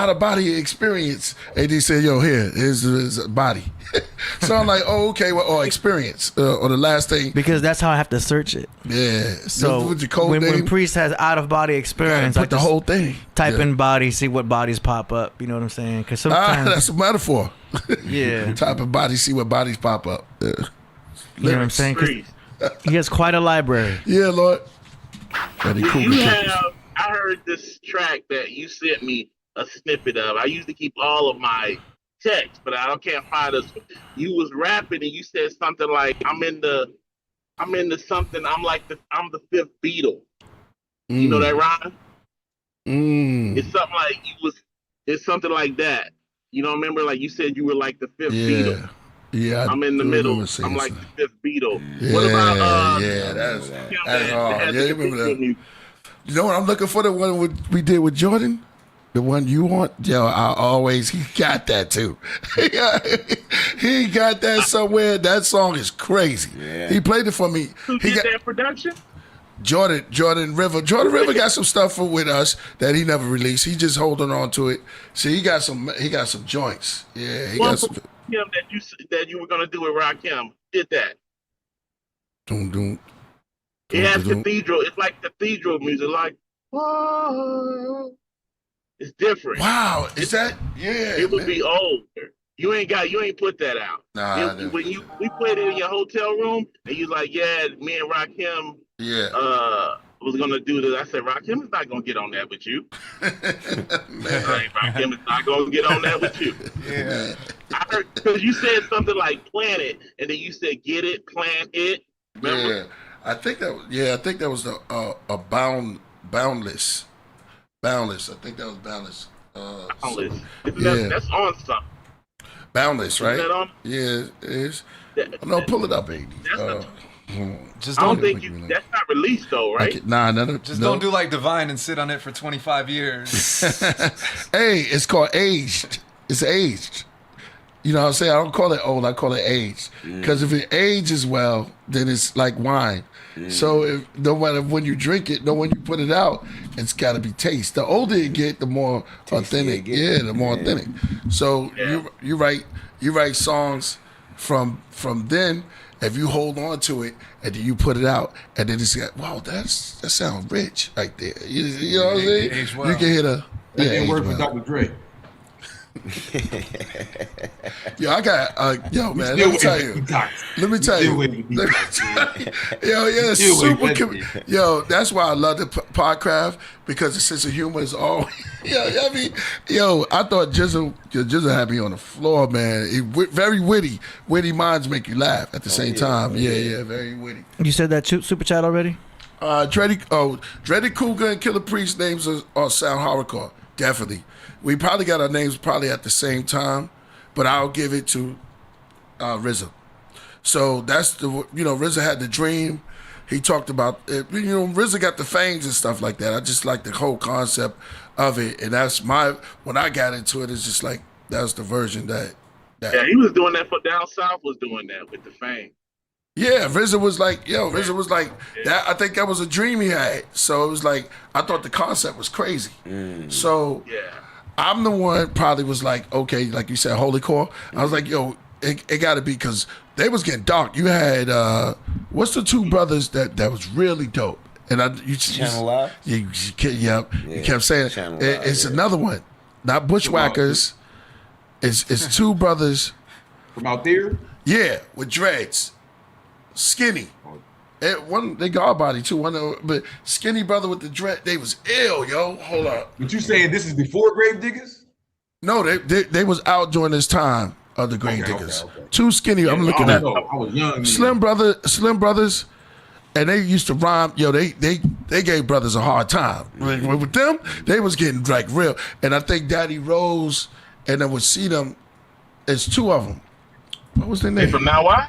of body experience, AD say, yo, here's a body. So I'm like, oh, okay, well, or experience, or the last thing. Because that's how I have to search it. Yeah. So when Priest has out of body experience, put the whole thing. Type in body, see what bodies pop up. You know what I'm saying? Because sometimes that's a metaphor. Yeah. Type in body, see what bodies pop up. You know what I'm saying? 'Cause he has quite a library. Yeah, Lord. I heard this track that you sent me a snippet of. I used to keep all of my text, but I can't find us. You was rapping and you said something like, I'm into something. I'm the fifth Beatle. You know that rhyme? It's something like it's something like that. You don't remember? Like you said, you were like the fifth Beatle. Yeah, I'm in the middle. I'm like the fifth Beatle. Yeah, what about that's hard. Yeah, you remember that? You know what? I'm looking for the one we did with Jordan. The one you want, yo, he got that too. He got that somewhere. That song is crazy. Yeah. He played it for me. Who did that production? Jordan River. Jordan River got some stuff with us that he never released. He just holding on to it. See, he got some joints. Yeah, he got some. That you were gonna do with Rakim did that. Doom. It has cathedral. It's like cathedral music. Like, whoa. It's different. Wow, is that? Yeah, it would be older. You ain't put that out. Nah, we played it in your hotel room, and you like, yeah, me and Rakim, was gonna do this. I said, Rakim is not gonna get on that with you. Rakim is not gonna get on that with you. Yeah, I heard because you said something like "plan it," and then you said "get it, plan it." Remember? Yeah, I think that was the boundless. Boundless. I think that was Boundless. Boundless. That's on something. Boundless, right? Is that on? Yeah, it is. No, pull it up, baby. Just don't think that's not released though, right? Don't do like Divine and sit on it for 25 years. Hey, it's called aged. It's aged. You know what I'm saying? I don't call it old. I call it aged. Because if it ages well, then it's like wine. So no matter when you drink it, when you put it out, it's got to be taste. The older you get, the more authentic. Yeah, the more authentic. So you write songs from then. If you hold on to it and then you put it out, and then it's like, wow, that sounds rich right there. You know what I'm saying? Well. You can hear that didn't work for Dr. Dre. Yo, I got man. Let me tell you. Yo, that's why I love the Podcraft, because the sense of humor is always. I thought Jizzle had me on the floor, man. Very witty. Witty minds make you laugh at the same time. Yeah, very witty. You said that super chat already? Dreaded Cougar and Killah Priest names are sound hardcore. Definitely. We probably got our names at the same time, but I'll give it to RZA. So that's RZA had the dream. He talked about it. RZA got the fangs and stuff like that. I just like the whole concept of it, and that's when I got into it. It's just like that's the version that. Yeah, he was doing that for down south. Was doing that with the fang. Yeah, RZA was like, that. I think that was a dream he had. So it was like, I thought the concept was crazy. So I'm the one probably was like, okay, like you said, Holy Core. I was like, yo, it got to be, because they was getting dark. You had what's the two brothers that was really dope? And Channel Live? You kept saying it's another one, not Bushwhackers. It's two brothers from out there. Yeah, with dreads. Skinny. They guard body too. But skinny brother with the dread, they was ill, yo. Hold up. But you saying this is before Grave Diggers? No, they was out during this time of the Grave Diggers. Too skinny. I'm looking at. I was young. Slim Brothers, and they used to rhyme. Yo, they gave brothers a hard time. With them, they was getting like real. And I think Daddy Rose, and then would see them. It's two of them. What was their name? Hey, from Now Why?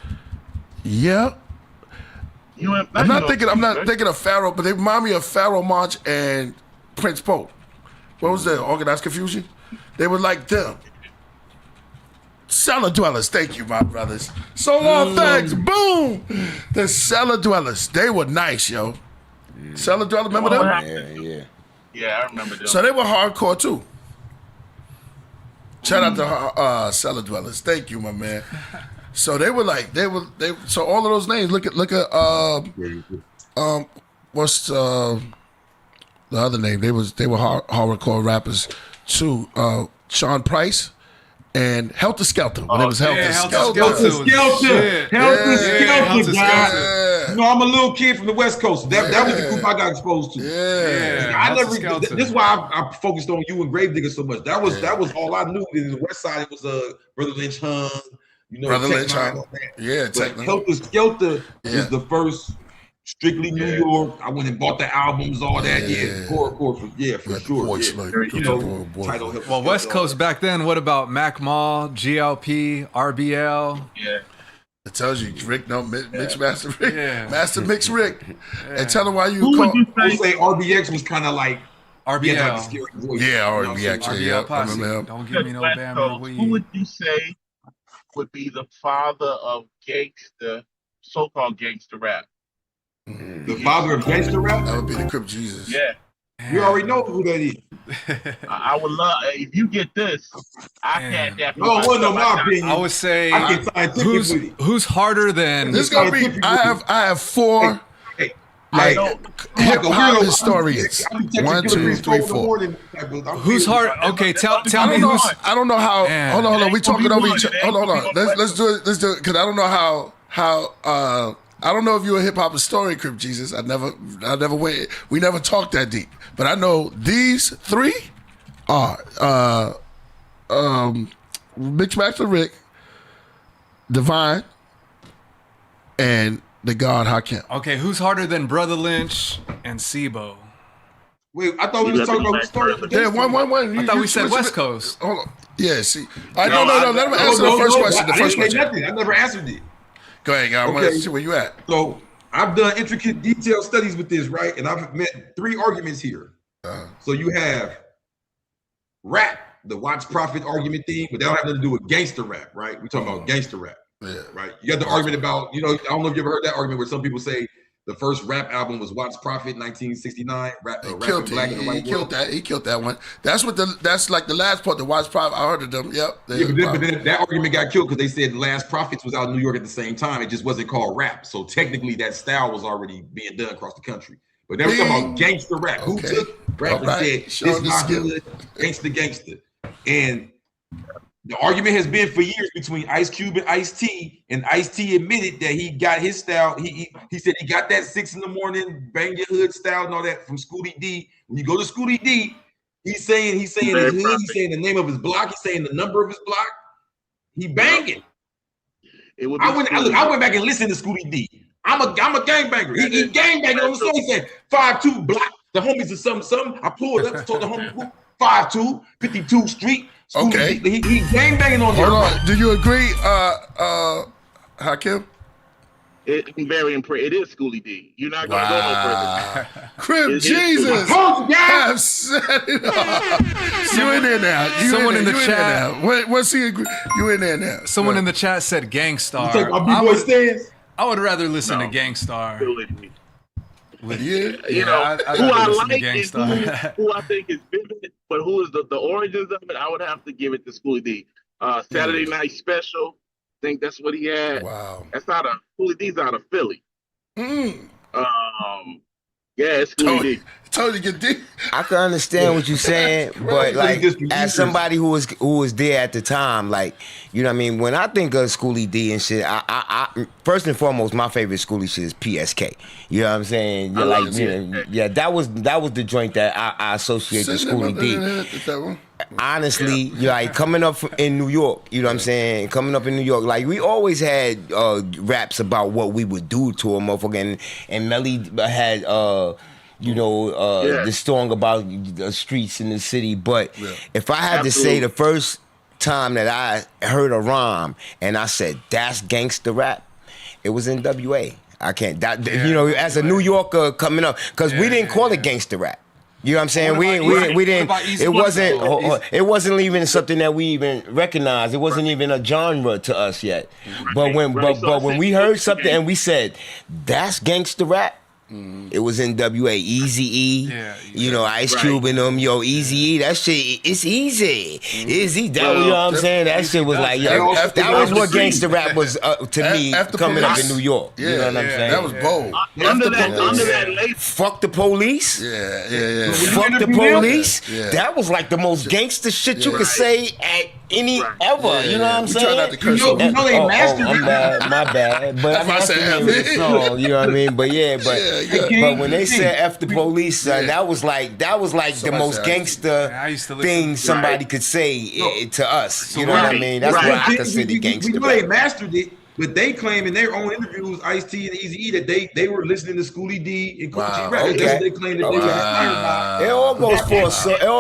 Yeah. I'm not thinking of Pharaoh, but they remind me of Pharaoh Monch and Prince Pope. What was that? Organized Confusion? They were like them. Cellar Dwellers, thank you, my brothers. So long, thanks. Boom. The Cellar Dwellers, they were nice, yo. Cellar Dwellers, remember them? Yeah, I remember them. So they were hardcore too. Shout out to Cellar Dwellers. Thank you, my man. So they were like, so all of those names, look at what's the other name? They were hardcore rappers too. Sean Price and Helter Skelter. When it was Helter Skelter. Helter Skelter, guys. You know, I'm a little kid from the West Coast. That was the group I got exposed to. This is why I focused on you and Gravedigger so much. That was all I knew. In the West Side, it was Brother Lynch Hung. You know, Brother Lynch Hung. Yeah, Helter Skelter was the first strictly New York. I went and bought the albums, all that. For sure. Well, West Coast back then, what about Mac Mall, GLP, RBL? Yeah. It tells you Rick, Mix Master Rick. Yeah. Master Mix Rick. Yeah. And tell him why you call. I would say RBX was kind of like RBL. Like the scary voice, RBX. RBL Posse. Don't give me no Bama weed. Who would you say would be the father of gangster, so-called gangster rap? The father of gangster rap? That would be the Crip Jesus. Yeah. You already know who that is. I would love if you get this. I can't. No, my opinion. I would say I get scientific who's harder than this? Gonna be. I have four. Like hip hop historians. 1, 2, 3, 4. Who's hard? Okay, tell me who's. I don't know how. Hold on. We talking over each other. Hold on. Let's do it. Because I don't know how. I don't know if you're a hip hop historian, Crip Jesus. I never went. We never talked that deep. But I know these three are Mixmaster Rick, Divine, and the God Hakim. Okay, who's harder than Brother Lynch and Sibo? Wait, I thought we was talking about stories. Yeah, one. I thought we said West Coast. Hold on. Yeah, see. No. Let him answer the first question. The first question. I never answered it. Go ahead, guys. I want to see where you at. So I've done intricate, detailed studies with this, right? And I've met three arguments here. So you have rap, the Watts Prophet argument thing, but that don't have nothing to do with gangster rap, right? We're talking about gangster rap, right? You got the argument about, I don't know if you ever heard that argument where some people say the first rap album was Watts Prophet, 1969. He killed that one. That's like the last part. The Watts Prophet. I heard of them. Yep. But then that argument got killed because they said the Last Prophets was out in New York at the same time. It just wasn't called rap. So technically, that style was already being done across the country. But they were talking about gangster rap. Who took rap and said, "This is my hood, gangster," and the argument has been for years between Ice Cube and Ice-T, and Ice-T admitted that he got his style. He said he got that 6 in the morning bang your hood style and all that from Scooty D. When you go to Scooty D, he's saying his hood, he's saying the name of his block, he's saying the number of his block. He banging. I went back and listened to Scooty D. I'm a gangbanger. He gangbanging on the song. He said 5-2 block. The homies are something. I pulled up, told the homies 5-2, 52 Street. Okay. He gangbanging on here. Hold on. Do you agree, Hakim? It's very impressive. It is Schoolie D. You're not gonna go no further. Crip Jesus. Have set it up. You in there now. Someone in the chat. What's he agree? You in there now. Someone in the chat said Gangstar. I would rather listen to Gangstar. With you? Who I like is who I think is vivid, but who is the origins of it, I would have to give it to Schoolie D. Saturday Night Special, I think that's what he had. Wow. That's Schoolie D's out of Philly. Yeah, it's Schoolie D. Totally get deep. I can understand what you're saying, but like as somebody who was there at the time, like, you know what I mean, when I think of Schoolie D and shit, I first and foremost, my favorite Schoolie shit is PSK. You know what I'm saying? Yeah, like, yeah, that was the joint that I associate with Schoolie D. Honestly, like coming up in New York, you know what I'm saying? Coming up in New York, like we always had raps about what we would do to a motherfucker, and Melly had the song about the streets in the city. But if I had to say the first time that I heard a rhyme and I said that's gangster rap, it was NWA. I can't as a New Yorker coming up, because we didn't call it gangster rap. You know what I'm saying? We didn't. It wasn't even something that we even recognized. It wasn't even a genre to us yet. But when we heard something and we said that's gangster rap, it was NWA, Eazy-E, Ice Cube and them, Eazy-E, that shit, it's easy. It's easy. That, you know what I'm saying? That shit was like, that was what gangster rap was to me coming up in New York. You know what I'm saying? That was bold. Under that label. Fuck the police. Yeah. Fuck the police. That was like the most gangster shit you could say at any ever. You know what I'm saying? Try not to curse. You know they mastered it. My bad. But that's the name of the song. You know what I mean? But but when they said F the police, that was like the most gangster thing somebody could say to us. You know what I mean? That's what I consider gangster. We know they mastered it, but they claim in their own interviews, Ice-T and Eazy-E, that they were listening to Schoolie D and Cool G rap. That's what they claim that they were inspired by. It all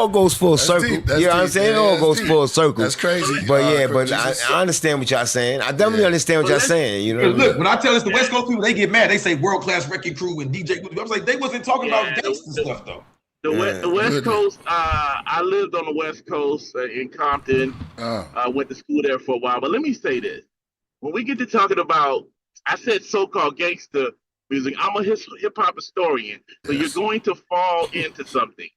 goes full circle. You know what I'm saying? It all goes full circle. That's crazy. But I understand what y'all saying. I definitely understand what y'all saying. You know. Look, when I tell this the West Coast people, they get mad. They say World Class Wrecking Crew and DJ. I was like, they wasn't talking about gangster stuff though. The West Coast, I lived on the West Coast in Compton. Went to school there for a while. But let me say this. When we get to talking about, I said so-called gangster music, I'm a hip-hop historian, so you're going to fall into something.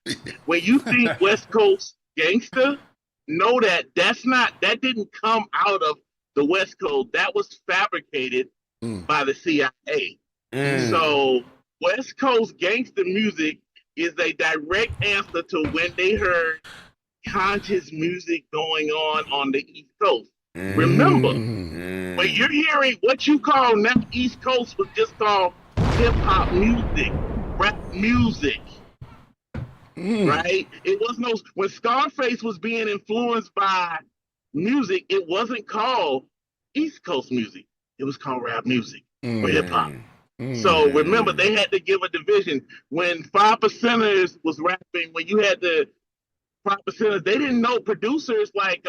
When you think West Coast gangster, know that that didn't come out of the West Coast. That was fabricated by the CIA. So West Coast gangster music is a direct answer to when they heard conscious music going on the East Coast. Remember, when you're hearing what you call now East Coast was just called hip-hop music, rap music, right? It was when Scarface was being influenced by music, it wasn't called East Coast music. It was called rap music or hip-hop. So remember, they had to give a division. When 5%ers was rapping, when you had the 5%ers, they didn't know producers like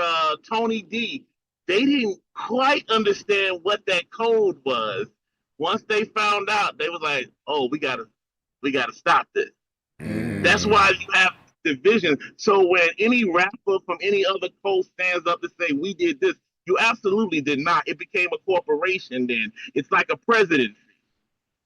Tony D. They didn't quite understand what that code was. Once they found out, they was like, "Oh, we gotta stop this." That's why you have division. So when any rapper from any other coast stands up to say, "We did this," you absolutely did not. It became a corporation. Then it's like a presidency.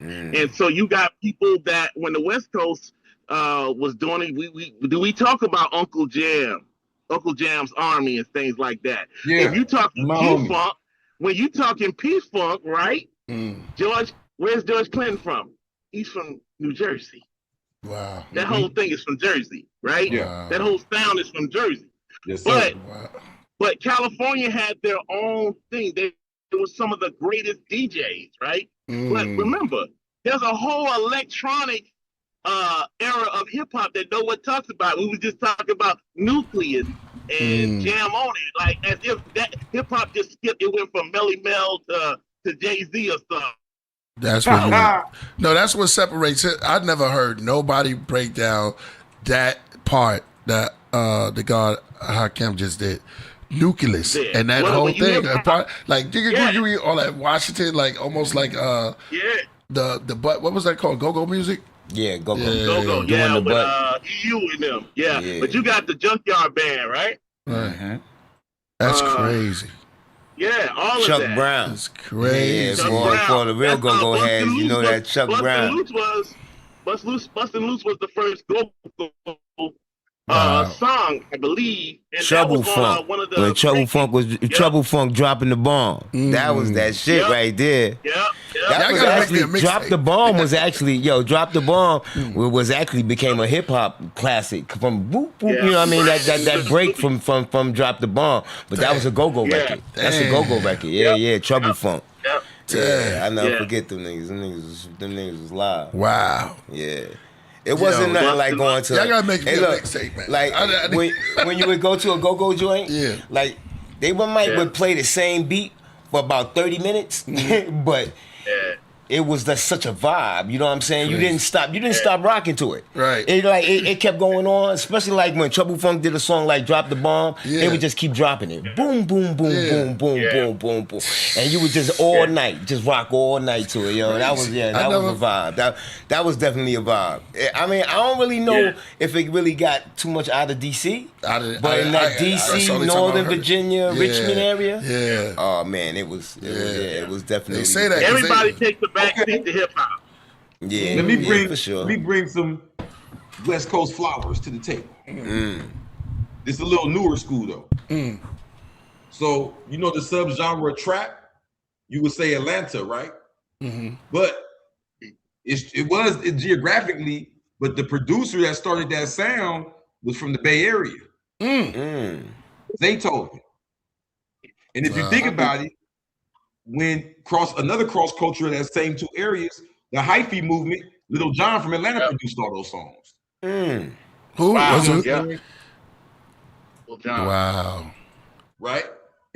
And so you got people that when the West Coast was doing it, we talk about Uncle Jam's Army and things like that. Yeah. If you talking P-Funk, when you talking P-Funk, right? Where's George Clinton from? He's from New Jersey. Wow. That whole thing is from Jersey, right? Yeah. That whole sound is from Jersey. Yes, sir. But California had their own thing. They were some of the greatest DJs, right? But remember, there's a whole electronic era of hip hop that no one talks about. We were just talking about Nucleus and Jam on it, like as if that hip hop just skipped. It went from Melly Mel to Jay-Z or something. That's what. That's what separates it. I've never heard nobody break down that part that the God Hakim just did. Nucleus and that whole thing, part, like Digga all that Washington, like almost like the butt. What was that called? Go-go music. Yeah, go-go. Yeah, with EU and them. Yeah, but you got the Junkyard Band, right? Right. That's crazy. Yeah, all Chuck of that. Brown. That's crazy. Yeah, for the real go-go heads, you know that Chuck Brown. Bustin' Loose was the first go-go song, I believe. And Trouble Funk. When Trouble Funk was Trouble Funk dropping the bomb. That was that shit right there. Yeah. That was actually Drop the Bomb was actually Drop the Bomb was actually became a hip hop classic from Boop Boop. You know what I mean? That break from Drop the Bomb, but that was a go-go record. That's a go-go record. Yeah, Trouble Funk. Yeah, I never forget them niggas. Them niggas was live. Wow. Yeah. It wasn't nothing like going to. Y'all gotta make me a look, mixtape, man. Like when you would go to a go-go joint, like they would play the same beat for about 30 minutes, but it was such a vibe. You know what I'm saying? You didn't stop rocking to it. Right. It kept going on, especially like when Trouble Funk did a song like Drop the Bomb, they would just keep dropping it. Boom, boom, boom, boom, boom, boom, boom, boom. And you would just all night, just rock all night to it, yo. That was a vibe. That was definitely a vibe. I mean, I don't really know if it really got too much out of DC. But in that DC, Northern Virginia, Richmond area, oh man, it was definitely. They say that everybody takes the back seat to hip hop. Yeah, let me bring for sure. Let me bring some West Coast flowers to the table. This is a little newer school though. So you know the subgenre of trap, you would say Atlanta, right? But it was geographically, but the producer that started that sound was from the Bay Area. They told me. And if you think about it, when another cross culture in that same two areas, the hyphy movement, Little John from Atlanta produced all those songs. Who was it? Little John. Wow. Right?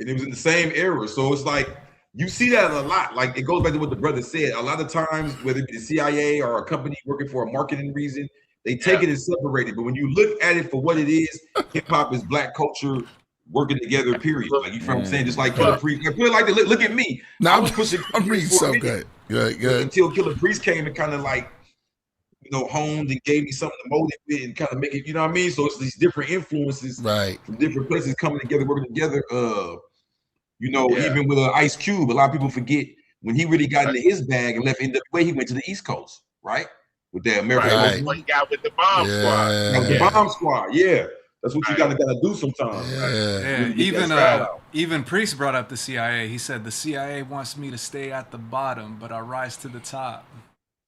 And it was in the same era. So it's like you see that a lot. Like it goes back to what the brother said. A lot of times, whether it be the CIA or a company working for a marketing reason, they take it and separate it. But when you look at it for what it is, hip hop is black culture working together, period. Like you know what I'm saying? Just like Killah Priest. Put it like that. Look at me. I was pushing. I'm reading so good. Good. Until Killah Priest came and kind of like, honed and gave me something to mold it with and kind of make it, you know what I mean? So it's these different influences from different places coming together, working together. Even with Ice Cube, a lot of people forget when he really got into his bag and left NWA, he went to the East Coast, right? With the American What he got with the Bomb Squad. The Bomb Squad, That's what you gotta do sometimes. Even Priest brought up the CIA. He said the CIA wants me to stay at the bottom, but I rise to the top.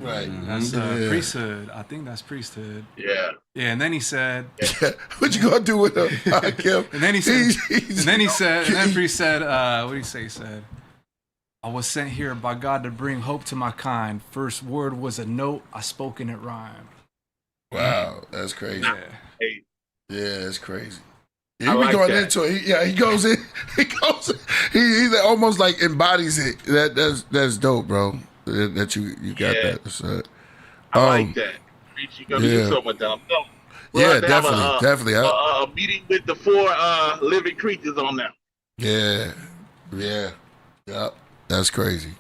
Right. That's priesthood. I think that's priesthood. Yeah. Yeah, and then he said, "What you gonna do with him?" And then he said, and then Priest said, "What did he say?" He said, "I was sent here by God to bring hope to my kind. First word was a note. I spoke and it rhymed." Wow, that's crazy. Yeah, it's crazy. He be like going that. into it. He goes in. He almost like embodies it. That's dope, bro. That you got that. So, I like that. You're gonna do something with that. We'll definitely. A meeting with the 4 living creatures on them. Yeah. That's crazy.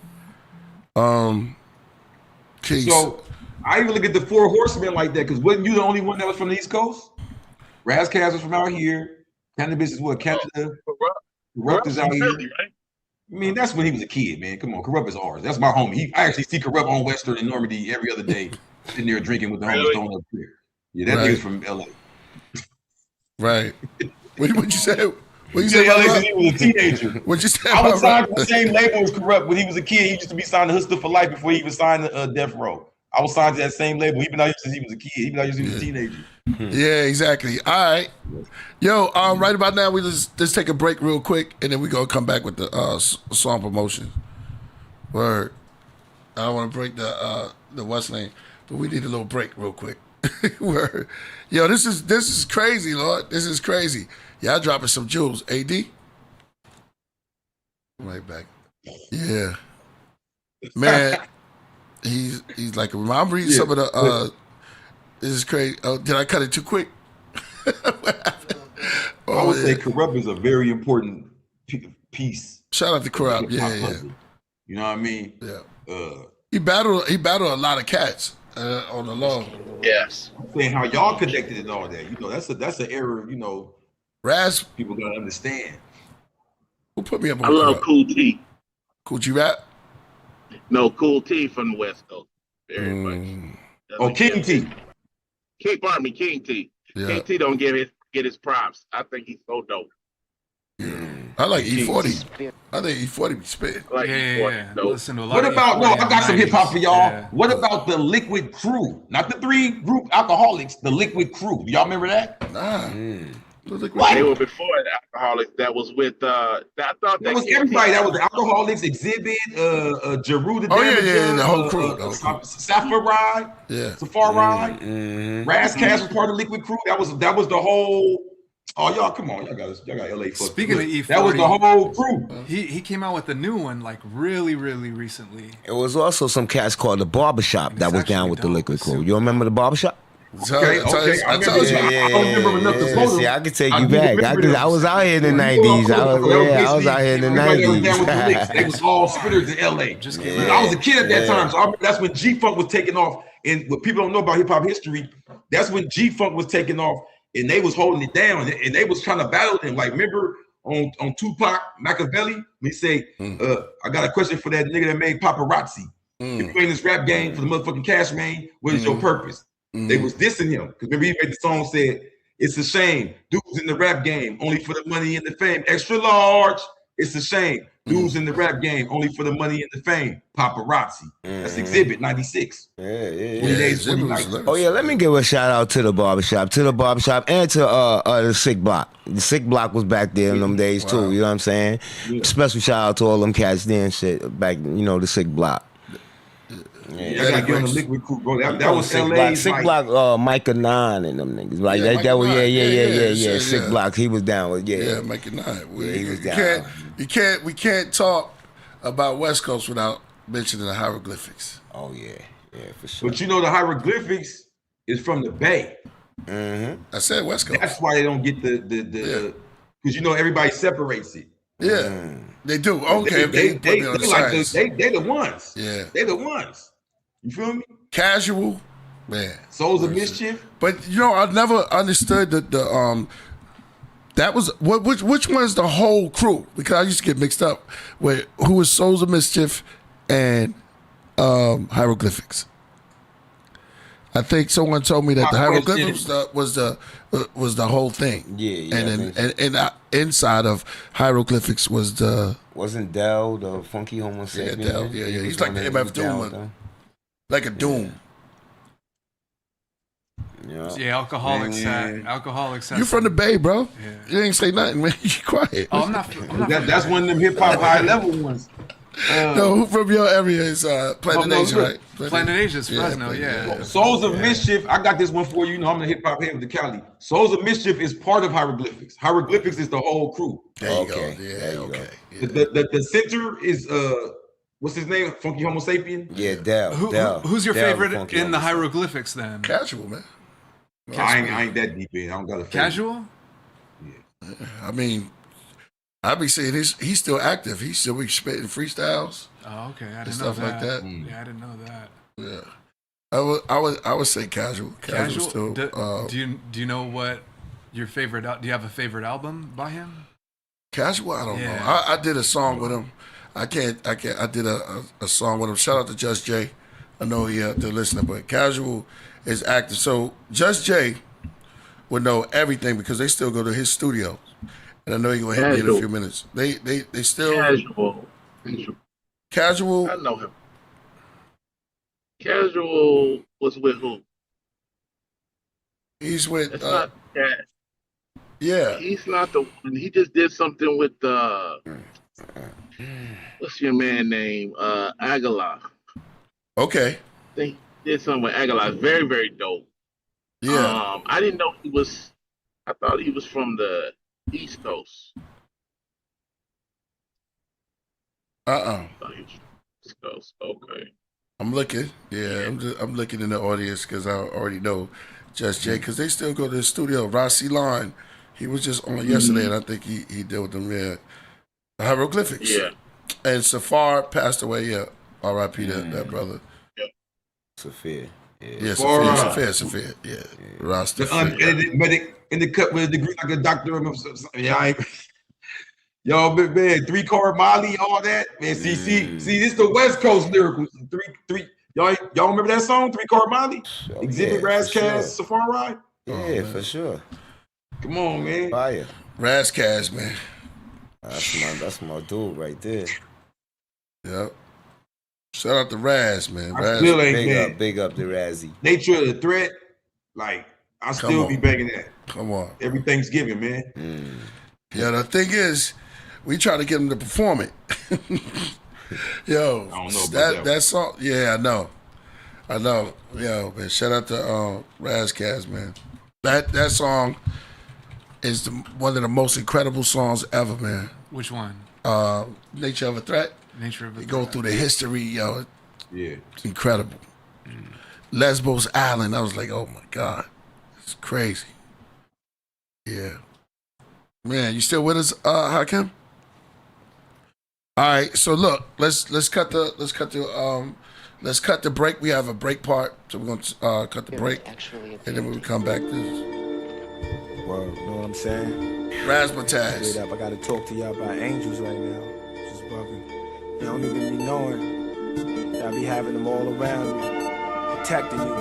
Keith. So I even look at the 4 horsemen like that because wasn't you the only one that was from the East Coast? Razzcast was from out here. Cannabis is what? Canada. Corrupt is out here. Right? I mean, that's when he was a kid, man. Come on, Corrupt is ours. That's my homie. I actually see Corrupt on Western and Normandy every other day, sitting there drinking with the homies throwing up here. Yeah, that nigga's from LA. Right. What you say? What you say? About LA when he was a teenager. What you say? I was signed to the same label as Corrupt when he was a kid. He used to be signed to Hustler for Life before he even signed to Death Row. I was signed to that same label. He been out here since he was a kid. He been out here since he was a teenager. Yeah, exactly. All right. Yo, right about now, let's take a break real quick, and then we're going to come back with the song promotion. Word. I don't want to break the what's name, but we need a little break real quick. Word. Yo, this is crazy, Lord. This is crazy. Y'all dropping some jewels. AD? Right back. Yeah. Man, he's like, I'm reading some of the, this is crazy. Oh, did I cut it too quick? I would say Corrupt is a very important piece. Shout out to Corrupt. Yeah. You know what I mean? Yeah. He battled a lot of cats on the low. Yes. I'm saying how y'all connected and all that. That's an error, Raz, people gotta understand. Who put me up on I love Cool T. Cool G Rap? No, Cool T from the West Coast. Very much. King T. King T. Yeah. King T don't get his props. I think he's so dope. Yeah. I like E40. I think E40 be spitting. Like yeah. Listen to a lot What of about E40 no? I in the got some hip hop for 90s. y'all. Yeah. What about the Liquid Crew? Not the 3 group alcoholics. The Liquid Crew. Y'all remember that? Nah. What? They were before the Alcoholics. That was with. I thought That was everybody. That was the Alcoholics, Exhibit, Jeru the Oh, yeah, Damager, the whole crew. The whole crew. Safari, Yeah. Safari, Razzcast was part of the Liquid Crew. That was the whole. Oh, y'all, come on, y'all got LA. Speaking of E40, that was the whole crew. He came out with a new one like really recently. It was also some cats called the Barbershop that was down with the Liquid Crew. You remember the Barbershop? Okay. I told you. I don't remember enough to quote See, them. I can take you back. I was out here in the 90s. I was out here in the Everybody that was down with the 90s. Licks, they was all spitters in LA. I was a kid at that time, so I remember that's when G-Funk was taking off. And what people don't know about hip hop history, that's when G-Funk was taking off, and they was holding it down, and they was trying to battle them. Like, remember on Tupac Machiavelli, we say, I got a question for that nigga that made Paparazzi. If you're in this rap game for the motherfucking cash man, what is your purpose? They was dissing him because remember he made the song said, "It's a shame, dudes in the rap game only for the money and the fame. Extra large, it's a shame, dudes in the rap game only for the money and the fame. Paparazzi." That's Exhibit 96. Oh yeah, let me give a shout out to the barbershop, and to the Sick Block. The Sick Block was back there in them days too. You know what I'm saying? Special shout out to all them cats there and shit back. The Sick Block. Yeah, I gotta get on the Liquid Crew, bro. That was LA. Sick Block, Micah 9 and them niggas. Like that was yeah. Sick Block, he was down with Micah 9. He was down. We can't talk about West Coast without mentioning the hieroglyphics. Oh yeah, for sure. But the hieroglyphics is from the Bay. I said West Coast. That's why they don't get the because everybody separates it. Yeah, they do. Okay, they the like they the ones. Yeah, they the ones. You feel me? Casual, man. Souls of Mischief. But I never understood the that was which one's the whole crew, because I used to get mixed up with who was Souls of Mischief and hieroglyphics. I think someone told me that the hieroglyphics was the whole thing. Yeah. And inside of hieroglyphics was the wasn't Dell the funky homo sapien? Yeah, Dell. Yeah. He's like the MF Doom, like a Doom. Yeah, Alcoholics hat. You from the Bay, bro? Yeah. You ain't say nothing, man. You quiet. Oh, I'm not that's one of them hip hop high level ones. No, who from your area is Planet Asia, right? Planet Asia's Fresno, yeah. Souls of Mischief, I got this one for you. I'm the hip hop head of the Cali. Souls of Mischief is part of hieroglyphics. Hieroglyphics is the whole crew. There you go. Yeah, okay. Yeah. The center is what's his name? Funky Homo Sapien? Yeah, Dell. Who's your favorite in the hieroglyphics then? Casual, man. I ain't that deep in. I don't got a favorite. Casual? Yeah. I mean, I be saying he's still active. He still be spitting freestyles. Oh, okay. I didn't know stuff that. like that. Yeah, I didn't know that. Yeah. I would say casual. Casual still. Do you know what your favorite? Do you have a favorite album by him? Casual. I don't know. I did a song with him. I did a song with him. Shout out to Just Jay. I know they're listening, but Casual is active. So Just Jay would know everything because they still go to his studio. And I know you're gonna hit me in a few minutes. They still Casual. I know him. Casual was with who? He's with it's not Cat. Yeah. He's not the one. He just did something with what's your man name? Aguilar. Okay. I think he did something with Aguilar. Very, very dope. Yeah. I didn't know he was I thought he was from the East Coast. East Coast. Okay. I'm looking. Yeah, I'm looking in the audience because I already know Just Jay because they still go to the studio. Rossi Line, he was just on yesterday, and I think he did with them there. Hieroglyphics. Yeah. And Safar passed away. Yeah. R.I.P. That brother. Yeah. Sophia. Yeah, Sophia. Yeah. Rasta. Medic in the cut with a degree like a doctor. Yo, man, 3-card Molly, all that. Man, see, this the West Coast lyrical. Three. Y'all remember that song, 3-card Molly? Exhibit Razzcast, Safari? Yeah, for sure. Come on, man. Fire. Razzcast, man. That's my dude right there. Yep. Shout out to Raz, man. I still ain't big up to Razzie. Nature of the Threat, like I still be begging that. Come on. Every Thanksgiving, man. Yeah, the thing is, we try to get him to perform it. Yo, I don't know about that song. Yeah, I know. Yo, man, shout out to Razcast, man. That song is one of the most incredible songs ever, man. Which one? Nature of a Threat. Nature of a You go through the history, yo. Yeah. It's incredible. Lesbos Island, I was like, oh my God. It's crazy. Yeah. Man, you still with us, Hakim? All right, so look, let's cut the break. We have a break part, so we're gonna cut the break, and then when we come back, this. Word, you know what I'm saying? Razzmatazz. Straight up, I gotta talk to y'all about angels right now. Just bugging. You don't even be knowing that I be having them all around you, protecting you.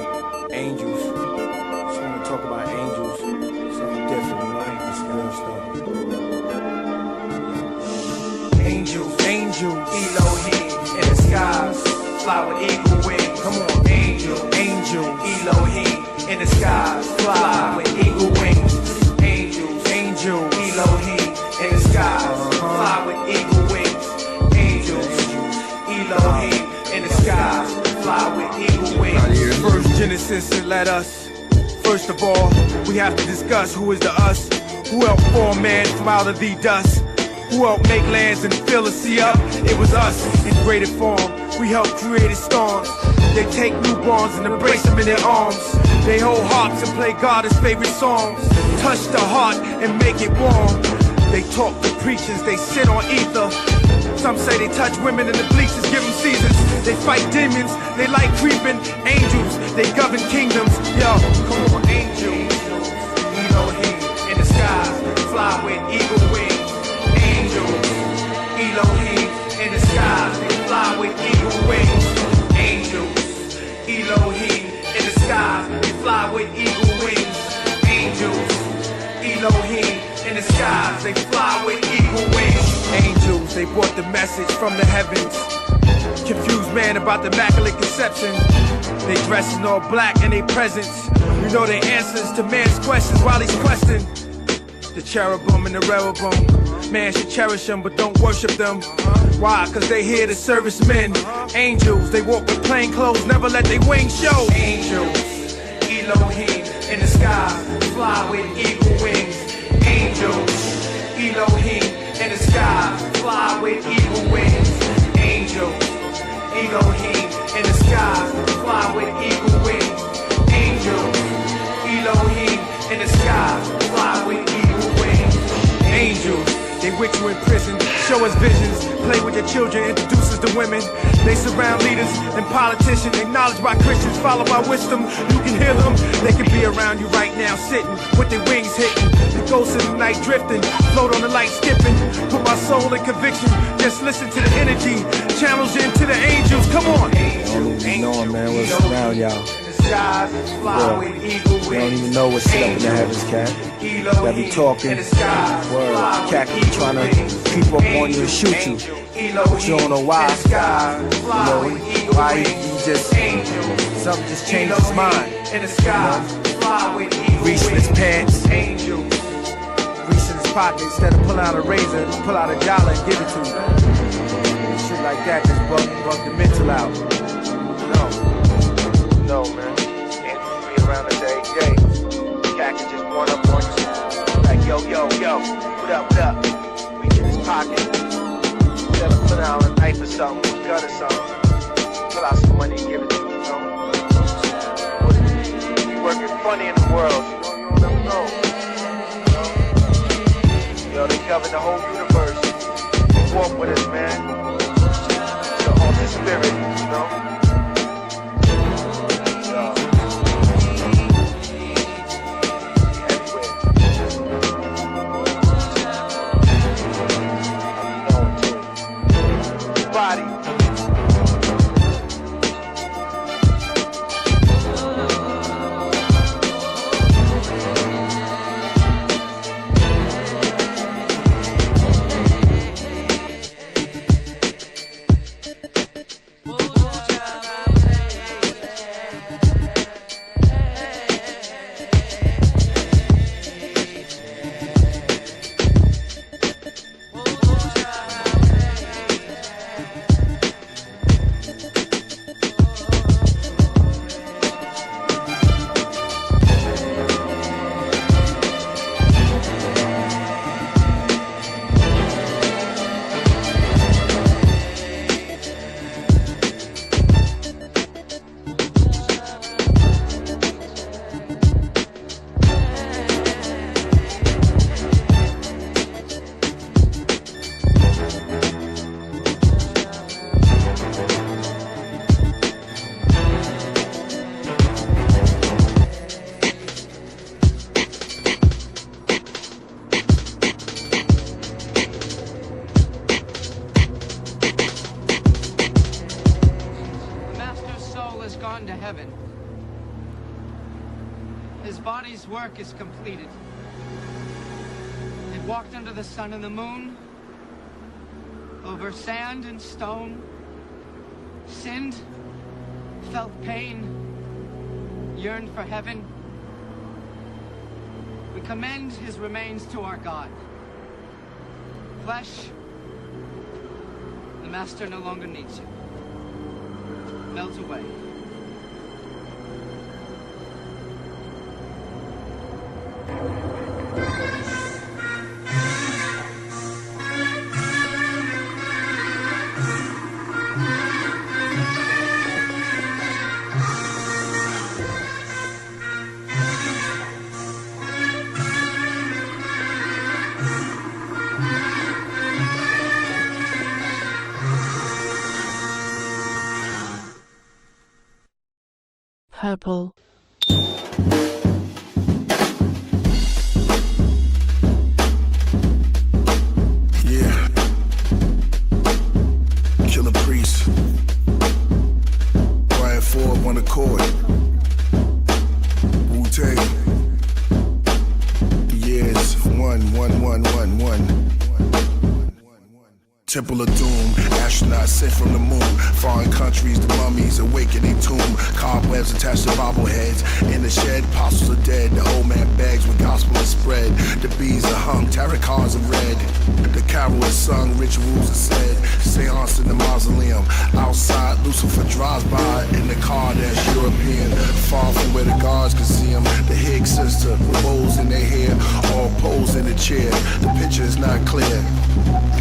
Angels. Just wanna talk about angels. Something different, right? This real stuff. Angel, Elohim, in the skies, fly with eagle wings. Come on, angel, Elohim, in the skies, fly with eagle wings. Angel, Elohim, in the skies, fly with eagle wings. Angels, Elohim, in the skies, fly with eagle wings. First Genesis and let us. First of all, we have to discuss who is the us, who helped form man from out of the dust. Who helped make lands and fill the sea up? It was us in greater form. We helped create storms. They take newborns and embrace them in their arms. They hold harps and play God his favorite songs. Touch the heart and make it warm. They talk to preachers, they sit on ether. Some say they touch women in the bleachers, give them seasons. They fight demons, they like creeping. Angels, they govern kingdoms. Yo, come on, angels. Elohim in the skies, fly with eagle wings. Elohim in the skies, they fly with eagle wings. Angels, Elohim in the skies, they fly with eagle wings. Angels, Elohim in the skies, they fly with eagle wings. Angels, they brought the message from the heavens. Confused man about the immaculate conception. They dress in all black and they presence. You know they answers to man's questions while he's questioning. The cherubim and the cherubim. Man should cherish them, but don't worship them. Why? Cause they here to service men. Angels, they walk with plain clothes, never let their wings show. Angels, Elohim in the sky, fly with eagle wings. Angels, Elohim in the sky, fly with eagle wings. Angels, Elohim in the sky, fly with eagle wings. Angels, Elohim in the sky, fly with eagle wings. Angels, they with you in prison, show us visions, play with your children, introduce us to women. They surround leaders and politicians, acknowledged by Christians, followed by wisdom. You can hear them, they can be around you right now, sitting with their wings hitting. The ghosts of the night drifting, float on the light skipping. Put my soul in conviction, just listen to the energy, channels into the angels. Come on, angels, knowing, man, what's around y'all. Skies, fly with eagle wings. You don't even know what's up in the heavens, cat. That be talking, word, cat be trying to creep up on you and shoot you. But you don't know why. You know, why he just, something just changed his mind. Reaching his pants, reaching his pocket, instead of pulling out a razor, pull out $1 and give it to you. Shit like that just bug the mental out. No, man. Angels be around us every day. Cat can just one up on you. Like, yo, what up? Reach in his pocket. Instead of putting out a knife or something, a gun or something, pull out some money and give it to you, you know? We working funny in the world, you don't never know. Yo, they govern the whole universe. They walk with us, man. The Holy Spirit, you know? to heaven. His body's work is completed. It walked under the sun and the moon, over sand and stone, sinned, felt pain, yearned for heaven. We commend his remains to our God. Flesh, the master no longer needs you. Melt away. Purple. Yeah. Killah Priest. Brian Ford, one accord. Wu-Tang. The years 11111. Temple of Doom, astronauts sent from the moon. Foreign countries, the mummies awake in their tomb. Cobwebs attached to bobbleheads. In the shed, apostles are dead. The old man begs when gospel is spread. The bees are hung, tarot cards are read. The carol is sung, rituals are said. Seance in the mausoleum. Outside, Lucifer drives by in the car that's European. Far from where the guards can see him. The Higgs sister with bows in their hair. All posed in the chair. The picture is not clear.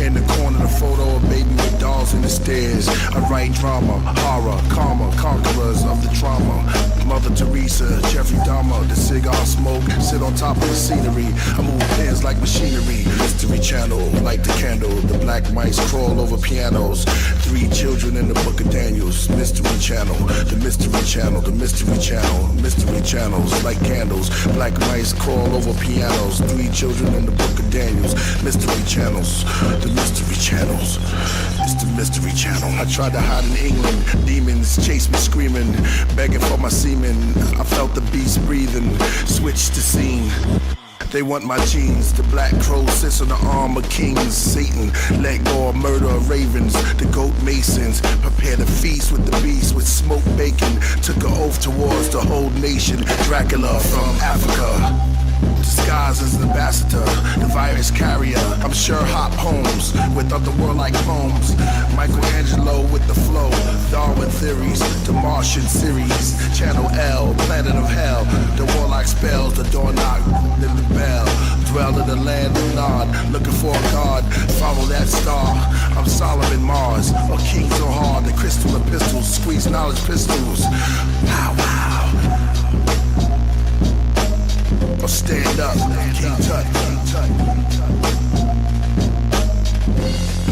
In the corner, the photo of baby with dolls in the stairs. I write drama, horror, karma, conquerors of the trauma. Mother Teresa, Jeffrey Dahmer, the cigar smoke, sit on top of the scenery. I move pins like machinery. Mystery channel, light the candle. The black mice crawl over pianos. 3 children in the book of Daniels. Mystery channel, the mystery channel, the mystery channel. Mystery channels, like candles. Black mice crawl over pianos. 3 children in the book of Daniels. Mystery channels, the mystery channels. It's the mystery channel. I tried to hide in England. Demons chased me screaming, begging for my semen. I felt the beast breathing. Switched the scene. They want my genes. The black crow sits on the arm of kings. Satan let go of murder of ravens. The goat masons prepared a feast with the beast with smoked bacon. Took an oath towards the whole nation. Dracula from Africa. Disguised as an ambassador, the virus carrier. I'm Sherlock Holmes with otherworld-like poems. Michelangelo with the flow. Darwin theories, the Martian series. Channel L, planet of hell. The warlock spells, the door knock, then the bell. Dwell in the land of Nod, looking for a god. Follow that star. I'm Solomon Mars, or King Zohar. The crystal of pistols, squeeze knowledge pistols. Wow, wow. Or stand up, King Tut.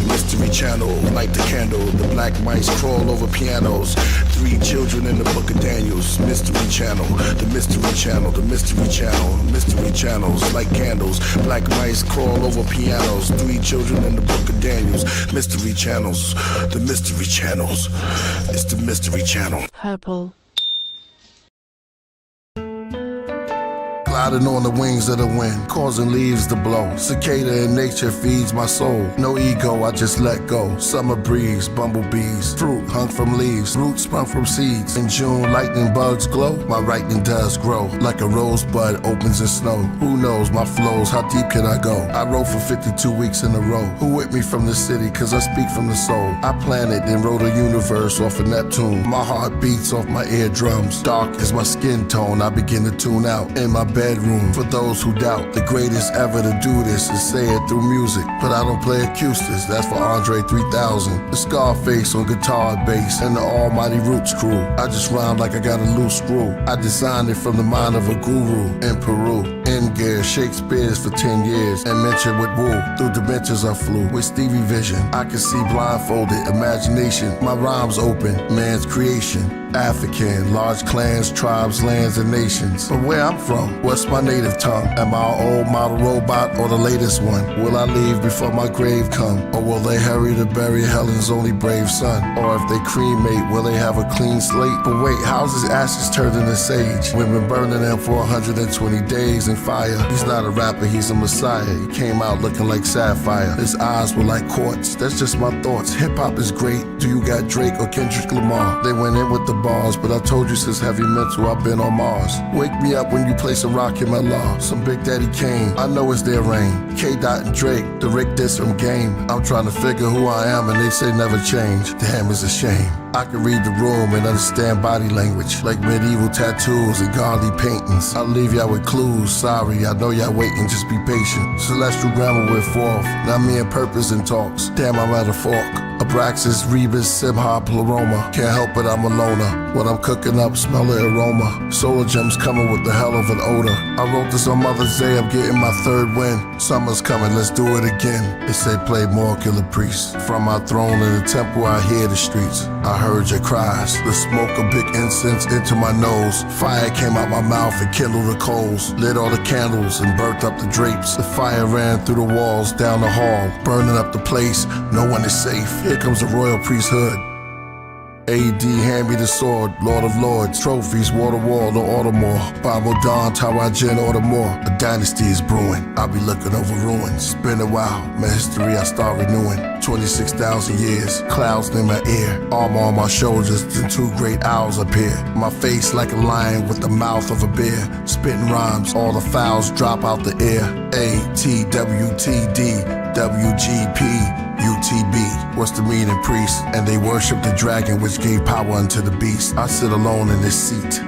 Mystery channel, light the candle. The black mice crawl over pianos. 3 children in the book of Daniels. Mystery channel, the mystery channel, the mystery channel. Mystery channels, like candles. Black mice crawl over pianos. 3 children in the book of Daniels. Mystery channels, the mystery channels. It's the mystery channel. Purple. Gliding on the wings of the wind, causing leaves to blow. Cicada in nature feeds my soul. No ego, I just let go. Summer breeze, bumblebees, fruit hung from leaves, roots sprung from seeds. In June, lightning bugs glow. My writing does grow, like a rosebud opens in snow. Who knows my flows, how deep can I go? I wrote for 52 weeks in a row. Who with me from the city, cause I speak from the soul. I planted and wrote a universe off of Neptune. My heart beats off my eardrums. Dark is my skin tone, I begin to tune out. In my bedroom, for those who doubt. The greatest ever to do this is say it through music. But I don't play acoustics, that's for Andre 3000. The Scarface on guitar and bass, and the Almighty Roots crew. I just rhyme like I got a loose screw. I designed it from the mind of a guru in Peru. In gear, Shakespeare's for 10 years, and mentioned with Wu. Through dimensions I flew, with Stevie Vision. I can see blindfolded imagination. My rhymes open, man's creation. African, large clans, tribes, lands, and nations. But where I'm from, what's my native tongue? Am I an old model robot or the latest one? Will I leave before my grave come? Or will they hurry to bury Helen's only brave son? Or if they cremate, will they have a clean slate? But wait, how's his ashes turned into sage? We've been burning them for 120 days in fire. He's not a rapper, he's a messiah. He came out looking like sapphire. His eyes were like quartz. That's just my thoughts. Hip-hop is great. Do you got Drake or Kendrick Lamar? They went in with the bars, but I told you since Heavy Mental I've been on Mars. Wake me up when you place a rock in my law. Some Big Daddy Kane, I know it's their reign. K-Dot and Drake, the Rick diss from Game. I'm trying to figure who I am and they say never change. Damn, it's a shame. I can read the room and understand body language, like medieval tattoos and godly paintings. I'll leave y'all with clues. Sorry, I know y'all waiting, just be patient. Celestial grammar with forth, not me and purpose in talks. Damn, I'm at a fork. Abraxas, Rebus, Simha, Pleroma. Can't help it, I'm a loner. What I'm cooking up, smell the aroma. Solar gems coming with the hell of an odor. I wrote this on Mother's Day, I'm getting my third win. Summer's coming, let's do it again. They say play more, Killah Priest. From my throne in the temple, I hear the streets. I heard your cries. The smoke of big incense into my nose. Fire came out my mouth and kindled the coals. Lit all the candles and burnt up the drapes. The fire ran through the walls, down the hall, burning up the place. No one is safe. Here comes the royal priesthood. AD, hand me the sword, Lord of Lords, trophies, water wall, no Automore, Bible Dawn, Tawajin, order more. A dynasty is brewing, I'll be looking over ruins. It's been a while, my history I start renewing. 26,000 years, clouds in my ear, armor on my shoulders, then two great owls appear. My face like a lion with the mouth of a bear, spitting rhymes, all the fouls drop out the air. ATWTD, WGP, UTB, what's the meaning, priest? And they worship the dragon which gave power unto the beast. I sit alone in this seat.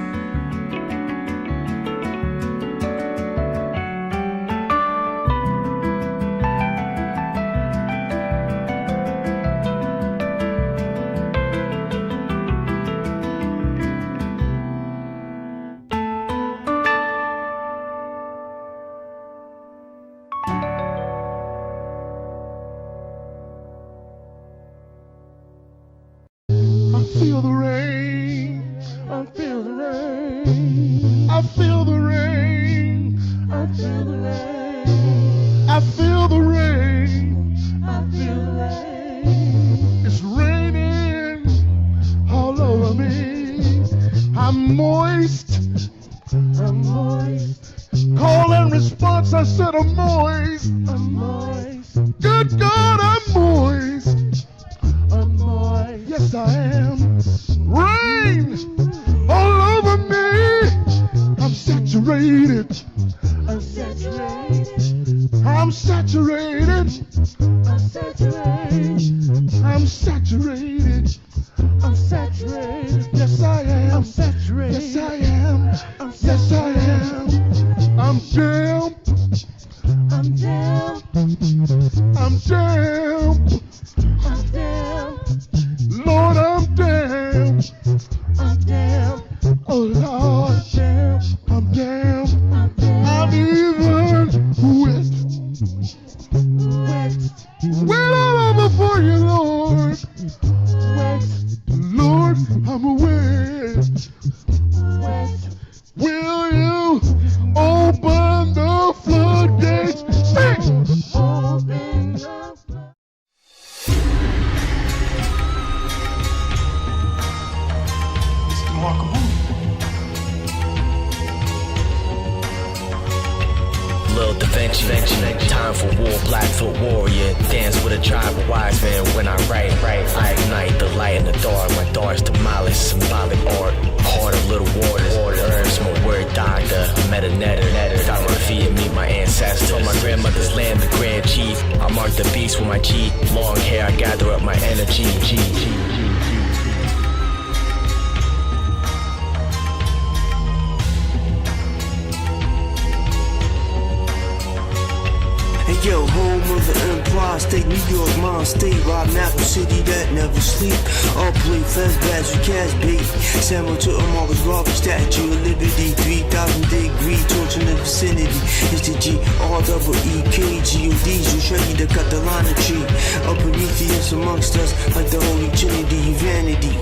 Feel the rain, I feel the rain, I feel the rain, I feel the rain, I feel the rain, I feel the rain. It's raining all over me. I'm moist, I'm moist. Call and response, I said I'm moist, I'm moist. Good God, I'm moist, I'm moist. Yes, I am. Rain all over me. I'm saturated. I'm saturated. I'm saturated. I'm saturated. I'm saturated. I'm saturated. Yes, I am. I'm saturated. Yes, I am. Yes, I am. I'm damp. I'm damp. I'm damp. I'm damp. Lord, I'm damn. I'm damn. Oh Lord, damn. I'm damn. I'm even wet. Wet. Wet all over for you, Lord. Wet. Lord, I'm wet. Wet. Will you open the floodgates? Sing! Open the Lil Da Vinci, time for war, Blackfoot warrior. Dance with a tribe of wise men when I write. I ignite the light in the dark. My thoughts demolish symbolic art. Heart of little waters. Herbs, my word doctor. I met a netter. Stop my feet and meet my ancestors. From my grandmother's land, the grand chief. I mark the beast with my G. Long hair, I gather up my energy. Yo, home of the Empire State, New York, Mom State, Rob Apple City that never sleep. All play fast bats with cash bait. Samuel to a Marcus Garvey Statue of Liberty, 3,000 degree torch in the vicinity. It's the GREEKGOD, so shaggy the Catalana tree. A Prometheus amongst us, like the Holy Trinity, vanity.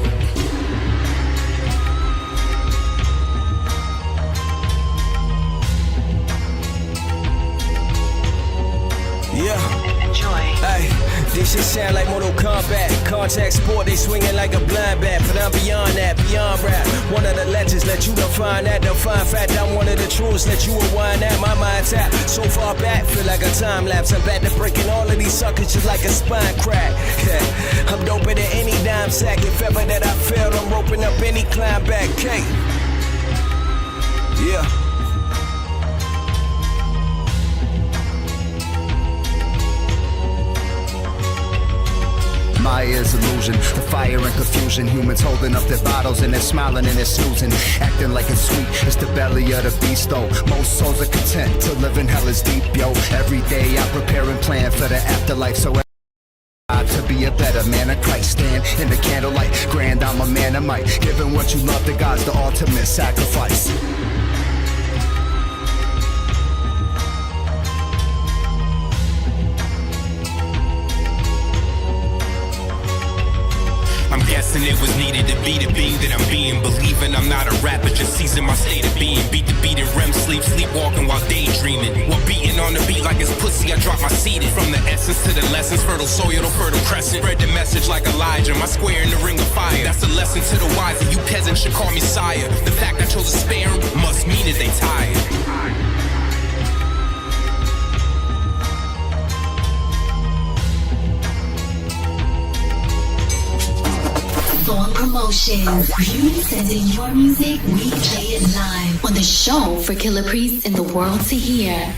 This shit sound like Mortal Kombat. Contact sport, they swinging like a blind bat. But I'm beyond that, beyond rap. One of the legends, let you define that. Define fact, I'm one of the truest. Let you rewind that. My mind tap so far back, feel like a time lapse. I'm back to breaking all of these suckers just like a spine crack. I'm doper than any dime sack. If ever that I failed, I'm roping up any climb back. K. Yeah. Maya's illusion, the fire and confusion. Humans holding up their bottles and they're smiling and they're snoozing, acting like it's sweet. It's the belly of the beast, though. Most souls are content to live in hell is deep, yo. Every day I prepare and plan for the afterlife, so to be a better man of Christ. Stand in the candlelight, grand, I'm a man of might. Giving what you love to God's the ultimate sacrifice. I'm guessing it was needed to be the being that I'm being. Believing I'm not a rapper, just seizing my state of being. Beat the beat in REM sleep, sleepwalking while daydreaming. While beating on the beat like it's pussy, I drop my seed in. From the essence to the lessons, fertile soil to fertile crescent. Spread the message like Elijah, my square in the ring of fire. That's a lesson to the wise, and you peasants should call me sire. The fact I chose to spare them must mean that they tired. Thorn Promotions. You send in your music, we play it live on the show for Killah Priest and the world to hear.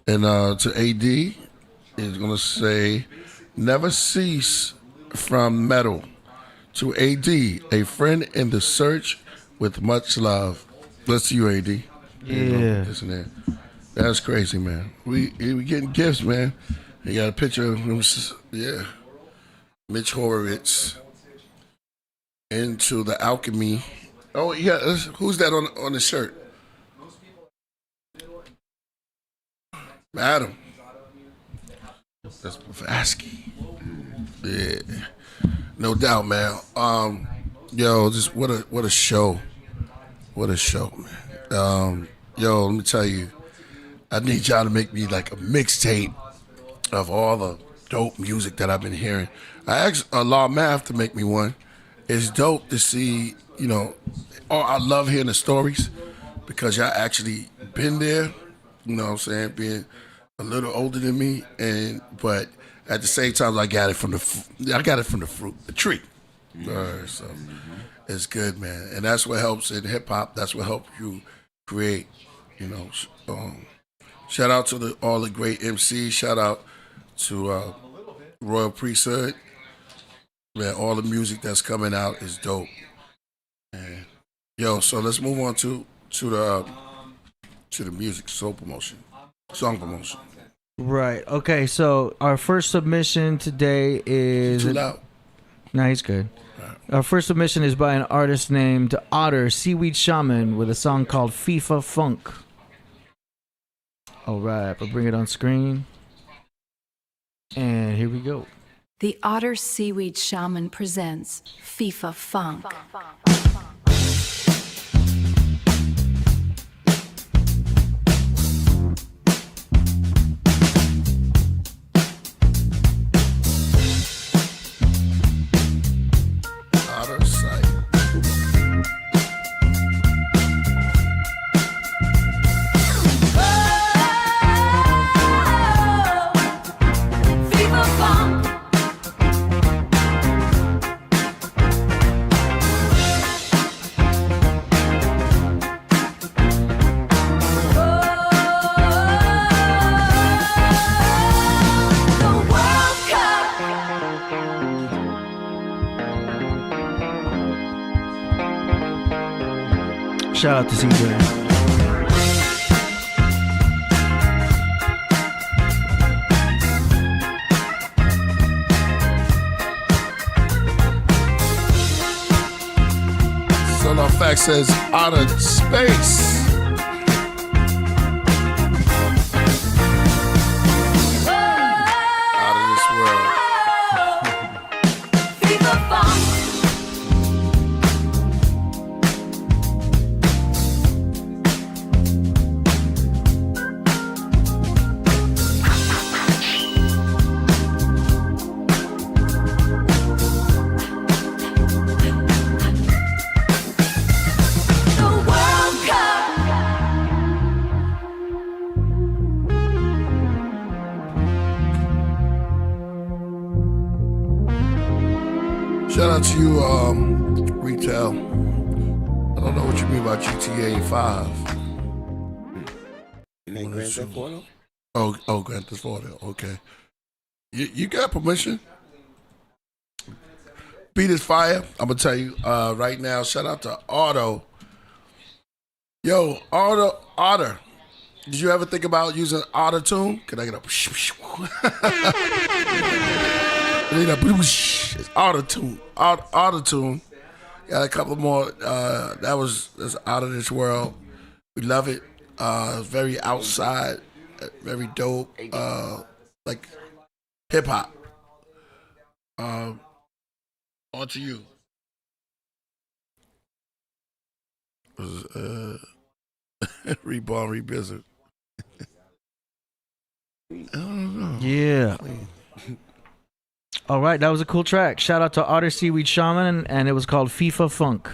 And to AD is gonna say, never cease from metal. To AD, a friend in the search with much love. Let's see you, AD. Yeah. That's crazy, man. We getting gifts, man. You got a picture of him, yeah. Mitch Horowitz. Into the alchemy. Oh yeah, who's that on the shirt? Adam. That's Blavatsky. Yeah, no doubt, man. Yo, just what a show. What a show, man. Yo, let me tell you, I need y'all to make me like a mixtape of all the dope music that I've been hearing. I asked Law Math to make me one. It's dope to see, you know, I love hearing the stories because y'all actually been there, you know what I'm saying, being a little older than me, but at the same time, I got it from the fruit, the tree. So it's good, man, and that's what helps in hip hop. That's what helps you create, you know. Shout out to all the great MCs. Shout out to Royal Priesthood. Man, all the music that's coming out is dope. And yo, so let's move on to the music, song promotion. Right. Okay. So our first submission today is. Too loud. No, he's good. Right. Our first submission is by an artist named Otter, Seaweed Shaman, with a song called FIFA Funk. All right. I'll bring it on screen. And here we go. The Otter Seaweed Shaman presents FIFA Funk. Shout out to CJ. Solar Fact says Outer Space. Out of this world. Shout out to you, Retail. I don't know what you mean by GTA 5. Grand Theft Auto? Oh, Grand Theft Auto. Okay. You got permission? Beat is fire. I'm gonna tell you right now. Shout out to Otto. Yo, Otter. Did you ever think about using Otter tune? Can I get a? It's Otter tune. Otter tune. Got a couple more. That's out of this world. We love it. Very outside. Very dope. Like hip hop. On to you. Reborn, revisit. I don't know. Yeah. All right, that was a cool track. Shout out to Otter Seaweed Shaman, and it was called FIFA Funk.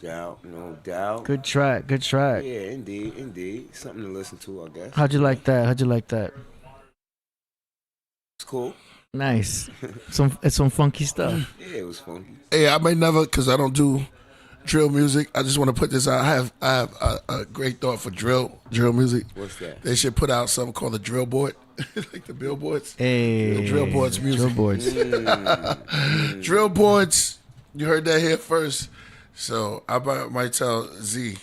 No doubt. Good track. Yeah, indeed. Something to listen to, I guess. How'd you like that? It's cool. Nice. It's some funky stuff. Yeah, it was funky. Hey, I may never, because I don't do drill music. I just want to put this out. I have a great thought for drill music. What's that? They should put out something called the drill board, like the billboards. Hey, the drill boards music. Drill boards. Drill boards. You heard that here first. So I might tell Z.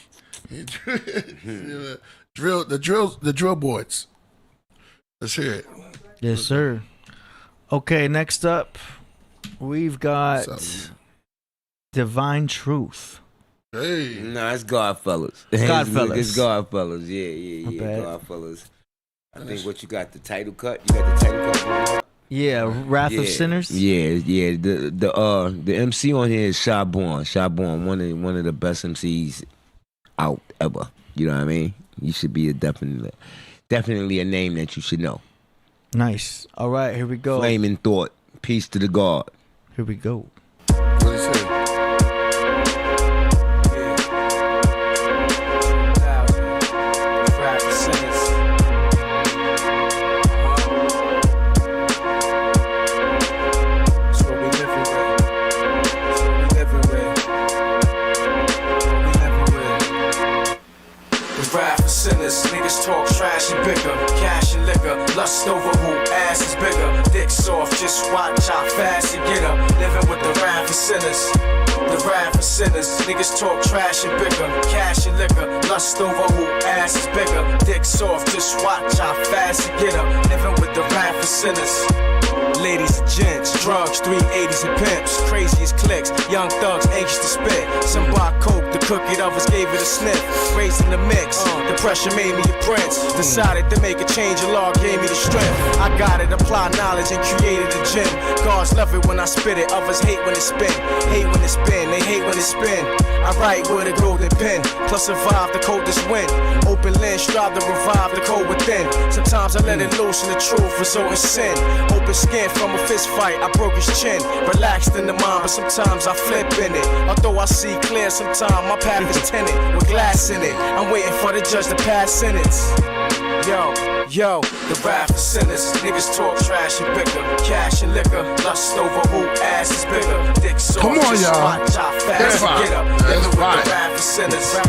The drill boards. Let's hear it. Yes, sir. Okay, next up, we've got Divine Truth. Hey. Nah, it's Godfellas. Godfellas. It's Godfellas. Yeah. bad. Godfellas. I think what you got, the title cut? You got the title cut? Yeah, Wrath of Sinners. Yeah. The MC on here is Shaban, one of the best MCs out ever. You know what I mean? You should be definitely a name that you should know. Nice. All right, here we go. Flaming Thought. Peace to the God. Here we go. What do you say? Niggas talk trash and bigger, cash and liquor, lust over who ass is bigger. Dick soft, just watch how fast you get up. Living with the wrath of sinners. The wrath of sinners. Niggas talk trash and bigger, cash and liquor, lust over who ass is bigger. Dick soft, just watch how fast you get up. Living with the wrath of sinners. Ladies and gents, drugs, 380s and pimps, craziest clicks, young thugs anxious to spit. Some bought coke, the crooked others gave it a sniff. Raising the mix, the pressure made me a prince. Decided to make a change, the law gave me the strength. I got it, apply knowledge and created a gym. Gods love it when I spit it, others hate when it spin. Hate when it spin, they hate when it spin. I write with a golden pen, plus survive the coldest wind. Open lens, strive to revive the cold within. Sometimes I let it loose and the truth result in sin. Open skin from a fist fight, I broke his chin. Relaxed in the mind, but sometimes I flip in it. Although I see clear, sometimes my path is tinted with glass in it. I'm waiting for the judge to pass sentence. Yo, the wrath of sinners. Niggas talk trash and bicker, cash and liquor, lust over who ass is bigger. Dick soft, come on, y'all. Watch how fast you get up. Living with the wrath of sinners. The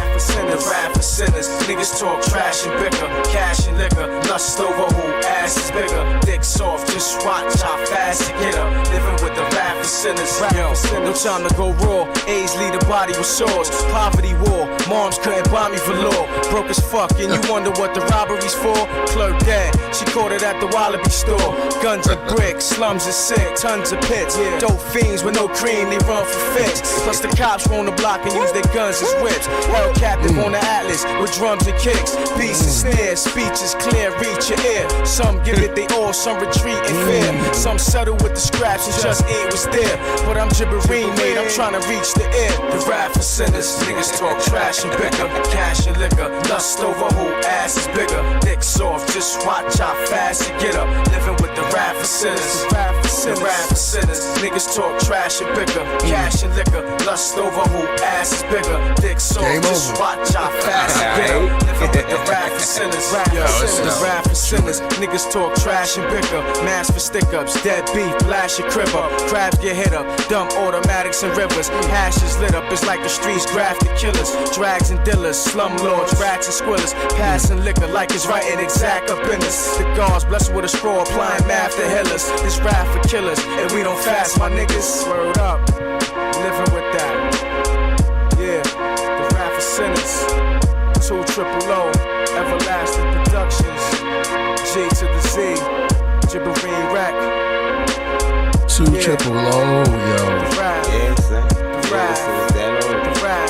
wrath of sinners. Niggas talk trash and bicker, cash and liquor, lust over who ass is bigger. Dick soft, just just watch how fast you get up. Living with the rap for sinners. Yo, no time to go raw. AIDS lead the body with sores. Poverty war. Moms couldn't buy me for law. Broke as fuck, and you wonder what the robbery's for? Clerk dead. She caught it at the Wallaby store. Guns and bricks, slums are sick, tons of pits. Dope fiends with no cream, they run for fix. Plus the cops roam the block and use their guns as whips. Held captive on the Atlas with drums and kicks. Beats and snares, speech is clear, reach your ear. Some give it they all, some retreat in fear. Some settle with the scraps and just ain't what's there. But I'm gibbering, mate, I'm trying to reach the air. The rap for sinners, niggas talk trash and bicker. Cash and liquor, lust over who ass is bigger. Dick soft, just watch how fast you get up. Living with the rap for sinners. The rap for sinners, niggas talk trash and bicker. Cash and liquor, lust over who ass is bigger. Dick soft, just watch how fast you get up. Living with the rap for sinners. The rap for sinners, niggas talk trash and bicker. Mask for stick-ups, dead beef, blast your crib up. Crabs get hit up, dump automatics and rivers. Hash is lit up, it's like the streets grafted killers. Drags and dealers, slum lords, rats and squillers. Passing liquor like it's writing exact up in us. The guards blessed with a scroll, applying math to hillers. This rap for killers, and we don't fast, my niggas. Word up, living with that. Yeah, the rap for sinners. 200, Everlasting Productions. J to the Z, Gibberine Rack. 200, yo. Yes, sir. The rap.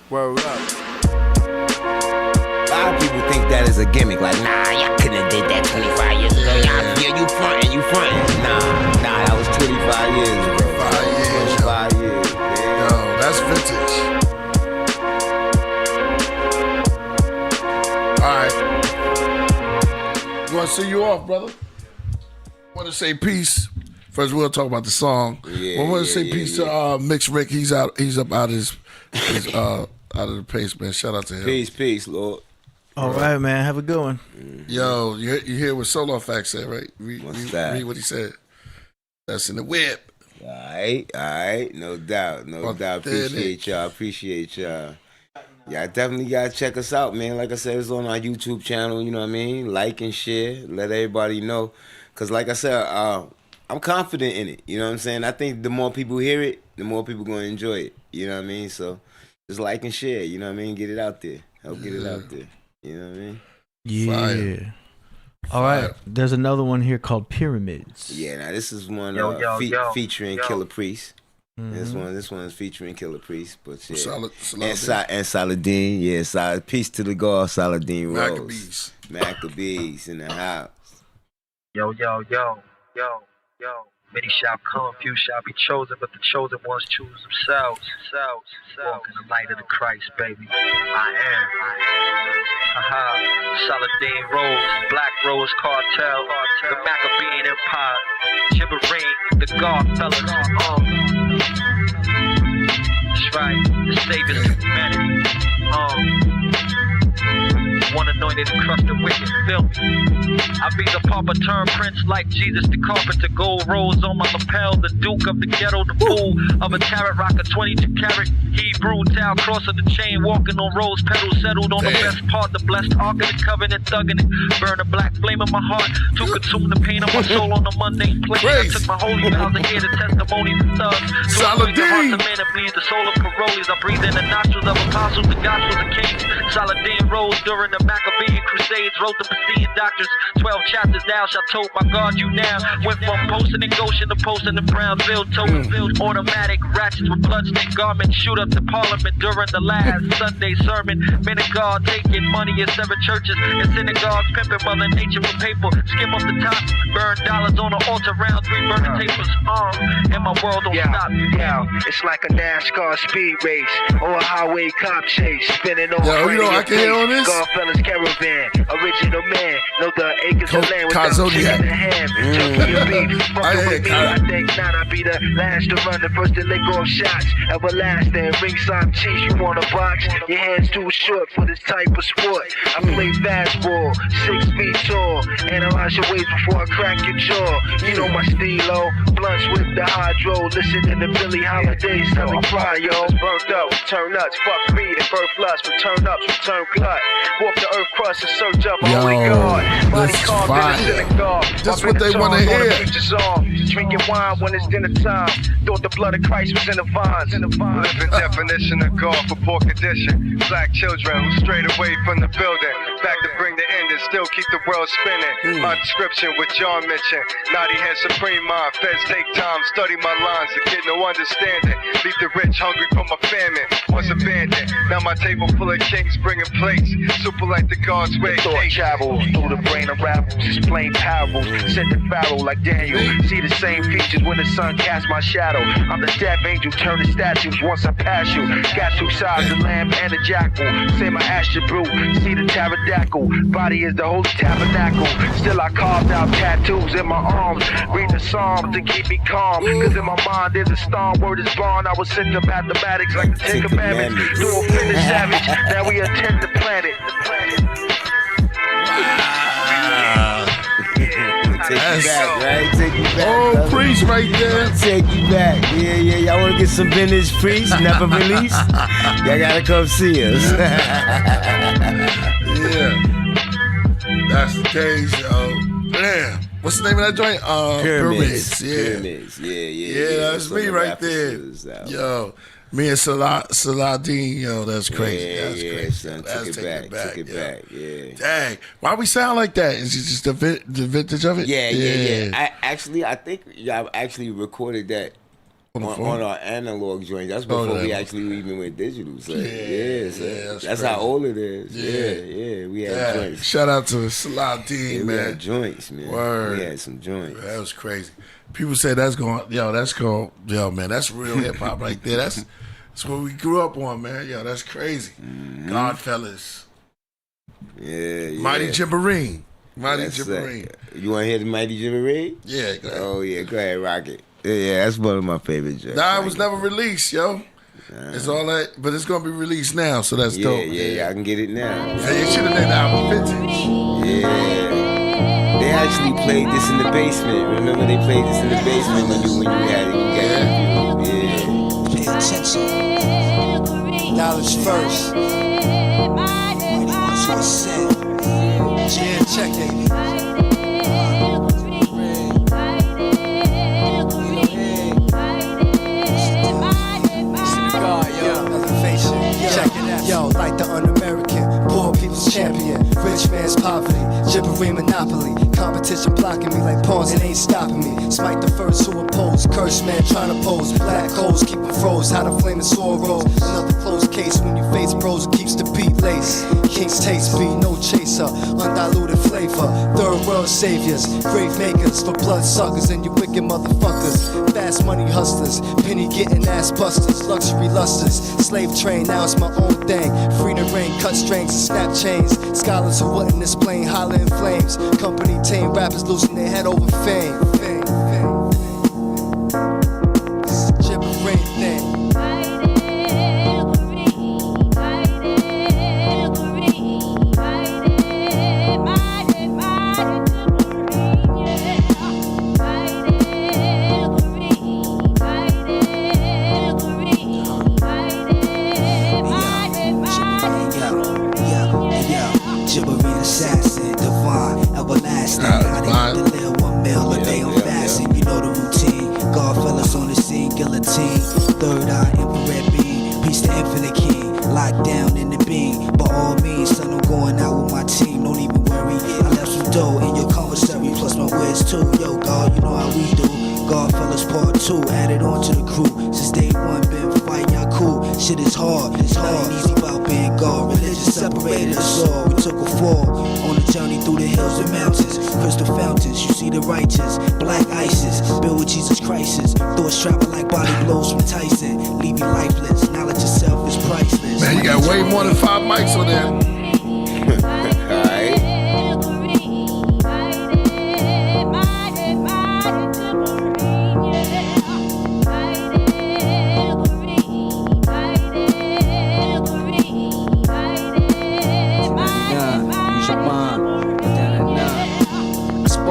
Word up. A lot of people think that is a gimmick. Like, nah, y'all couldn't have did that 25 years ago. Yeah, you frontin'. Nah, that was 25 years ago. 25 years. Yeah. Yo, that's vintage. Alright. Want to see you off, brother? Want to say peace. First, we'll talk about the song. I want to say peace to Mix Rick. He's up out of out of the pace, man. Shout out to him. Peace, Lord. All right, man. Have a good one. Yo, you hear what Solo Fact said, right? Read what he said. That's in the whip. All right. No doubt. Appreciate y'all. Yeah, definitely gotta check us out, man. Like I said, it's on our YouTube channel, you know what I mean? Like and share, let everybody know. Cause like I said, I'm confident in it, you know what I'm saying? I think the more people hear it, the more people gonna enjoy it, you know what I mean? So just like and share, you know what I mean? Get it out there. Help get it out there, you know what I mean? Yeah. Fire. All right, there's another one here called Pyramids. Yeah, now this is one featuring Killah Priest. Mm-hmm. This one is featuring Killah Priest, but yeah. And Saladin, yeah. Peace to the God, Saladin Rose. Maccabees in the house. Yo. Many shall come, few shall be chosen, but the chosen ones choose themselves. Walk in the light of the Christ, baby. I am. Saladin Rose, Black Rose Cartel, the Maccabean Empire, Gibberine, the God fellas. That's right, the saviors of humanity. One anointed to crush the wicked, feel me. I be the pauper turned prince like Jesus the carpenter. Gold rose on my lapel, the duke of the ghetto, the fool of a tarot rocker, 22 karat Hebrew towel, crossing the chain, walking on rose petals, settled on the best part, the blessed ark of the covenant, thugging it. Burn a black flame in my heart to consume the pain of my soul on the mundane plane. I took my holy vows to hear the testimonies of thugs. So I the hearts of men and bleed the soul of parolees. I breathe in the nostrils of apostles, the gospels of kings. Saladin rose during the Maccabean crusades, wrote the Passean doctors, 12 chapters, thou shalt told my God you now. Went from posting in Goshen to posting in Brownsville, toting automatic ratchets with bloodstained garments, shoot up the parliament during the last Sunday sermon. Men of God taking money in 7 churches and synagogues, pimping Mother Nature for paper, skim off the top, burn dollars on an altar round 3 burning tapers. And my world don't stop. It's like a NASCAR speed race or a highway cop chase, spinning on I can hear on this. Godfellas caravan, original man, know the acres of land without shaking the hand. Took me a beat, fucking with me, I think not. I be the last to run, the first to lick off shots. Everlasting, ringside cheese, you want a box? Your hand's too short for this type of sport. I play fastball, 6 feet tall. Analyze your ways before I crack your jaw. You know my stilo, blunts with the hydro. Listening to Billie Holiday, selling cry, yo. Burnt up, turn nuts, fuck me, the birth lust, return ups, return glut. Walk the earth crust in search of a Yo, holy God. Body this is carved in fire. the synagogue. That's While what they Pentateuch wanna on the hear. preacher's arm. Drinking wine when it's dinner time. Thought the blood of Christ was in the vines. Living definition of God for poor condition. Black children who strayed away from the building. Back to bring the end and still keep the world spinning. My description with John mentioned. Naughty head supreme mind. Feds take time, study my lines to get no understanding. Leave the rich hungry from a famine. Once abandoned. Now my table full of kings bringing plates. Super like the God's way. Thought travels through the brain of ravels. Explain parables. Sent to Pharaoh like Daniel. See the same features when the sun casts my shadow. I'm the death angel turning statues once I pass you. Got two sides, a lamb and a jackal. Say my attribute, see the pterodactyl. Body is the holy tabernacle. Still I carved out tattoos in my arms. Read the psalms to keep me calm. Cause in my mind there's a storm, word is born. I was sent to mathematics like the Ten Commandments. Do a finish savage, now we attend the planet. Take you back, right? Take you back. Oh, Priest right there. Take you back. Yeah. Y'all want to get some vintage Priest, never released? Y'all gotta come see us. Yeah. That's the days, yo. Damn. What's the name of that joint? Pyramids. Yeah. Pyramids. Yeah. Yeah, that's me right there. Yo. Me and Saladin, yo, that's crazy. That's crazy. Son, That's took it back. Yeah. Dang. Why we sound like that? Is it just the vintage of it? Yeah. I think y'all actually recorded that on our analog joint. That's before we actually even went digital. So that's how old it is. Yeah. We had joints. Shout out to Saladin, man. We had joints, man. Word. We had some joints. That was crazy. People say man, that's real hip hop right there. That's what we grew up on, man. Yo, that's crazy. Mm-hmm. Godfellas. Yeah. Mighty Jibberine. You want to hear the Mighty Jibberine? Yeah, go ahead. Oh, yeah, go ahead, rock it. Yeah, that's one of my favorite joints. Nah, it was never released, yo. It's all that, but it's gonna be released now, so that's dope. Yeah, I can get it now. Yeah, you should have named the album Vintage. Yeah. They actually played this in the basement. Remember they played this in the basement when you had it. Yeah. Pay attention. Knowledge first. What's what's said? Yeah, check it. Yo, like the un-American, poor people's champion, rich man's poverty, gibbering monopoly, competition blocking me like pawns and ain't stopping me. Smite the first who oppose, curse man trying to pose, black holes keep it froze, how the flame is sore rolls. Another close case when you face bros who keeps the beat lace. King's taste beat, no chaser, undiluted flavor. Third world saviors, grave makers for blood suckers and you wicked motherfuckers. Fast money hustlers, penny getting ass busters, luxury lusters, slave train, now it's my own thing. Free to reign, cut strings and snap chains. Scholars who wasn't this plain, holler in flames. Company tame rappers losing their head over fame. It's a gibbering thing. Gibbering assassin, divine, everlasting. I didn't have to live 1 meal a day on fasting. You know the routine. Godfellas on the scene, guillotine. Third eye, infrared beam. Peace to infinite king. Locked down in the beam. By all means, son, I'm going out with my team. Don't even worry. I left some dough in your commissary, plus my words too. Yo, God, you know how we do. Godfellas part 2, added on to the crew. Since day 1, been fighting y'all cool. Shit is hard, it's hard. Easy about being God. Religion separated us all. We took a fall on a journey through the hills and mountains. Crystal fountains, you see the righteous. Black ISIS, build with Jesus crisis. Thoughts travel like body blows from Tyson. Leave you lifeless. Knowledge itself is priceless. Man, you got way more than 5 mics on there.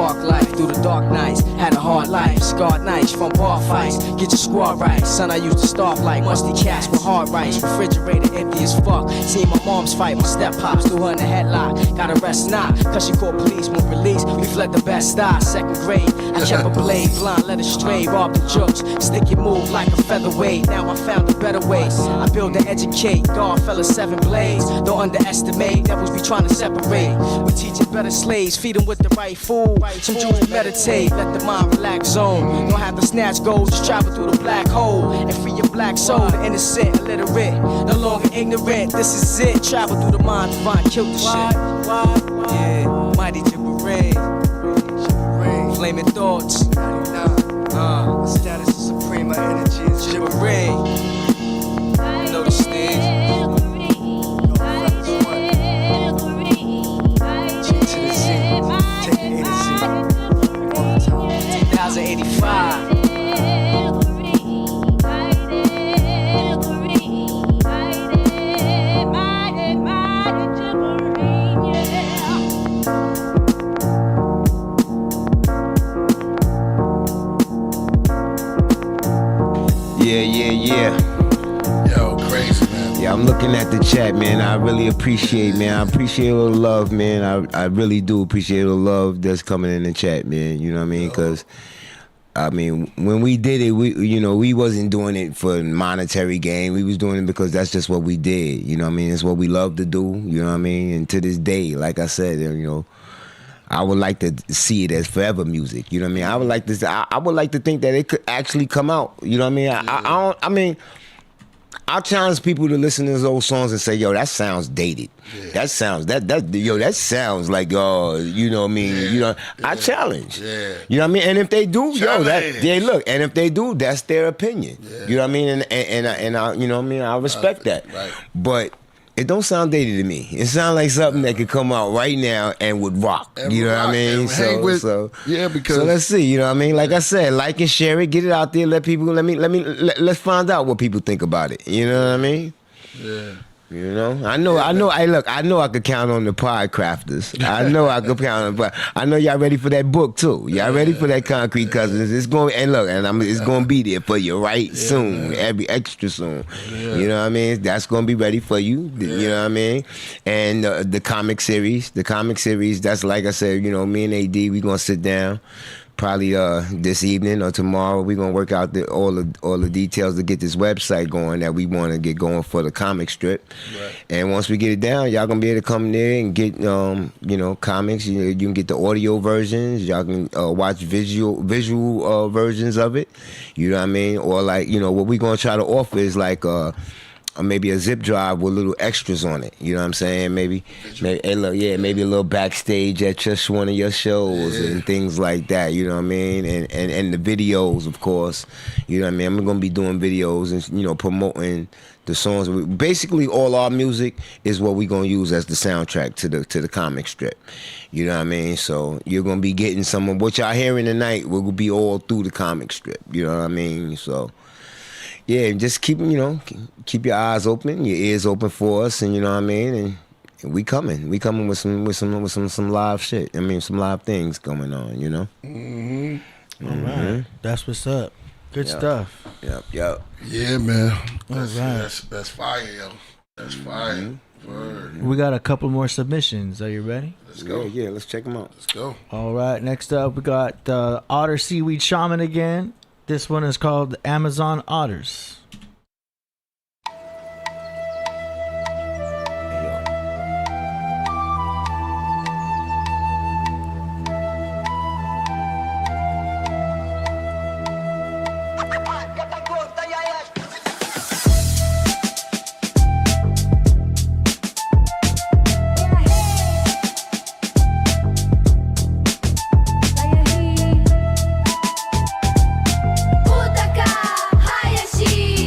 Life, through the dark nights. Had a hard life, scarred nights from bar fights. Get your squad right, son, I used to starve like musty cats with hard rights. Refrigerator empty as fuck. Seen my mom's fight, my step pops threw her in the headlock. Got arrested now, cause she called police, won't release. We fled the best eye, second grade. I kept a blade, blind, let it stray, robbed the jokes. Stick your move like a featherweight. Now I found a better way. I build and educate, God fella 7 blades. Don't underestimate, devils be trying to separate. We teaching better slaves, feed them with the right food. Some Jews meditate, let the mind relax zone. Don't have to snatch goals, just travel through the black hole. And free your black soul, the innocent, illiterate. No longer ignorant, this is it. Travel through the mind, divine, kill the shit. Yeah, mighty Jibberee. Flaming thoughts. Status is supreme, my energy is Jibberee. You know the stage. G to the Z, take it A to Z. All the time. 2085. Yeah. Yo, crazy, man. Yeah, I'm looking at the chat, man. I really appreciate, man. I appreciate all the love, man. I really do appreciate all the love that's coming in the chat, man. You know what I mean? Because, I mean, when we did it, we wasn't doing it for monetary gain. We was doing it because that's just what we did. You know what I mean? It's what we love to do. You know what I mean? And to this day, like I said, I would like to see it as forever music. You know what I mean? I would like to think that it could actually come out. You know what I mean? I challenge people to listen to those old songs and say, yo, that sounds dated. Yeah. That sounds like, you know what I mean? I challenge. Yeah. You know what I mean? And if they do, and if they do, that's their opinion. Yeah. You know what I mean? And I, you know what I mean? I respect that. Right. But it don't sound dated to me. It sounds like something that could come out right now and would rock. You know what I mean? So let's see. You know what I mean? Like I said, like and share it, get it out there. Let people. Let's find out what people think about it. You know what I mean? Yeah. You know, I know. Hey, look, I know I could count on the podcrafters. I know I could count on, but I know y'all ready for that book too. Y'all ready for that Concrete Cousins? It's going it's going to be there for you soon, every extra soon. Yeah. You know what I mean? That's going to be ready for you. You know what I mean? And the comic series, that's like I said. You know, me and AD, we gonna sit down. Probably this evening or tomorrow, we're gonna work out all the details to get this website going that we want to get going for the comic strip. Right. And once we get it down, y'all gonna be able to come there and get comics. You can get the audio versions. Y'all can watch visual versions of it. You know what I mean? Or what we gonna try to offer is like maybe a zip drive with little extras on it. You know what I'm saying? Maybe a little backstage at just one of your shows and things like that. You know what I mean? And the videos, of course. You know what I mean? I'm gonna be doing videos and promoting the songs. Basically, all our music is what we're gonna use as the soundtrack to the comic strip. You know what I mean? So you're gonna be getting some of what y'all hearing tonight will be all through the comic strip. You know what I mean? So. Yeah, just keep your eyes open, your ears open for us, and you know what I mean. And we coming with some live shit. I mean, some live things going on. You know. Mm-hmm. All right, that's what's up. Good stuff. Yep. Yeah, man. That's fire, yo. That's fire. Word. We got a couple more submissions. Are you ready? Let's go. Yeah, let's check them out. Let's go. All right. Next up, we got Otter Seaweed Shaman again. This one is called Amazon Otters. Hayashi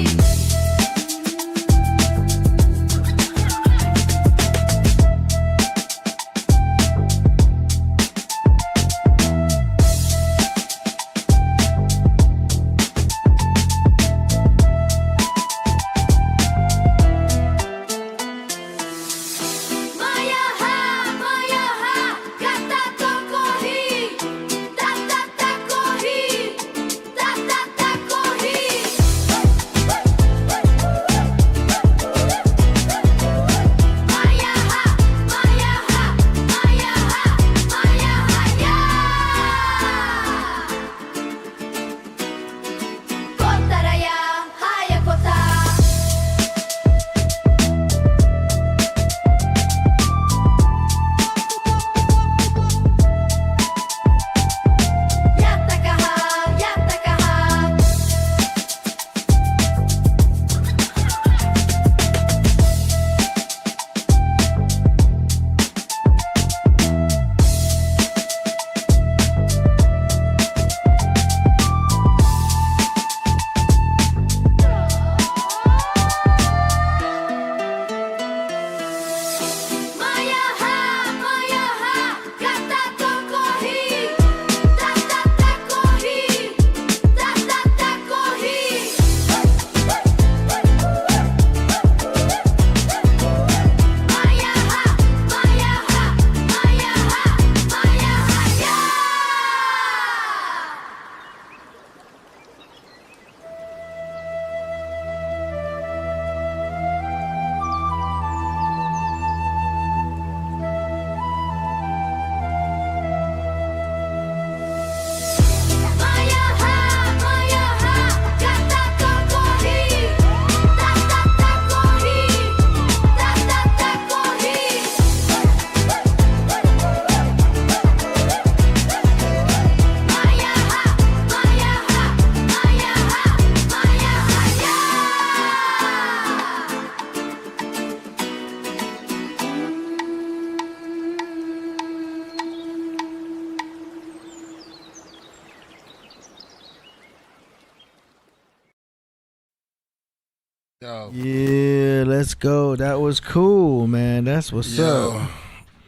Yo. Yeah, let's go. That was cool, man. That's what's up.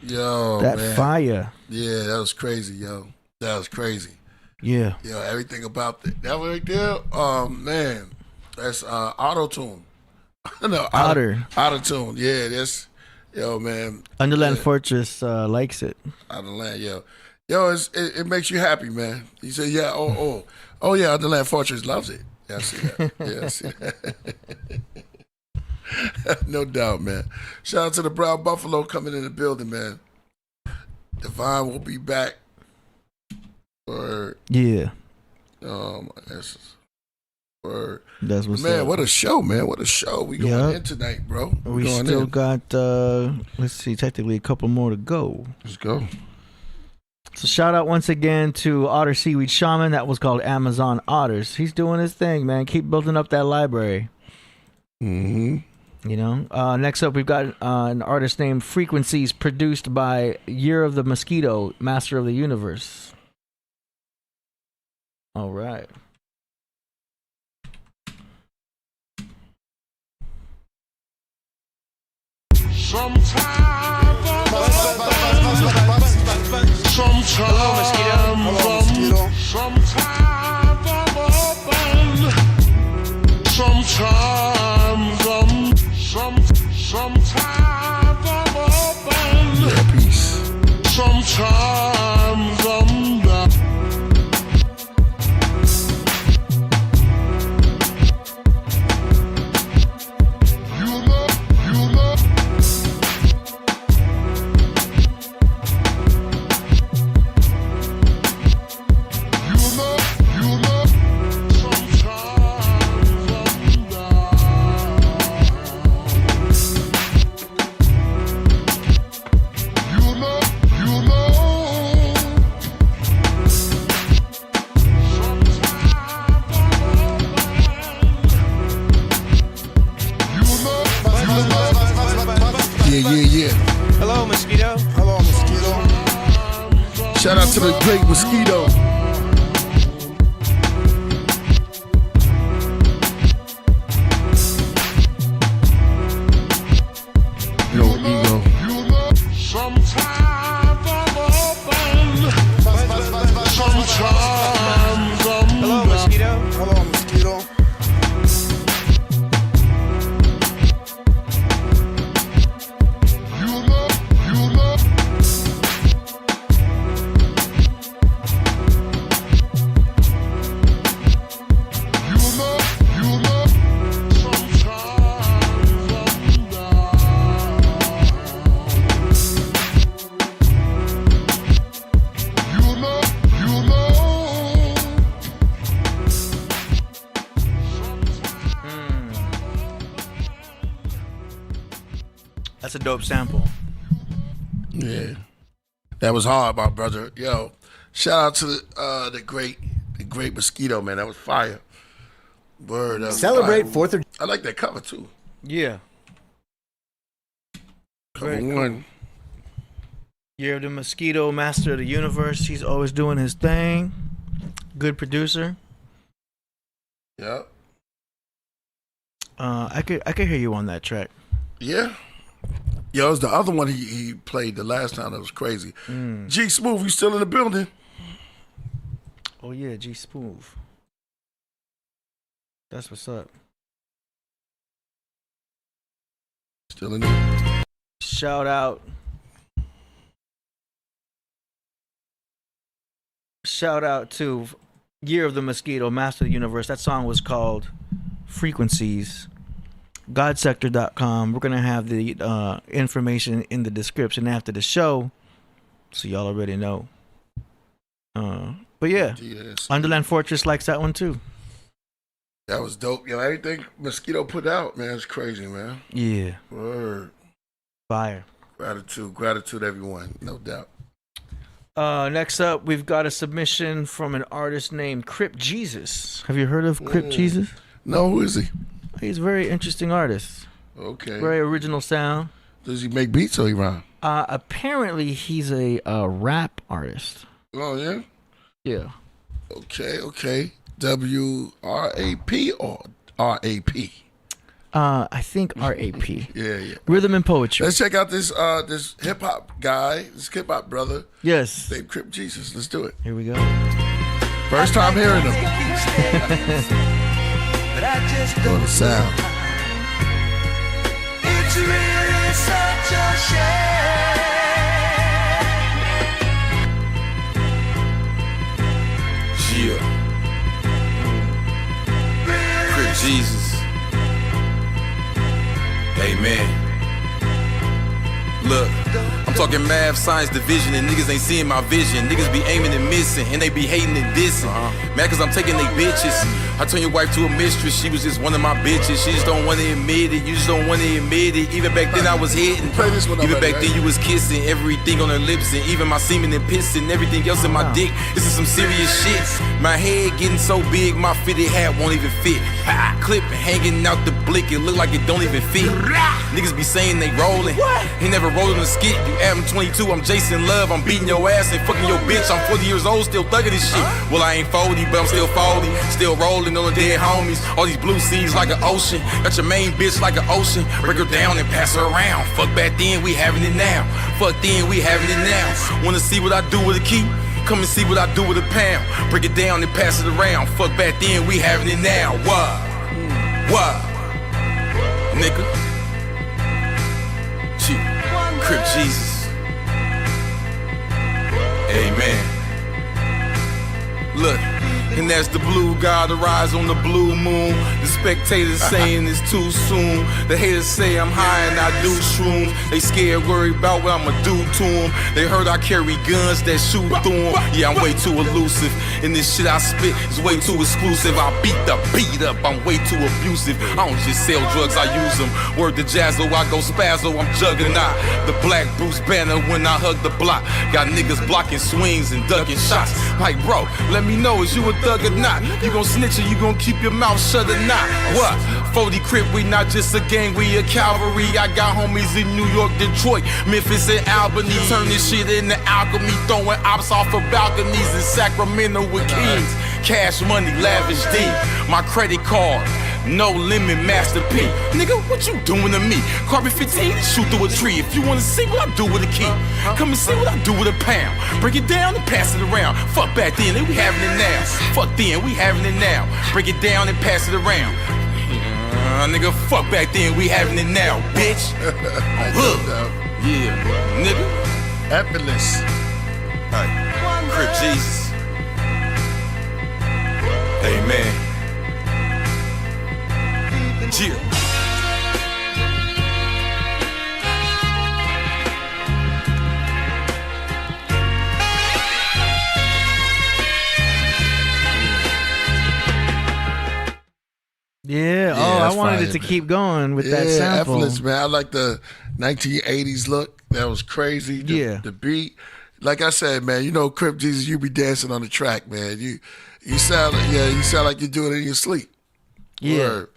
Yo, that man. fire. Yeah, that was crazy, yo. That was crazy. Yeah. Yo, everything about that right there. Man, that's auto-tune. No, Otter. Auto-tune. Yeah, that's man. Underland Fortress likes it. Underland, yo. It makes you happy, man. He said, yeah, oh, yeah, Underland Fortress loves it. Yeah, I see that. Yeah, I see that. No doubt, man. Shout out to the Brown Buffalo coming in the building, man. Divine will be back. Yeah. That's what's man, up. what a show, man. What a show. We going in tonight, bro. We going still in. got, let's see, technically a couple more to go. Let's go. So shout out once again to Otter Seaweed Shaman. That was called Amazon Otters. He's doing his thing, man. Keep building up that library. Mm-hmm. You know. Next up, we've got an artist named Frequencies, produced by Year of the Mosquito, Master of the Universe. All right. Hello, Mosquito. Yeah, peace. Sometimes I'm down. Yeah. Hello, Mosquito. Hello, Mosquito. Shout out to the great Mosquito. Yo, ego. Sometimes I'm open. Sometimes I'm Hello, Mosquito. Hello, Mosquito. That's a dope sample. Yeah, that was hard, my brother. Yo, shout out to the great Mosquito, man. That was fire. Word. That was Celebrate fire. 4th of. I like that cover too. Yeah. Cover Very cool. one. Year of the Mosquito, Master of the Universe. He's always doing his thing. Good producer. Yep. I could hear you on that track. Yeah. Yo, it was the other one he played the last time that was crazy. G Smooth, you still in the building? Oh yeah, G Smooth. That's what's up. Still in there. Shout out to Year of the Mosquito, Master of the Universe. That song was called Frequencies. Godsector.com. We're going to have the information in the description after the show, so y'all already know. But yeah, Yes. Underland Fortress likes that one too. That was dope. Yo, everything Mosquito put out, man, it's crazy, man. Yeah. Word. Fire. Gratitude, everyone, no doubt. Next up, we've got a submission from an artist named Crip Jesus. Have you heard of Crip Jesus? No, who is he? He's a very interesting artist. Okay. Very original sound. Does he make beats or he rhyme? Apparently, he's a rap artist. Oh, yeah? Yeah. Okay. WRAP or RAP? I think RAP. Yeah. Rhythm and Poetry. Let's check out this this hip hop guy, this hip hop brother. Yes. Named Crip Jesus. Let's do it. Here we go. First time hearing him. Oh, the sound. It's really such a shame. Yeah. Crip Jesus. Amen. Look, I'm talking math, science, division, and niggas ain't seeing my vision. Niggas be aiming and missing, and they be hating and dissing. Mad cause I'm taking they bitches. I turn your wife to a mistress, she was just one of my bitches. She just don't wanna admit it, you just don't wanna admit it. Even back then I was hitting. Even back then you was kissing, everything on her lips, and even my semen and pissing, everything else in my dick. This is some serious shit. My head getting so big, my fitted hat won't even fit. Clip hanging out the blick, it look like it don't even fit. Niggas be saying they rolling, he never rolling a skit. You Adam 22, I'm Jason Love, I'm beating your ass and fucking your bitch. I'm 40 years old, still thugging this shit. Well, I ain't 40, but I'm still 40, still rolling on the dead homies. All these blue seas like an ocean. Got your main bitch like an ocean. Break her down and pass her around. Fuck back then, we having it now. Fuck then, we having it now. Wanna see what I do with a key? Come and see what I do with a pound. Break it down and pass it around. Fuck back then, we having it now. What? Nigga. Crip Jesus. Amen. Look, and as the blue god arise on the blue moon, the spectators saying it's too soon. The haters say I'm high and I do shrooms. They scared, worried about what I'ma do to them. They heard I carry guns that shoot through them. Yeah, I'm way too elusive, and this shit I spit is way too exclusive. I beat the beat up, I'm way too abusive. I don't just sell drugs, I use them. Word to Jazzo, I go spazzo, I'm juggernaut. The black Bruce Banner when I hug the block. Got niggas blocking swings and ducking shots. Like, bro, let me know, is you a thug or not? You gon' snitch or you gon' keep your mouth shut or not? What? 40 Crip, we not just a gang, we a cavalry. I got homies in New York, Detroit, Memphis, and Albany. Turn this shit into alchemy, throwing ops off of balconies in Sacramento with kings. Cash money, lavish D. My credit card, no limit, Master P. Nigga, what you doing to me? Carbon 15, shoot through a tree. If you wanna see what I do with a key, come and see what I do with a pound. Break it down and pass it around. Fuck back then, we having it now. Fuck then, we having it now. Break it down and pass it around. Nigga, fuck back then, we having it now, bitch. Yeah, nigga. Effortless. Hey, Crip Jesus. Amen. Cheer. Yeah. Oh, I wanted it to keep going with that sample. Effortless, man. I like the 1980s look. That was crazy. The beat. Like I said, man, you know, Crip Jesus, you be dancing on the track, man. You sound like you're doing it in your sleep. Yeah. Word.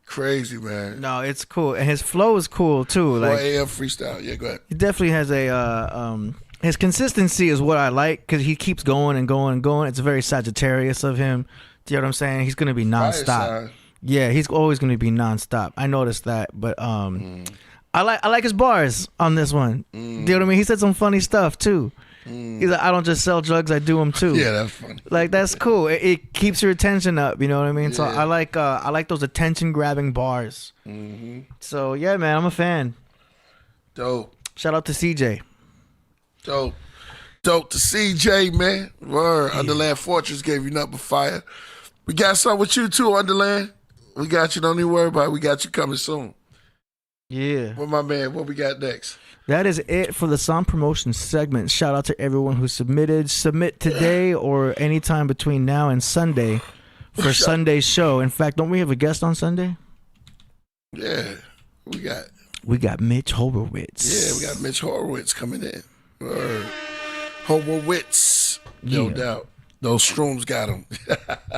Crazy, man. No, it's cool. And his flow is cool too. 4 Like a.m. freestyle. Yeah, go ahead. he definitely has a his consistency is what I like because he keeps going and going and going. It's very Sagittarius of him. Do you know what I'm saying? He's gonna be nonstop. Yeah, he's always gonna be nonstop. I noticed that, but I like his bars on this one. Do you know what I mean? He said some funny stuff too. He's like, I don't just sell drugs, I do them too. Yeah, that's funny. Like that's cool. It keeps your attention up. You know what I mean? So I like those attention grabbing bars. So yeah, man, I'm a fan. Dope. Shout out to CJ. Dope to CJ, man. Word. Yeah. Underland Fortress gave you nothing but fire. We got something with you too, Underland. We got you. Don't even worry about it. We got you coming soon. Yeah. Well, my man, what we got next? That is it for the song promotion segment. Shout out to everyone who submitted. Submit today or anytime between now and Sunday for Sunday's show. In fact, don't we have a guest on Sunday? Yeah, we got Mitch Horowitz. Yeah, we got Mitch Horowitz coming in. Horowitz, no doubt. Those shrooms got him.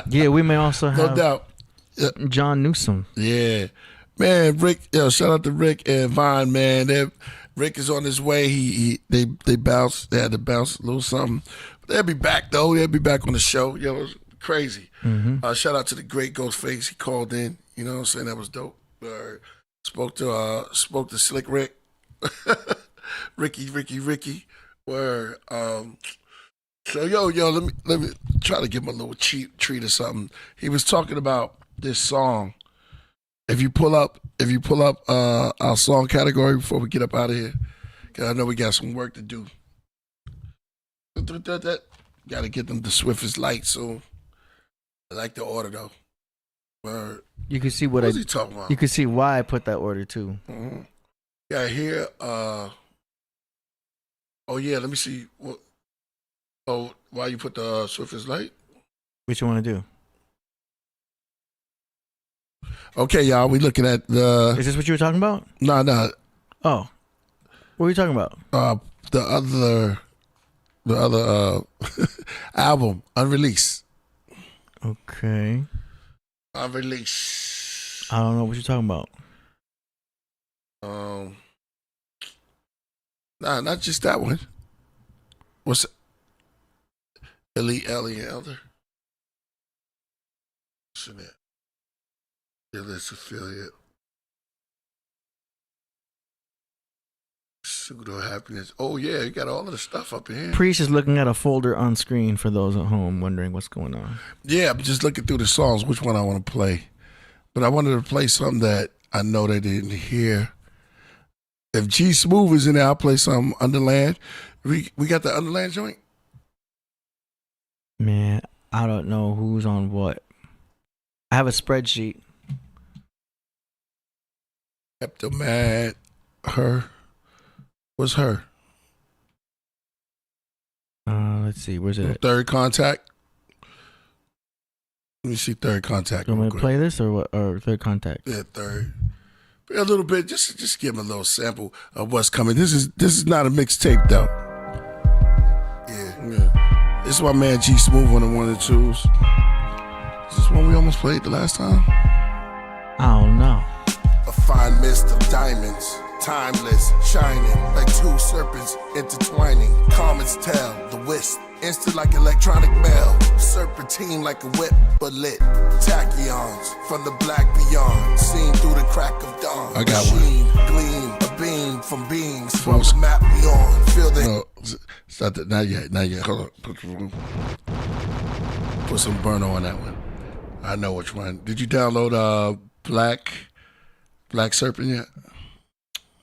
Yeah, we may also have no doubt. John Newsom. Yeah, man. Rick, shout out to Rick and Vine, man. Rick is on his way. They bounced. They had to bounce a little something. But they'll be back though. They'll be back on the show. It was crazy. Shout out to the great Ghostface. He called in. You know what I'm saying? That was dope. Word. Spoke to Slick Rick. Ricky. Word. So yo, let me try to give him a little treat or something. He was talking about this song. If you pull up our song category before we get up out of here, because I know we got some work to do. Got to get them the swiftest light soon. I like the order though. Word. You can see what is he talking about? You can see why I put that order too. Mm-hmm. Yeah, here. Oh yeah, let me see. Why you put the swiftest light? What you want to do? Okay, y'all. We looking at the. Is this what you were talking about? No. Oh, what are you talking about? The other album, Unreleased. Okay. Unreleased. I don't know what you're talking about. Nah, not just that one. What's Elite Ellie Elder? What's that? This affiliate. Pseudo happiness. Oh yeah, you got all of the stuff up in here. Priest is looking at a folder on screen for those at home wondering what's going on. Yeah, I'm just looking through the songs, which one I want to play. But I wanted to play something that I know they didn't hear. If G Smooth is in there, I'll play some Underland. We got the Underland joint? Man, I don't know who's on what. I have a spreadsheet. Heptomad, her. What's her? Let's see. Where's it? Third Contact. Let me see Third Contact. Do you want me to play this or what? Or Third Contact? Yeah, Third. A little bit. Just give them a little sample of what's coming. This is not a mixtape though. Yeah. This is my man G Smooth on the 1 and 2s. Is this one we almost played the last time? I don't know. A fine mist of diamonds, timeless, shining like two serpents intertwining. Comets tell the wisp, instant like electronic mail. Serpentine like a whip, but lit. Tachyons from the black beyond, seen through the crack of dawn. I got Sheen, gleam, a beam from beings from the map beyond. Feel the. No, it's not that. Not yet. Hold on. Put some Burno on that one. I know which one. Did you download Black Serpent yet?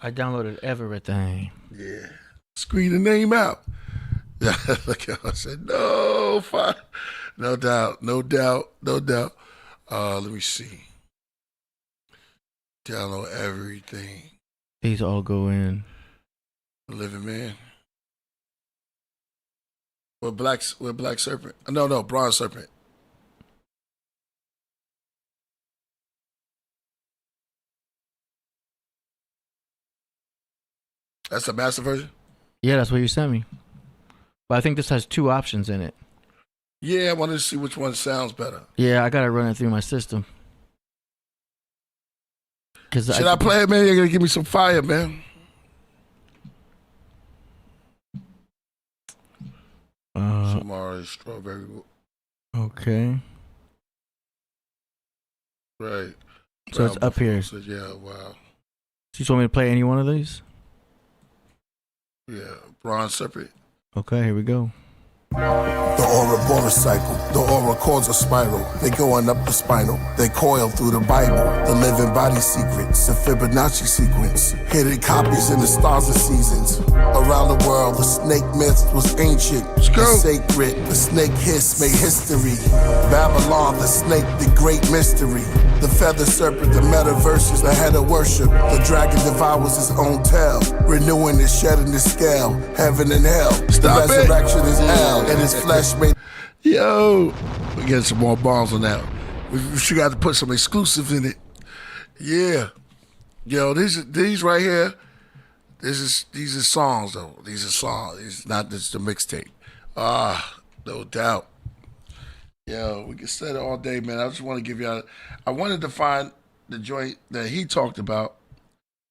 I downloaded everything. Yeah. Screen the name out. Look, I said, no, fine. No doubt. Let me see. Download everything. These all go in. Living Man. With Black Serpent. No, Bronze Serpent. That's the master version? Yeah, that's what you sent me. But I think this has 2 options in it. Yeah, I wanted to see which one sounds better. Yeah, I gotta run it through my system. Should I play it, man? You're gonna give me some fire, man. Tomorrow's Strawberry. Okay. Right. So it's up here. Said, yeah, wow. So you told me to play any one of these? Yeah, Bronze Serpent. Okay, here we go. The Ouroboros cycle, the aura chords a spiral. They going up the spinal, they coil through the Bible. The living body secrets, the Fibonacci sequence. Hidden copies in the stars of seasons. Around the world, the snake myth was ancient and sacred. The snake hiss made history. Babylon, the snake, the great mystery. The feather serpent, the metaverse is the head of worship. The dragon devours his own tail, renewing and shedding the scale. Heaven and hell, Stop the resurrection is hell, and his flesh made. Yo, we get some more balls on that. We should have to put some exclusives in it. Yeah, yo, these right here. These are songs though. These are songs. It's not just the mixtape. No doubt. Yo, we can set it all day, man. I just want to give y'all. I wanted to find the joint that he talked about,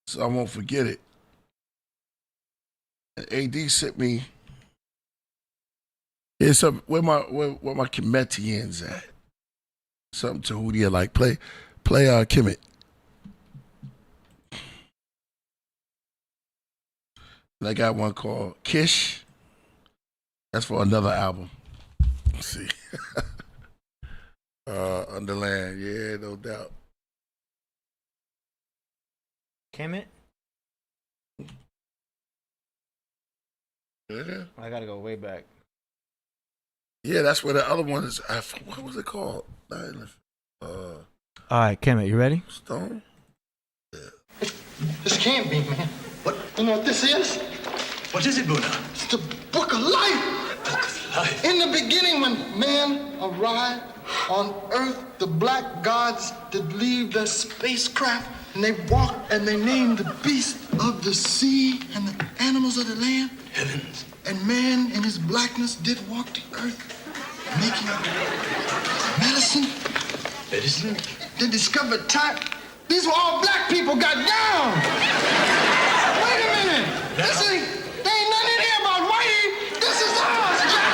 so I won't forget it. And AD sent me. Here's some where my Kemetians at. Something to who do you like? Play Kemet. And I got one called Kish. That's for another album. Let's see. Underland, yeah, no doubt. Kemet? Yeah. I gotta go way back. Yeah, that's where the other one is. What was it called? All right, Kemet, you ready? Stone? This can't be, man. What? You know what this is? What is it, Buddha? It's the Book of Life. Book of Life. In the beginning, when man arrived on Earth, the black gods did leave their spacecraft, and they walked and they named the beasts of the sea and the animals of the land. Heavens. And man in his blackness did walk the earth, making medicine. Medicine? They discovered time. These were all black people got down. Wait a minute. There ain't nothing in here about whitey. This is ours, Jack.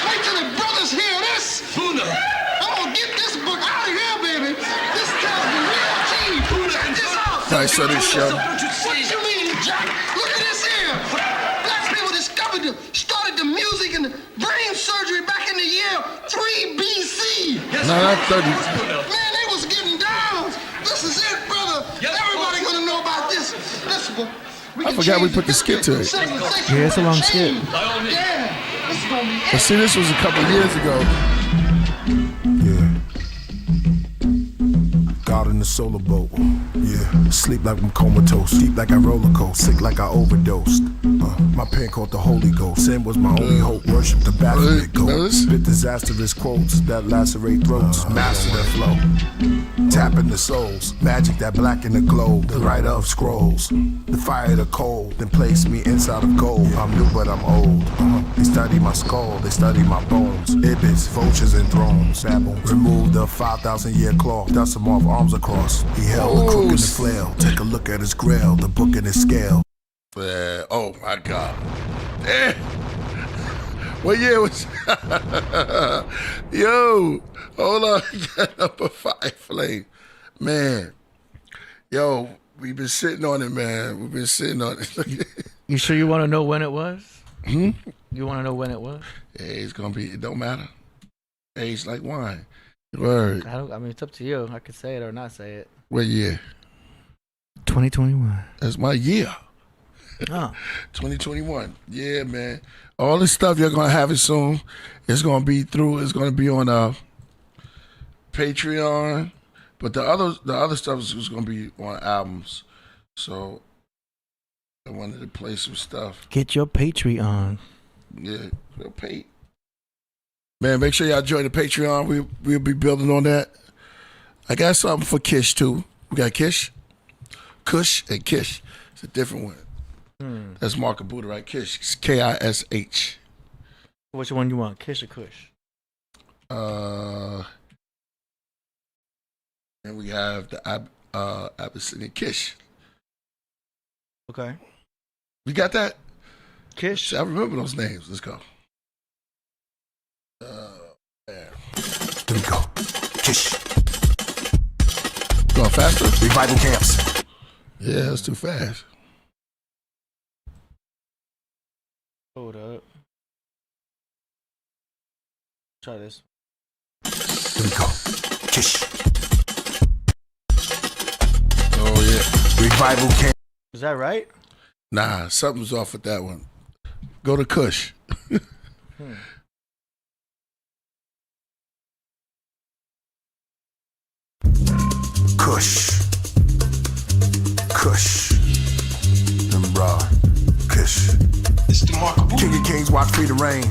Wait till the brothers hear this. Puna. I'm gonna get this book out of here, baby. This tells the real tea. Check this out. Nice on this show. What you mean, Jack? Look at this here. Black people started the music and the brain surgery back in the year 3 BC. No, not 30. Man, they was getting down. This is it, brother. Everybody gonna know about this. Listen, I forgot we put the skit to it. Yeah, it's a long skit. Yeah, this is gonna be But see, this was a couple years ago. God in the solar boat. Yeah, sleep like I'm comatose, deep like I roller coast, sick like I overdosed. My pen called the Holy Ghost. Sin was my only hope. Worship the bastard ghost. Spit disastrous quotes that lacerate throats. Master the flow, tapping the souls. Magic that blacken the globe. The writer of scrolls, the fire, the cold. Then place me inside of gold. I'm new but I'm old. They study my skull, they study my bones. Ibis, vultures and thrones. Baboons. Remove the 5,000-year cloth. Dust them off, arms across. He held the crook in the flail. Take a look at his grail, the book in his scale. Oh my God. What year was Yo, hold on. Number 5 flame. Man. Yo, we've been sitting on it, man. We've been sitting on it. You sure you want to know when it was? Hmm? You want to know when it was? Yeah, it's gonna be, it don't matter. Age like wine. Word. I mean, it's up to you. I could say it or not say it. What year? 2021. That's my year. Oh. 2021. Yeah, man. All this stuff you're gonna have it soon. It's gonna be through. It's gonna be on Patreon, but the other stuff is gonna be on albums. So I wanted to play some stuff. Get your Patreon. Yeah, we'll pay. Man, make sure y'all join the Patreon. We'll be building on that. I got something for Kish too. We got Kish, Kush, and Kish. It's a different one. That's Mark Buddha, right? Kish. It's Kish. Which one you want, Kish or Kush? And we have the Abyssinian Kish. Okay. You got that? Kish. I remember those names. Let's go. There we go. Kish. Going faster? Revival camps. Yeah, that's too fast. Hold up. Try this. Here we go. Kish. Oh, yeah. Revival camp. Is that right? Nah, something's off with that one. Go to Kush. Kush. Kush. Rod. Kush. It's the Mark of Buddha. King of Kings walk free the rain.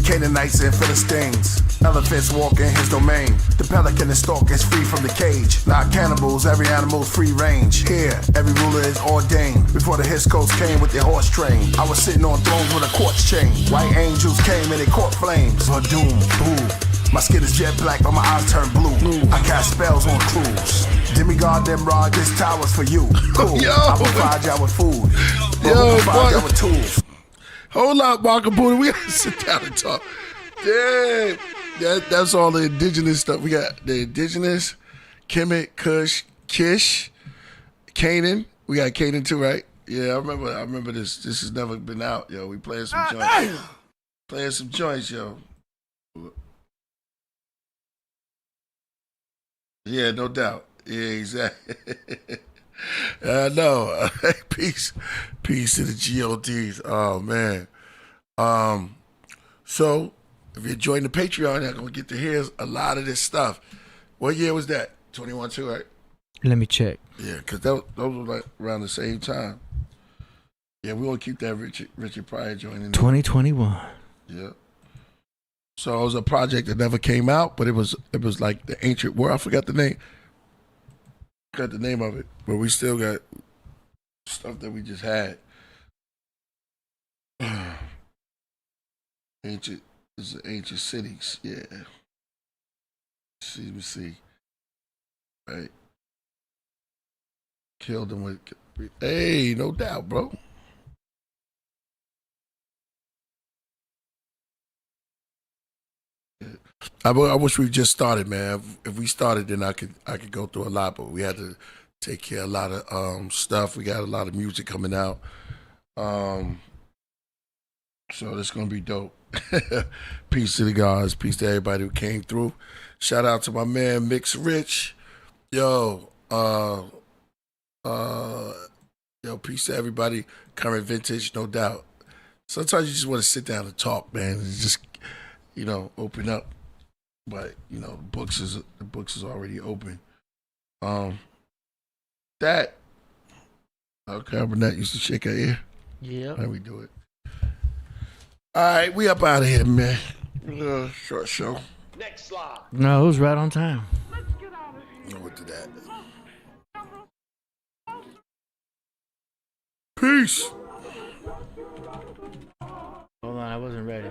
Canaanites and Philistines. Elephants walk in his domain. The pelican and stork is free from the cage. Not cannibals, every animal's free range. Here, every ruler is ordained. Before the Hiscos came with their horse train, I was sitting on thrones with a quartz chain. White angels came and they caught flames. But doom, boom. My skin is jet black, but my eyes turn blue. I cast spells on crews. Demigod, Nimrod, this tower's for you. Cool. I provide y'all with food. Yo, provide y'all with tools. Hold up, Mark Buddha. We gotta sit down and talk. Damn. That's all the indigenous stuff. We got the indigenous, Kemet, Kush, Kish, Canaan. We got Canaan too, right? Yeah, I remember this. This has never been out, yo. We playing some joints. Playing some joints, yo. Yeah, no doubt. Yeah, exactly. I know. Peace to the GODs. Oh man. So if you're joining the Patreon, you're gonna get to hear a lot of this stuff. What year was that? 21 too, right? Let me check. Yeah, because those were like around the same time. Yeah, we want to keep that Richard Pryor joining. 2021. Yeah. So it was a project that never came out, but it was like the ancient world. I forgot the name. Got the name of it, but we still got stuff that we just had. Ancient cities, yeah. Let me see. Right. Killed them with. Hey, no doubt, bro. I wish we just started, man. If we started, then I could go through a lot, but we had to take care of a lot of stuff. We got a lot of music coming out, so it's gonna be dope. Peace to the guys, peace to everybody who came through. Shout out to my man Mix Rich, yo, peace to everybody. Current Vintage, no doubt. Sometimes you just want to sit down and talk, man, and just open up. But the books is already open. That okay, Burnett used to shake her ear. Yeah. How we do it? All right, we up out of here, man. Short show. Next slide. No, it was right on time. What did that? Peace. Hold on, I wasn't ready.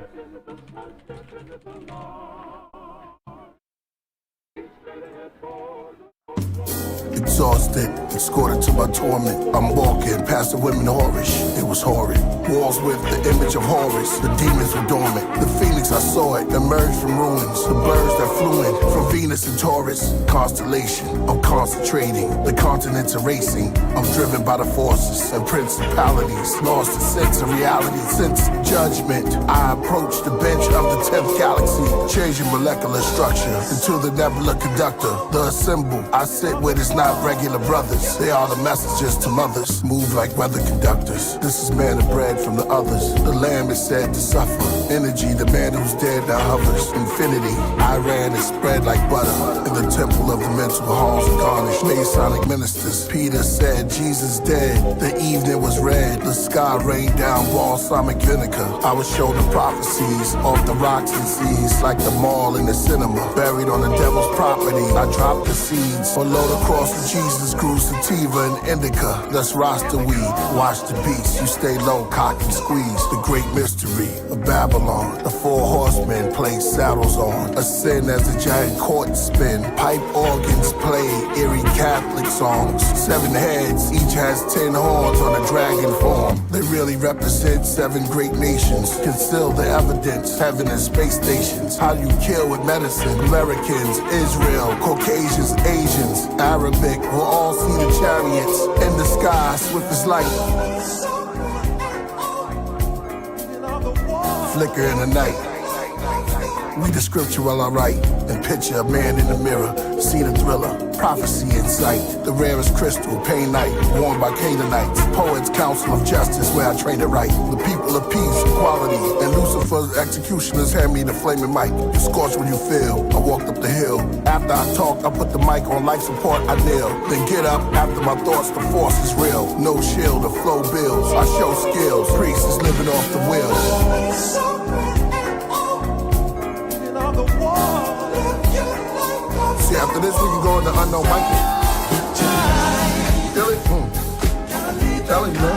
Exhausted, escorted to my torment. I'm walking past the women whorish. It was horrid. Walls with the image of Horus. The demons were dormant. The phoenix, I saw it, emerged from ruins. The birds that flew in from Venus and Taurus. Constellation, I'm concentrating. The continents are racing. I'm driven by the forces and principalities. Lost the sense of reality. Since judgment, I approach the bench of the 10th galaxy. Changing molecular structure into the nebula conductor. The symbol, I sit with it's not regular brothers. They are the messengers to mothers. Move like weather conductors. This is manna bread from the others. The lamb is said to suffer. Energy, the man who's dead now hovers. Infinity, I ran and spread like butter. In the temple of the mental halls garnished. Masonic ministers. Peter said, Jesus dead. The evening was red. The sky rained down balsamic vinegar. I was shown the prophecies off the rocks and seas. Like the mall in the cinema. Buried on the devil's property. I dropped the seeds. Below the cross of Jesus grew sativa and indica. That's Rasta weed. Watch the beats. You stay low, cock and squeeze. The great mystery of Babylon. The 4 horsemen play saddles on. Ascend as a giant court spin. Pipe organs play eerie Catholic songs. 7 heads, each has 10 horns on a dragon form. They really represent 7 great nations. Conceal the evidence. Heaven and space stations. How you kill with medicine. Americans, Israel, Caucasians, Asians, Arabic, we'll all see the chariots in the sky, swift as light. Flicker in the night. Read the scripture while I write and picture a man in the mirror. See the thriller, prophecy in sight. The rarest crystal, pain night, worn by Canaanites. Poets, council of justice, where I train to write. The people of peace, equality, and Lucifer's executioners hand me the flaming mic. You scorch when you feel. I walked up the hill. After I talk, I put the mic on life support, I kneel. Then get up after my thoughts, the force is real. No shield, the flow builds. I show skills. Priest is living off the wheel. See, after this, we can go into unknown Michael. Feel it? Telling you, man.